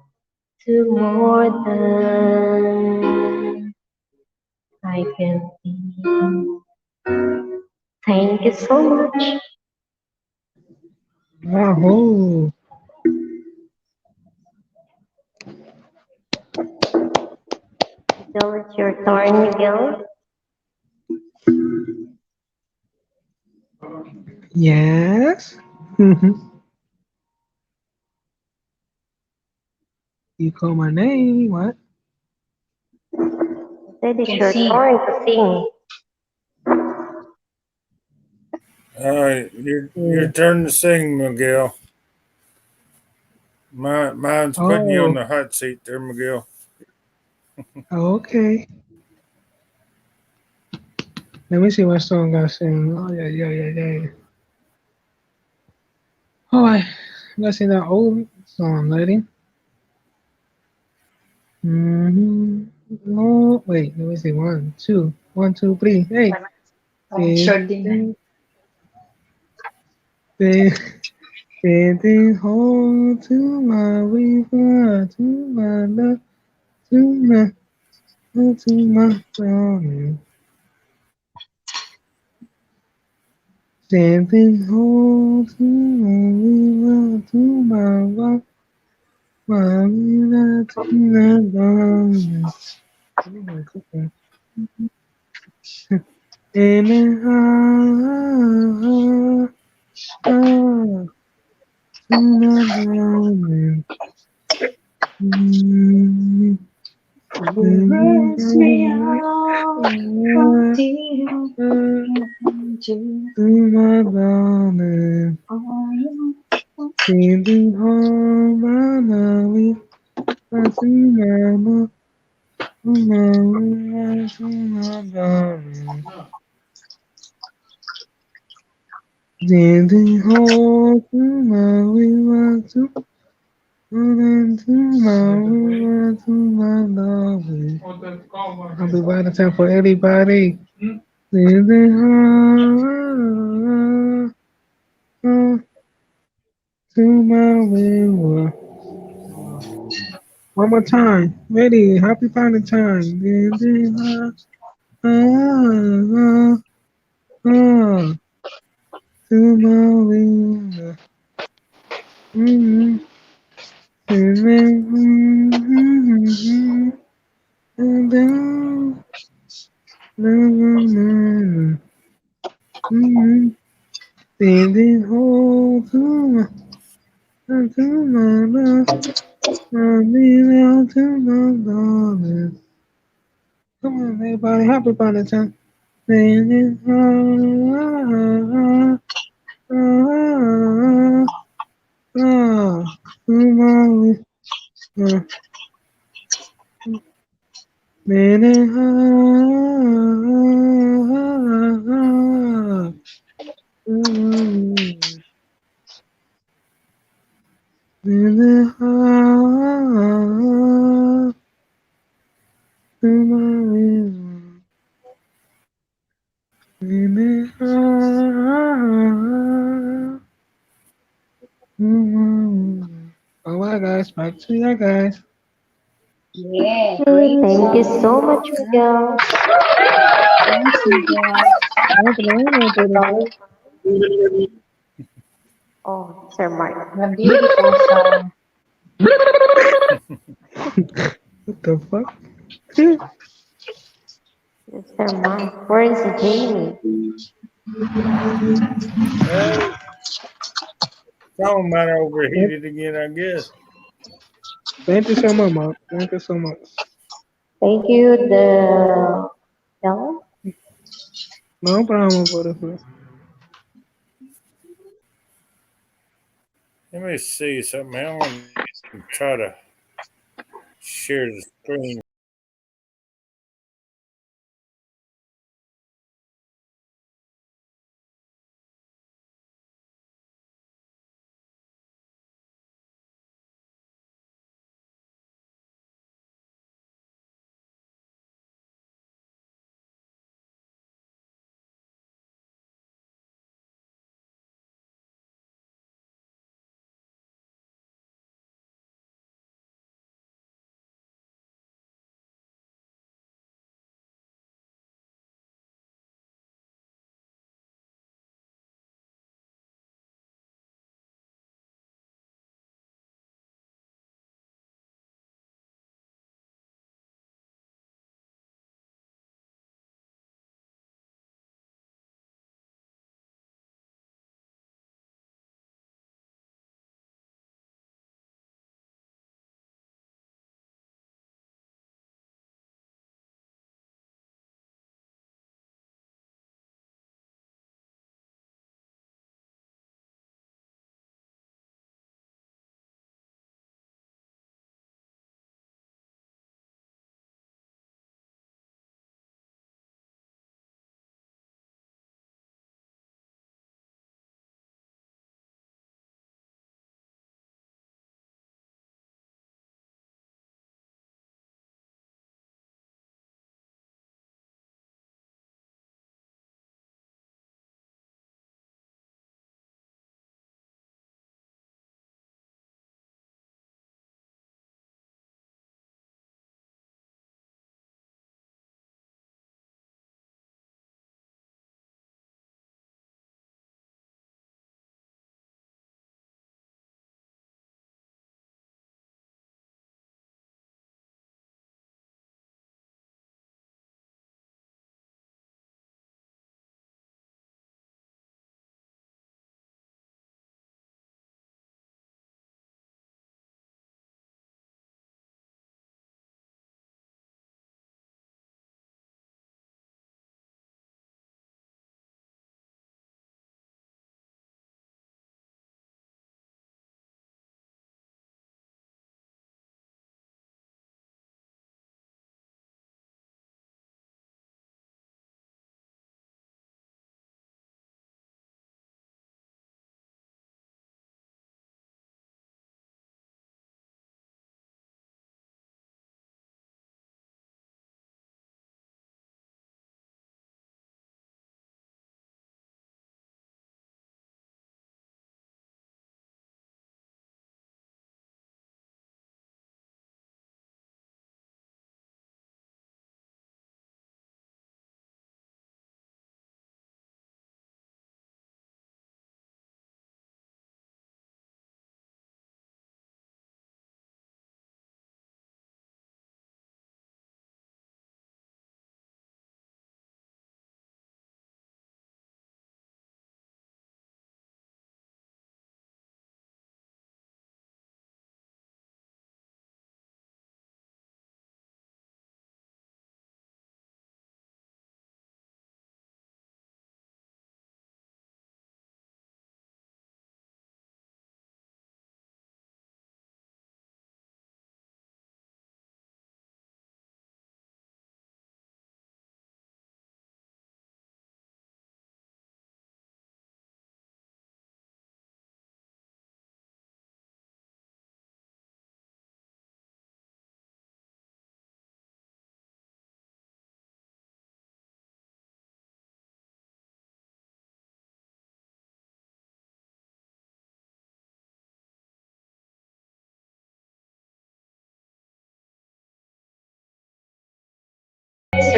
to more than I can be. Thank you so much. Wahoo! So it's your turn, Miguel. Yes. You call my name. What? Said it's Can your sing. turn to sing. All right, your turn to sing, Miguel. Mine's putting you on Oh, the hot seat there, Miguel. okay. Let me see what song I sing. Oh, yeah. All right. Let's sing that old song, lady. Oh, wait. Let me see. 1, 2, 1, 2, 3. Hey. Sure din. Standing home to my river, to my love, to my darling. Standing home to my river, to my rock, my river, to my darling. And to my darling. Raise me up To my darling. Standing home, my darling. To my darling. Standing home, to my river, to my darling. I'll be right on time for everybody. Standing home to my river. One more time. Ready? Happy Valentine. Standing home to my river. Standing home to my love, to my darling. Come on, everybody, happy Valentine. Standing home to my love. Standing home to all right, guys, back to you guys. Yeah, great Thank you song. so much, Miguel. Thanks, Miguel. Oh, Sir Mark. A beautiful song. What the fuck? Sir Mark. Where is Jamie? Phone might have overheated again, I guess. Thank you so much, Mark. Thank you so much. Thank you, the Ellen. No problem, brother. Let me see something. I want to try to share the screen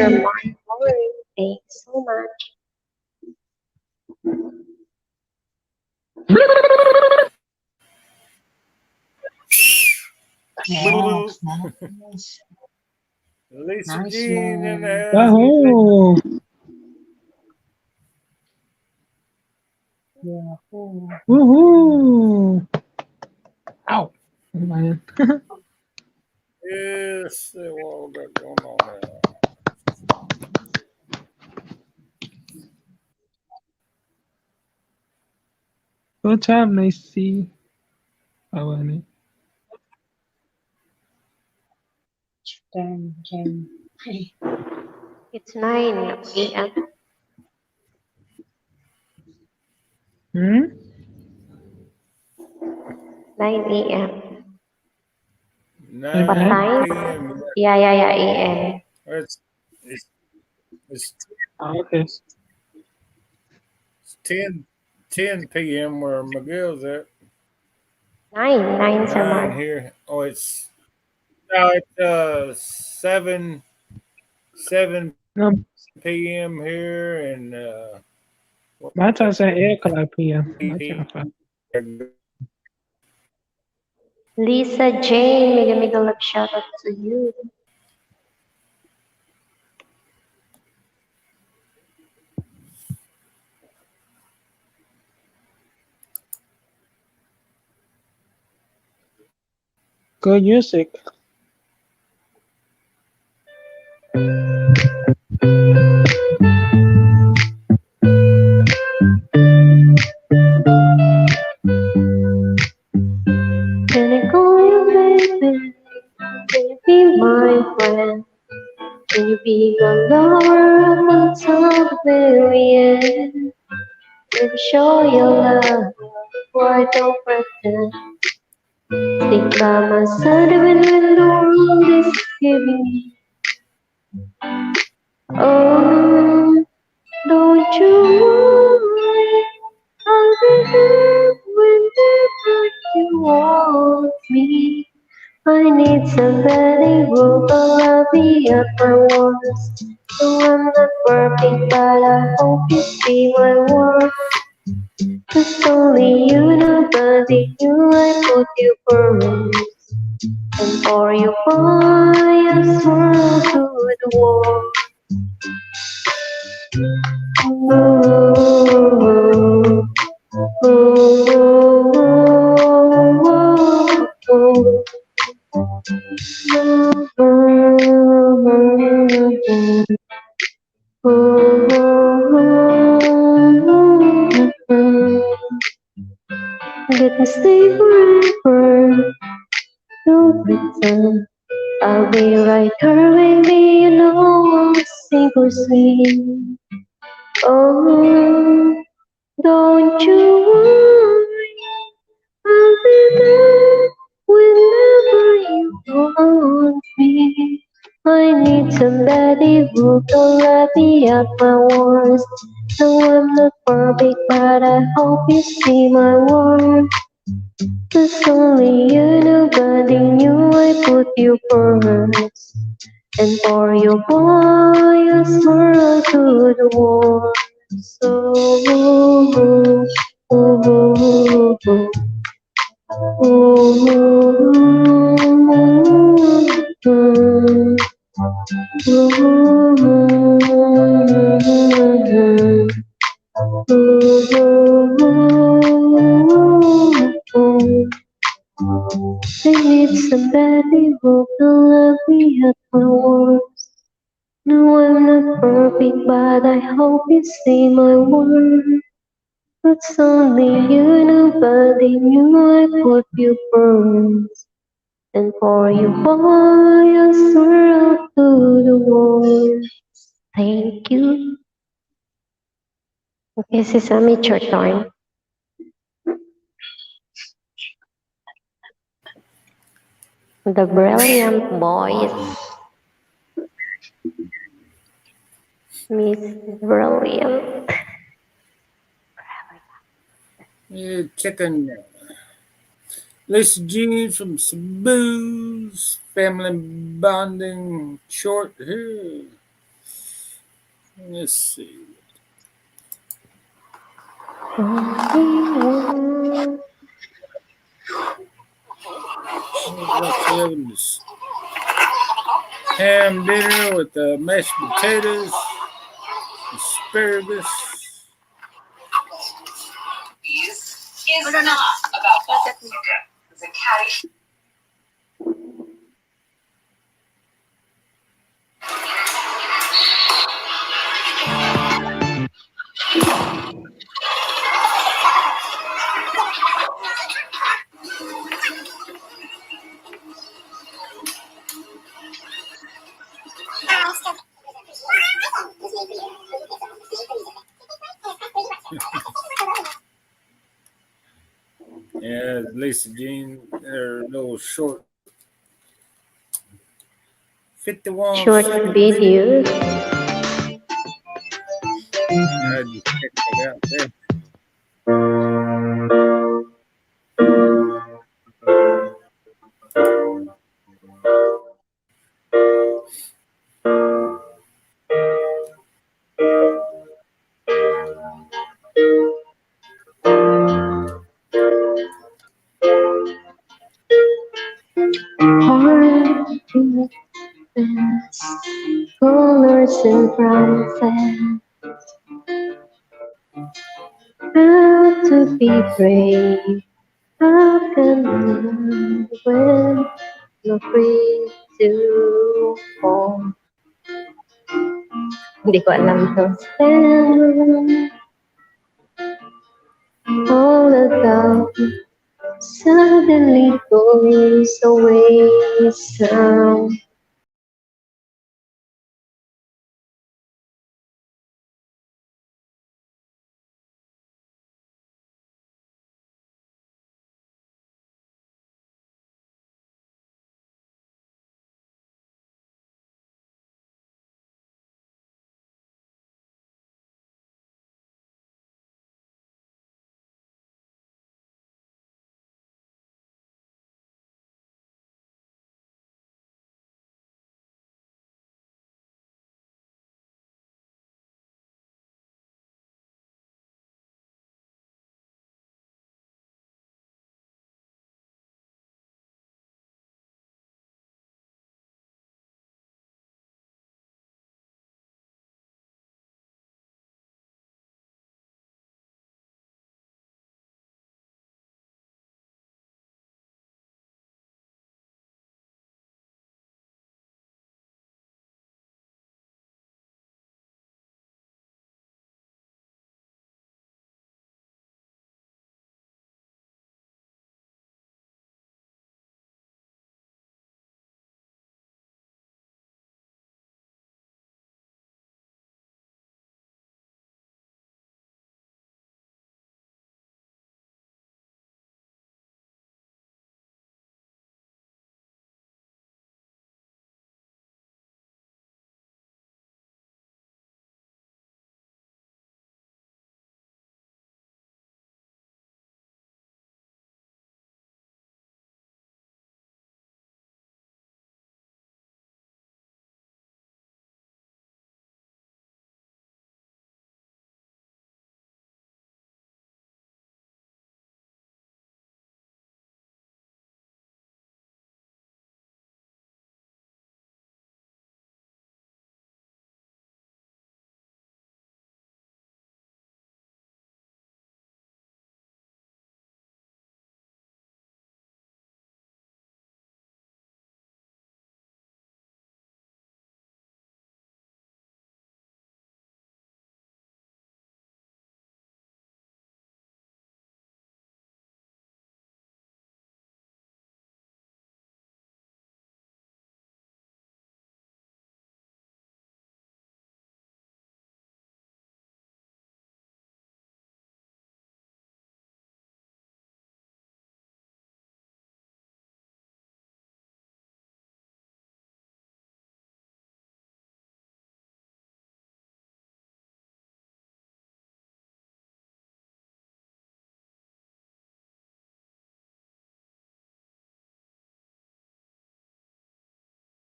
Mr. Mark Lowry. Thank you so much. Yes, nice. Lisa Nice Jean in the one. house. Wahoo! Yahoo. Woohoo! Ow! Man. Yes, what all got going on there. Good job, Macy. Awani. Jen. It's 9 a.m. Hmm? 9 a.m. 9 What time? p.m. Yeah, a.m. It's, it's Okay. It's 10 p.m. where Miguel's at. 9, Sir 9 Mark. here. Oh, it's 7 No, p.m. here and my time said 8 o'clock p.m. My p.m. time. Lisa Jane, mega love shout out to you. Good music. Can I call you baby? Can you be my friend? Can you be the lover of the top very end? Baby, show your love, why don't pretend? Stick by my side even when the world is giving me. Oh, don't you worry, I'll be there whenever you want me. I need somebody who will love me at my worst. No, I'm not perfect, but I hope you see my worth. 'Cause only you, nobody you, I put you first. And for you, boy, I swirl to the wall. Ooh, ooh, Let me stay forever, no return. I'll be right here, baby, you know I'll sing for sweet. Oh, don't you worry, I'll be there whenever you want me. I need somebody who can love me at my worst. No, I'm not perfect, but I hope you see my worth. 'Cause only you, nobody knew I put you first. And for you, boy, I swirl to the wall. So, ooh, ooh, I need somebody who can love me at my worst. No, I'm not perfect, but I hope you see my worth. It's only you, nobody knew I put you first. And for you, boy, I swirl to the wall. Thank you. Okay, Sesame, it's your turn. The brilliant boys. Miss Brilliant. Yeah, chicken. Lisa Jean from Cebu's Family Bonding Short here. Let's see. Ham dinner with the mashed potatoes, asparagus. Is not about that. The carry. Yeah, Lisa Jean, they're a little short. 51 Short videos. I just checked it out there. Hard to dance, colors and brown sand. How to be brave, how can learn when you're free to fall. Hindi ko alam to. Stand all about suddenly goes away sound.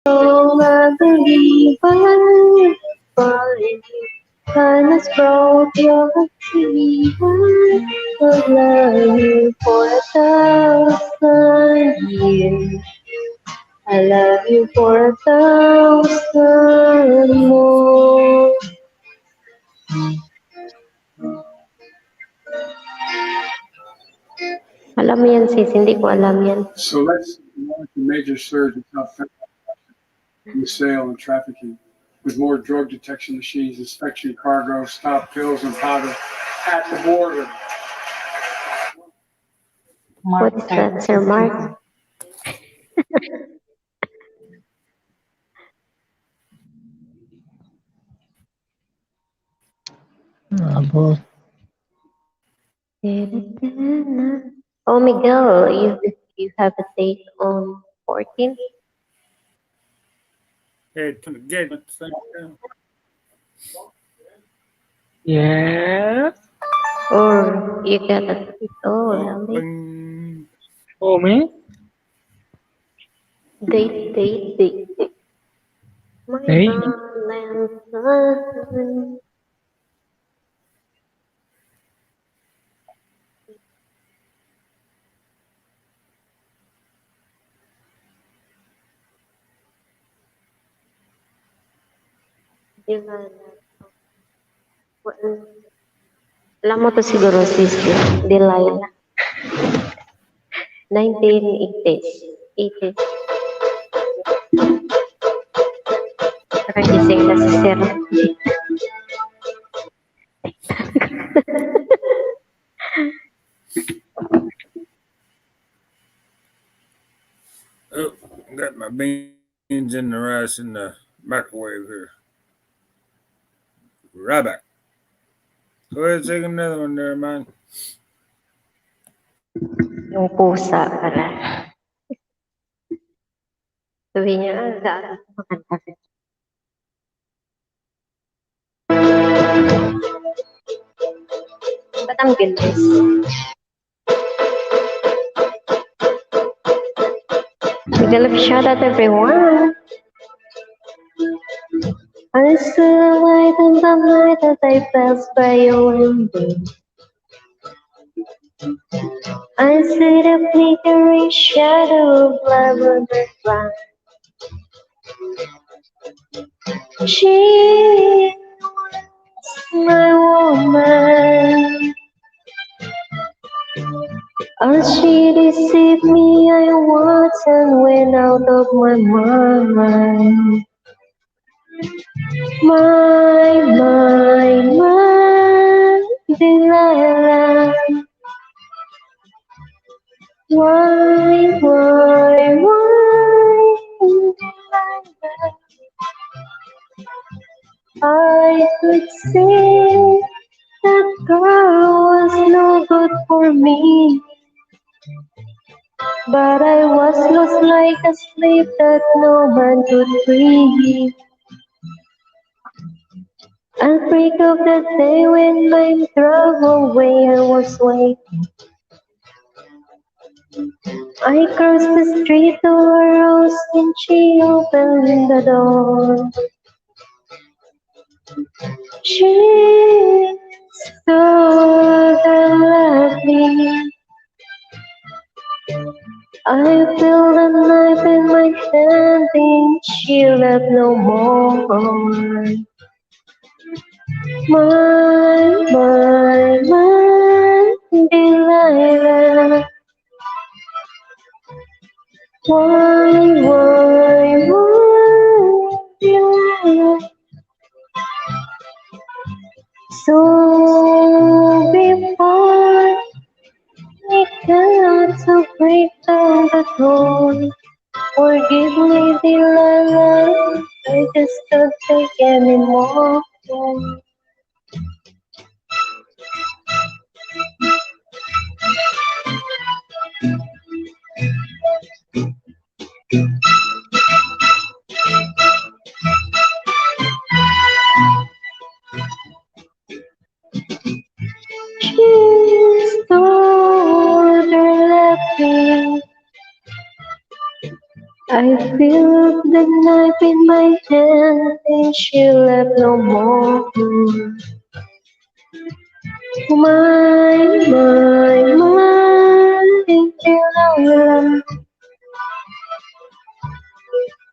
Oh, I believe I'm falling. kindness brought your to I would love you for 1,000 years. I love you for 1,000 more. Alam mo yan, sis. Hindi ko alam yan. So let's launch a major surge in the sale and trafficking with more drug detection machines, inspection cargo, stop pills and powder at the border. What's that, Sir Mark? Boss. Oh, Miguel, you have a date on 14th? Head to the gate at the same time. Yeah. Or you got a really? Oh, me? Date. My Hey. darling son. Alam mo to siguro, sis, Delilah. 1980s. 80s. Parang gising na si Sir. Oh, got my beans and the rice in the microwave here. Right back. Go ahead and take another one there, man. Yung pusa pala. Sabi niya, makan kafe. But I'm good, sis. Miguel, shout out everyone. I saw the light in the night as I passed by your window. I see the flickering shadow of lavender flowers. She was my woman. As she deceived me, I was and went out of my mind. My Delilah. Why, Delilah? I could see that girl was no good for me. But I was lost like a slave that no man could free. I'll break of the day when my drove away, I was waiting. I crossed the street to her house and she opened the door. She stood and left me. I feel the knife in my hand and she left no more. My Delilah. Why, Delilah? So before we come to break down the door, forgive me, Delilah, I just can't take anymore. She stood there laughing. I feel the knife in my hand and she left no more. My, Delilah.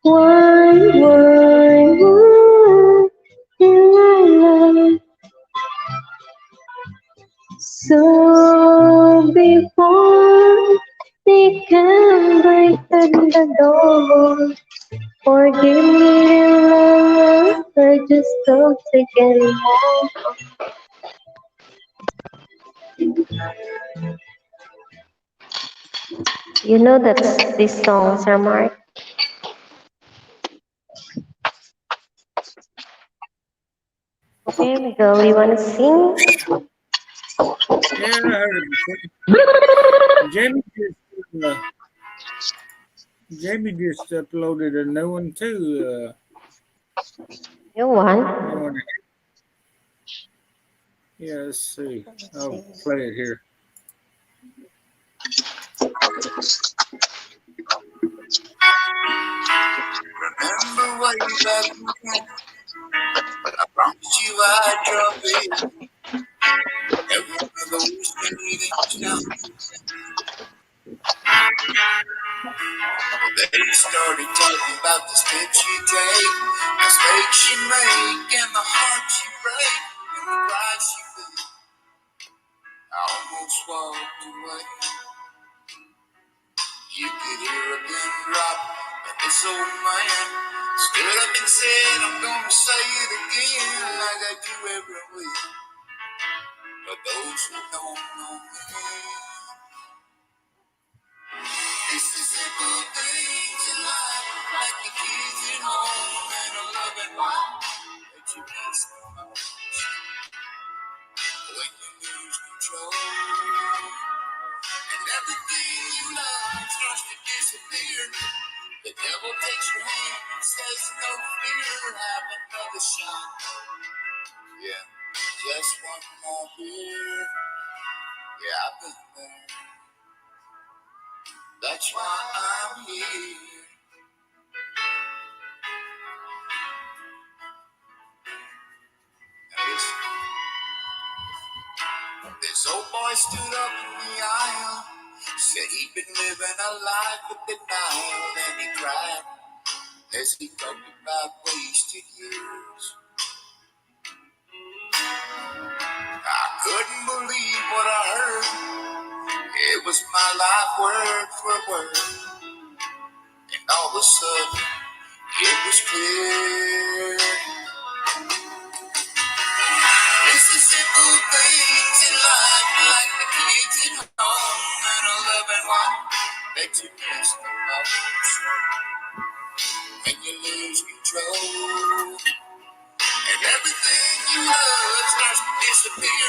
Why, Delilah. So before they can break the door, forgive me, love, I just don't take anymore. You know that these songs are Mark. Okay, Miguel, you wanna sing? Yeah, I heard it before. Jamie just uploaded a new one too. You want? You want to? Yeah, let's see. I'll play it here. Remember way back when I promised you I'd drop it. Every one of those meetings now. They started talking about the steps you take, the mistakes you make, and the heart you break, and the price you pay. I almost walked away. You could hear a pin drop, but this old man stood up and said, I'm gonna say it again like I do every week. But those who don't know me, it's the simple things in life, like the kids at home and a loving wife that you miss the most when you lose control. And everything you love starts to disappear. The devil takes your hand and says, no fear, have another shot. Yeah, just one more beer. Yeah, I've been there. That's why I'm here. Now listen. This old boy stood up in the aisle, said he'd been living a life of denial, and he cried as he talked about wasted years. I couldn't believe what I heard. It was my life word for word, and all of a sudden it was clear. It's the simple things in life, like the kids at home and a loving wife that you miss the most when you lose control. And everything you love starts to disappear.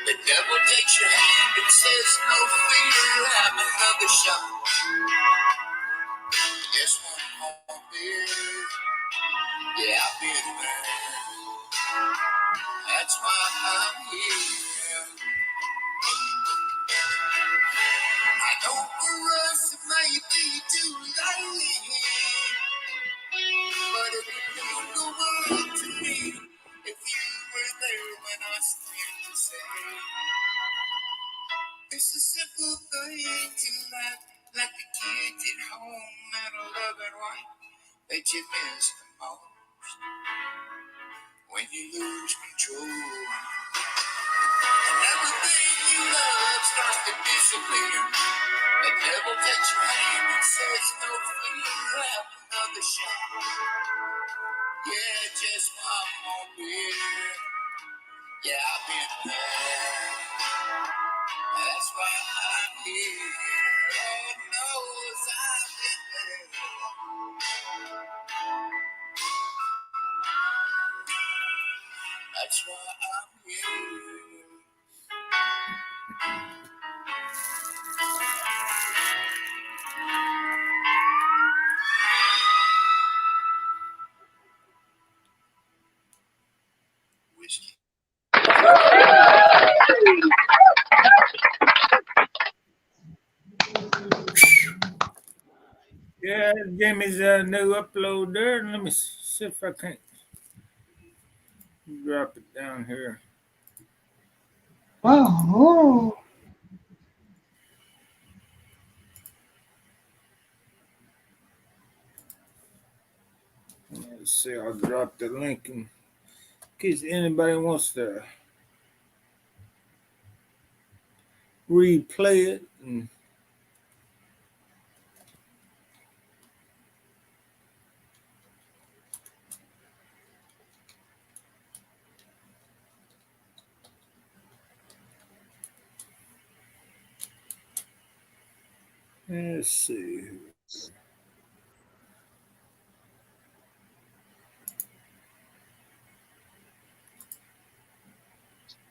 The devil takes your hand and says, no fear, have another shot. Just one more beer. Yeah, I've been there. That's why I'm here. I know for us it may be too late, but it would mean the world to me if you were there when I stand to say, it's a simple thing to life, like the kids at home and a loving wife that you miss the most when you lose control. And everything you love starts to disappear. The devil takes your hand and says, no fear, have another shot. Yeah, just one more beer. Yeah, I've been there. That's why I'm here. Lord knows I've been there. That's why I'm here. Whiskey. Yeah, Jamie's new upload there. Let me see if I can't drop it down here. Oh. Let's see, I'll drop the link in case anybody wants to replay it. And let's see.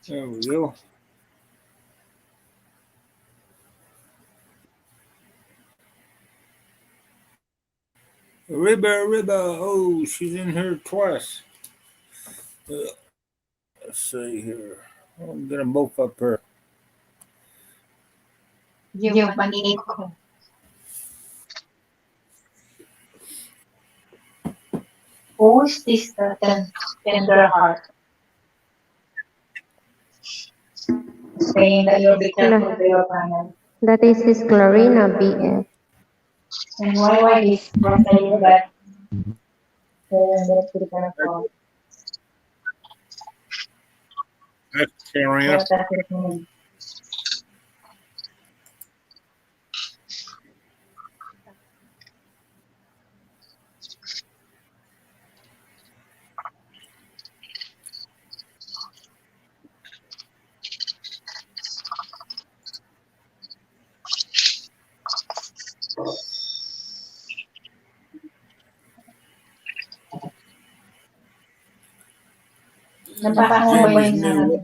There we go. Ribba. Oh, she's in here twice. Let's see here. I'll get them both up here. Giovannico. Who is this tender heart? Saying that you'll be careful to your panel. That is his Clarina BF. And why is saying that? Let's put it on a phone. That's Karina. What does it mean? Jamie's new.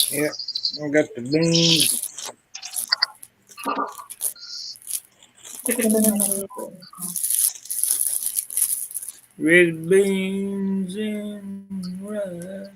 Yep, I got the beans. Red beans and rice.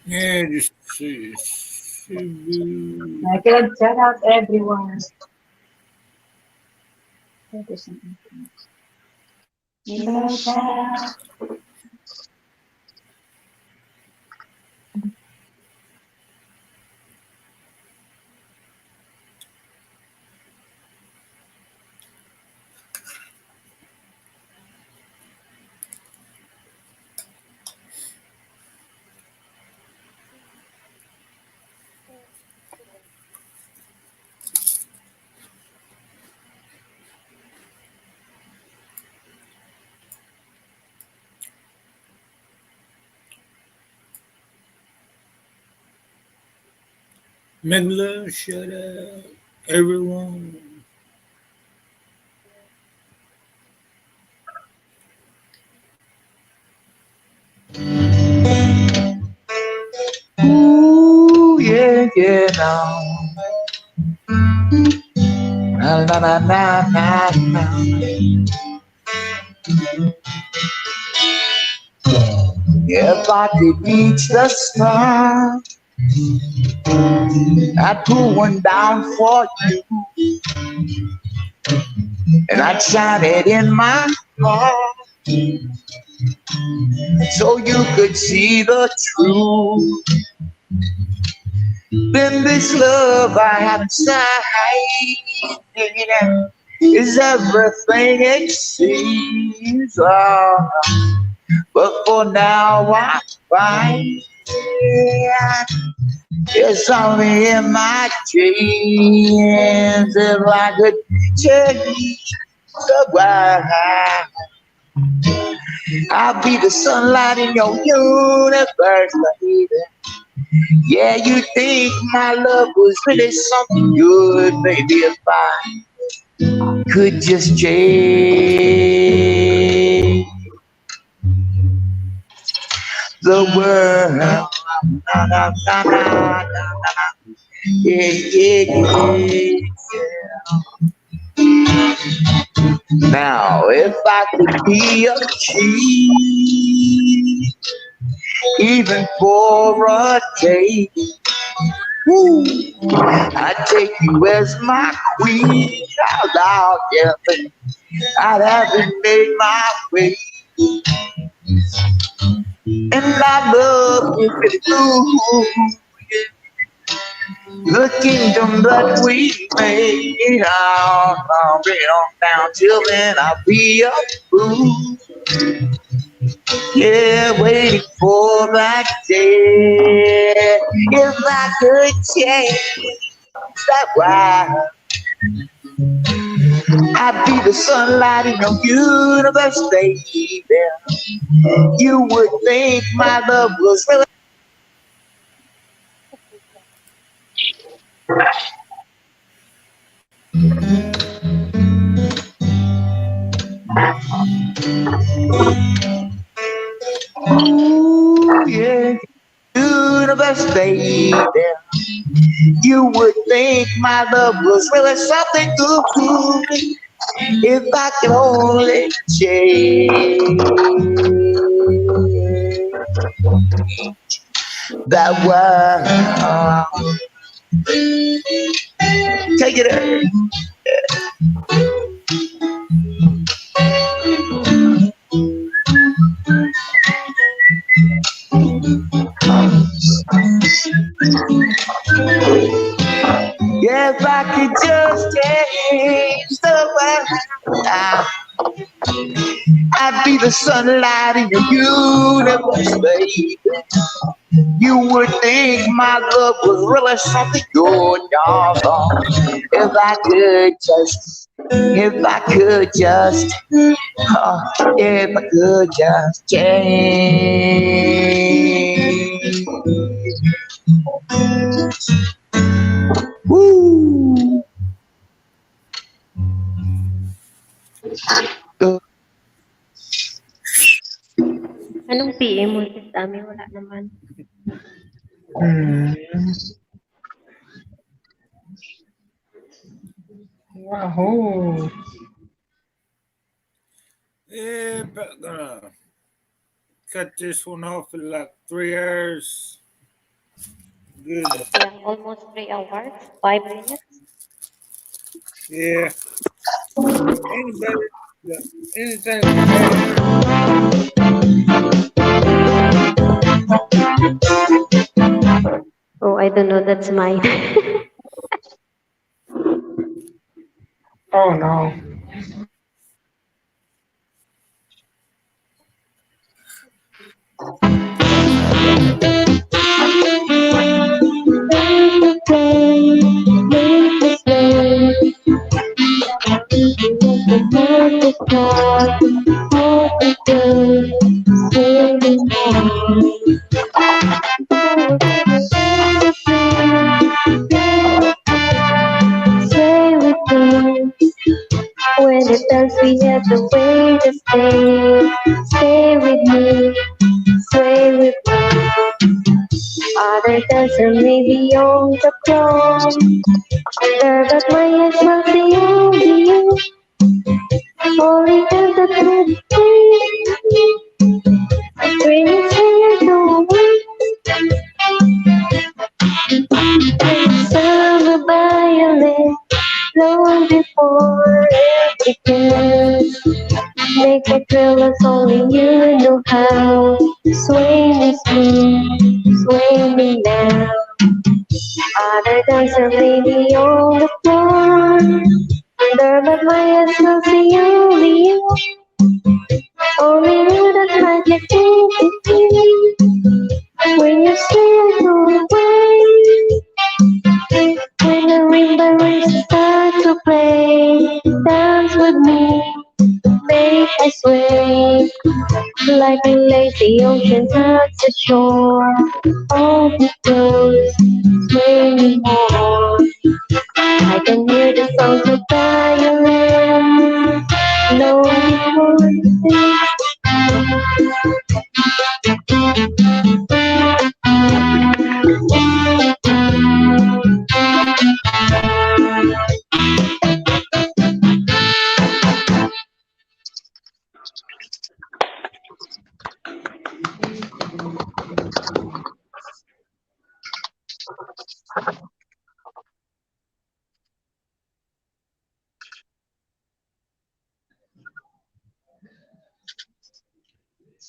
Yeah, just see. I can shout out everyone. Shout out. Midler, shout out everyone. Ooh, yeah, now. Na, na, na, na, na. Everybody needs the star. I put one down for you, and I shine it in my heart, so you could see the truth. Then this love I have inside is everything it seems. Oh, but for now I find it's only in my dreams. If I could change the world, I'll be the sunlight in your universe, baby. Yeah, you think my love was really something good, baby, if I could just change the world. Na, na, na, na, na, na. Yeah, yeah, yeah. Now, if I could be a king, even for a day, woo, I'd take you as my queen. Out loud, yeah, baby. I'd have it made my way. And I love you really do. The kingdom that we made, I'll bring it on down till then. I'll be a fool. Yeah, waiting for that day. If I could change that world, I'd be the sunlight in your universe, baby. You would think my love was really. Ooh, yeah, universe, baby. You would think my love was really something good if I could only change that world. Take it out. Yeah, if I could just change the world, I'd be the sunlight in your universe, baby. You would think my love was really something good, y'all. If I could just change. Woo! Anong PM mo sa amin? Wala naman. Wow. Yeah, but gonna cut this one off in like 3 hours. Good. Yeah, almost 3 hours, 5 minutes. Yeah. Anybody, anything. Oh, I don't know. That's mine. Oh no. When it does, we have the way to stay. Stay with me, sway with me. Other dancer may be on the floor, but my eyes will see only you. Only have the truth. When you say I don't want, summer violet, long before it begins. Make it feel as only you know how. Sway me smooth, sway me now. Other dancer may be on the floor. There, but my eyes will see only you. Only you that magic when you say go away. When the rainbow start to play, dance with me, make I sway. Like a lazy ocean at the shore, all the flows swaying more. I can hear the songs of violin, no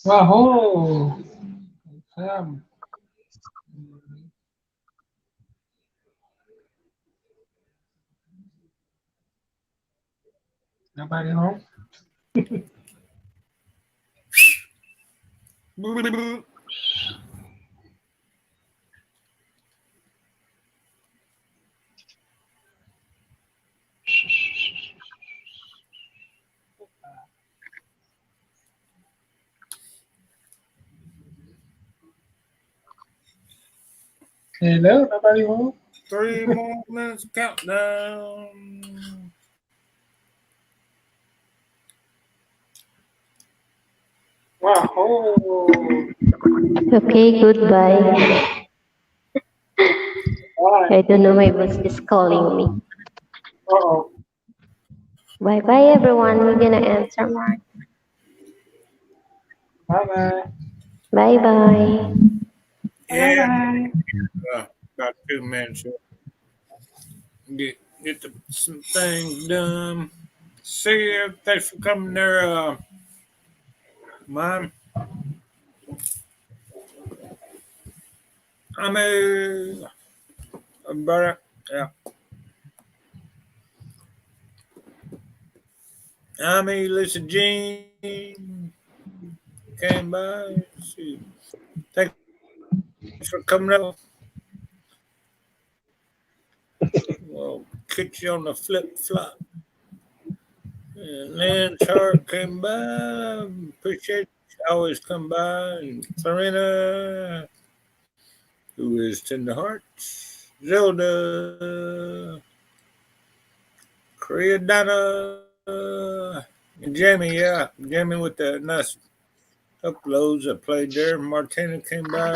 Wahoo! Nobody home? Hello, nobody home? 3 more minutes countdown. Wahoo! Okay, goodbye. I don't know, my boss is calling me. Uh-oh. Bye bye, everyone. We're gonna answer more. Bye-bye. Bye bye. Yeah, about 2 minutes. Get some things done. See you. Thanks for coming there, Mom. I'm brother. Yeah. Lisa Jean came by. Thanks for coming up. Well, kick you on the flip flop. And Lynn Chart came by. Appreciate you. Always come by. And Clarina, who is Tender Hearts. Zelda. Korea Donna. And Jamie, yeah. Jamie with the nice uploads I played there. Martina came by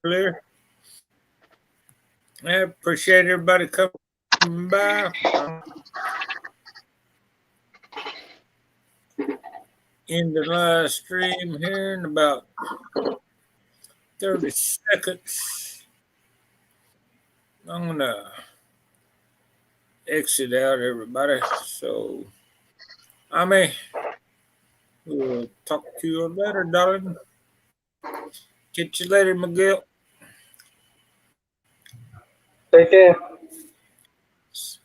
earlier. I appreciate everybody coming by. In the live stream here in about 30 seconds. I'm gonna exit out, everybody. So, we'll talk to you later, darling. Catch you later, Miguel. Take care.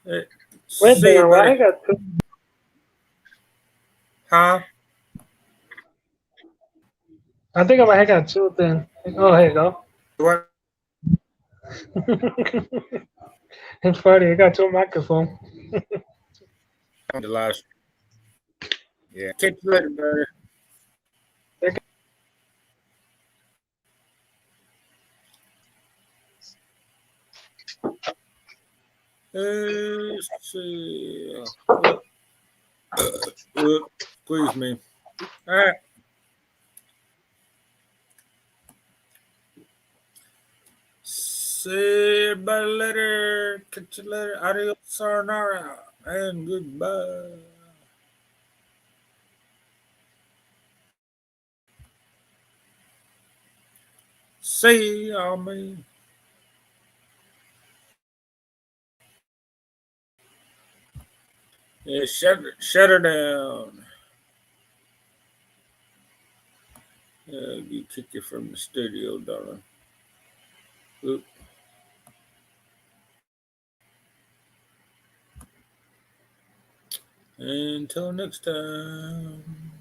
Wait, See you, why I buddy. got two? Huh? I think I might have got two then. Oh, here you go. What? It's funny. I got two microphones. The last. Yeah. Catch you later, buddy. Let's see. Excuse me. All right. See everybody later. Catch you later. Adios, sayonara, and goodbye. See y'all, man. Yeah, shut her down. You kick you from the studio, darling. Oop. Until next time.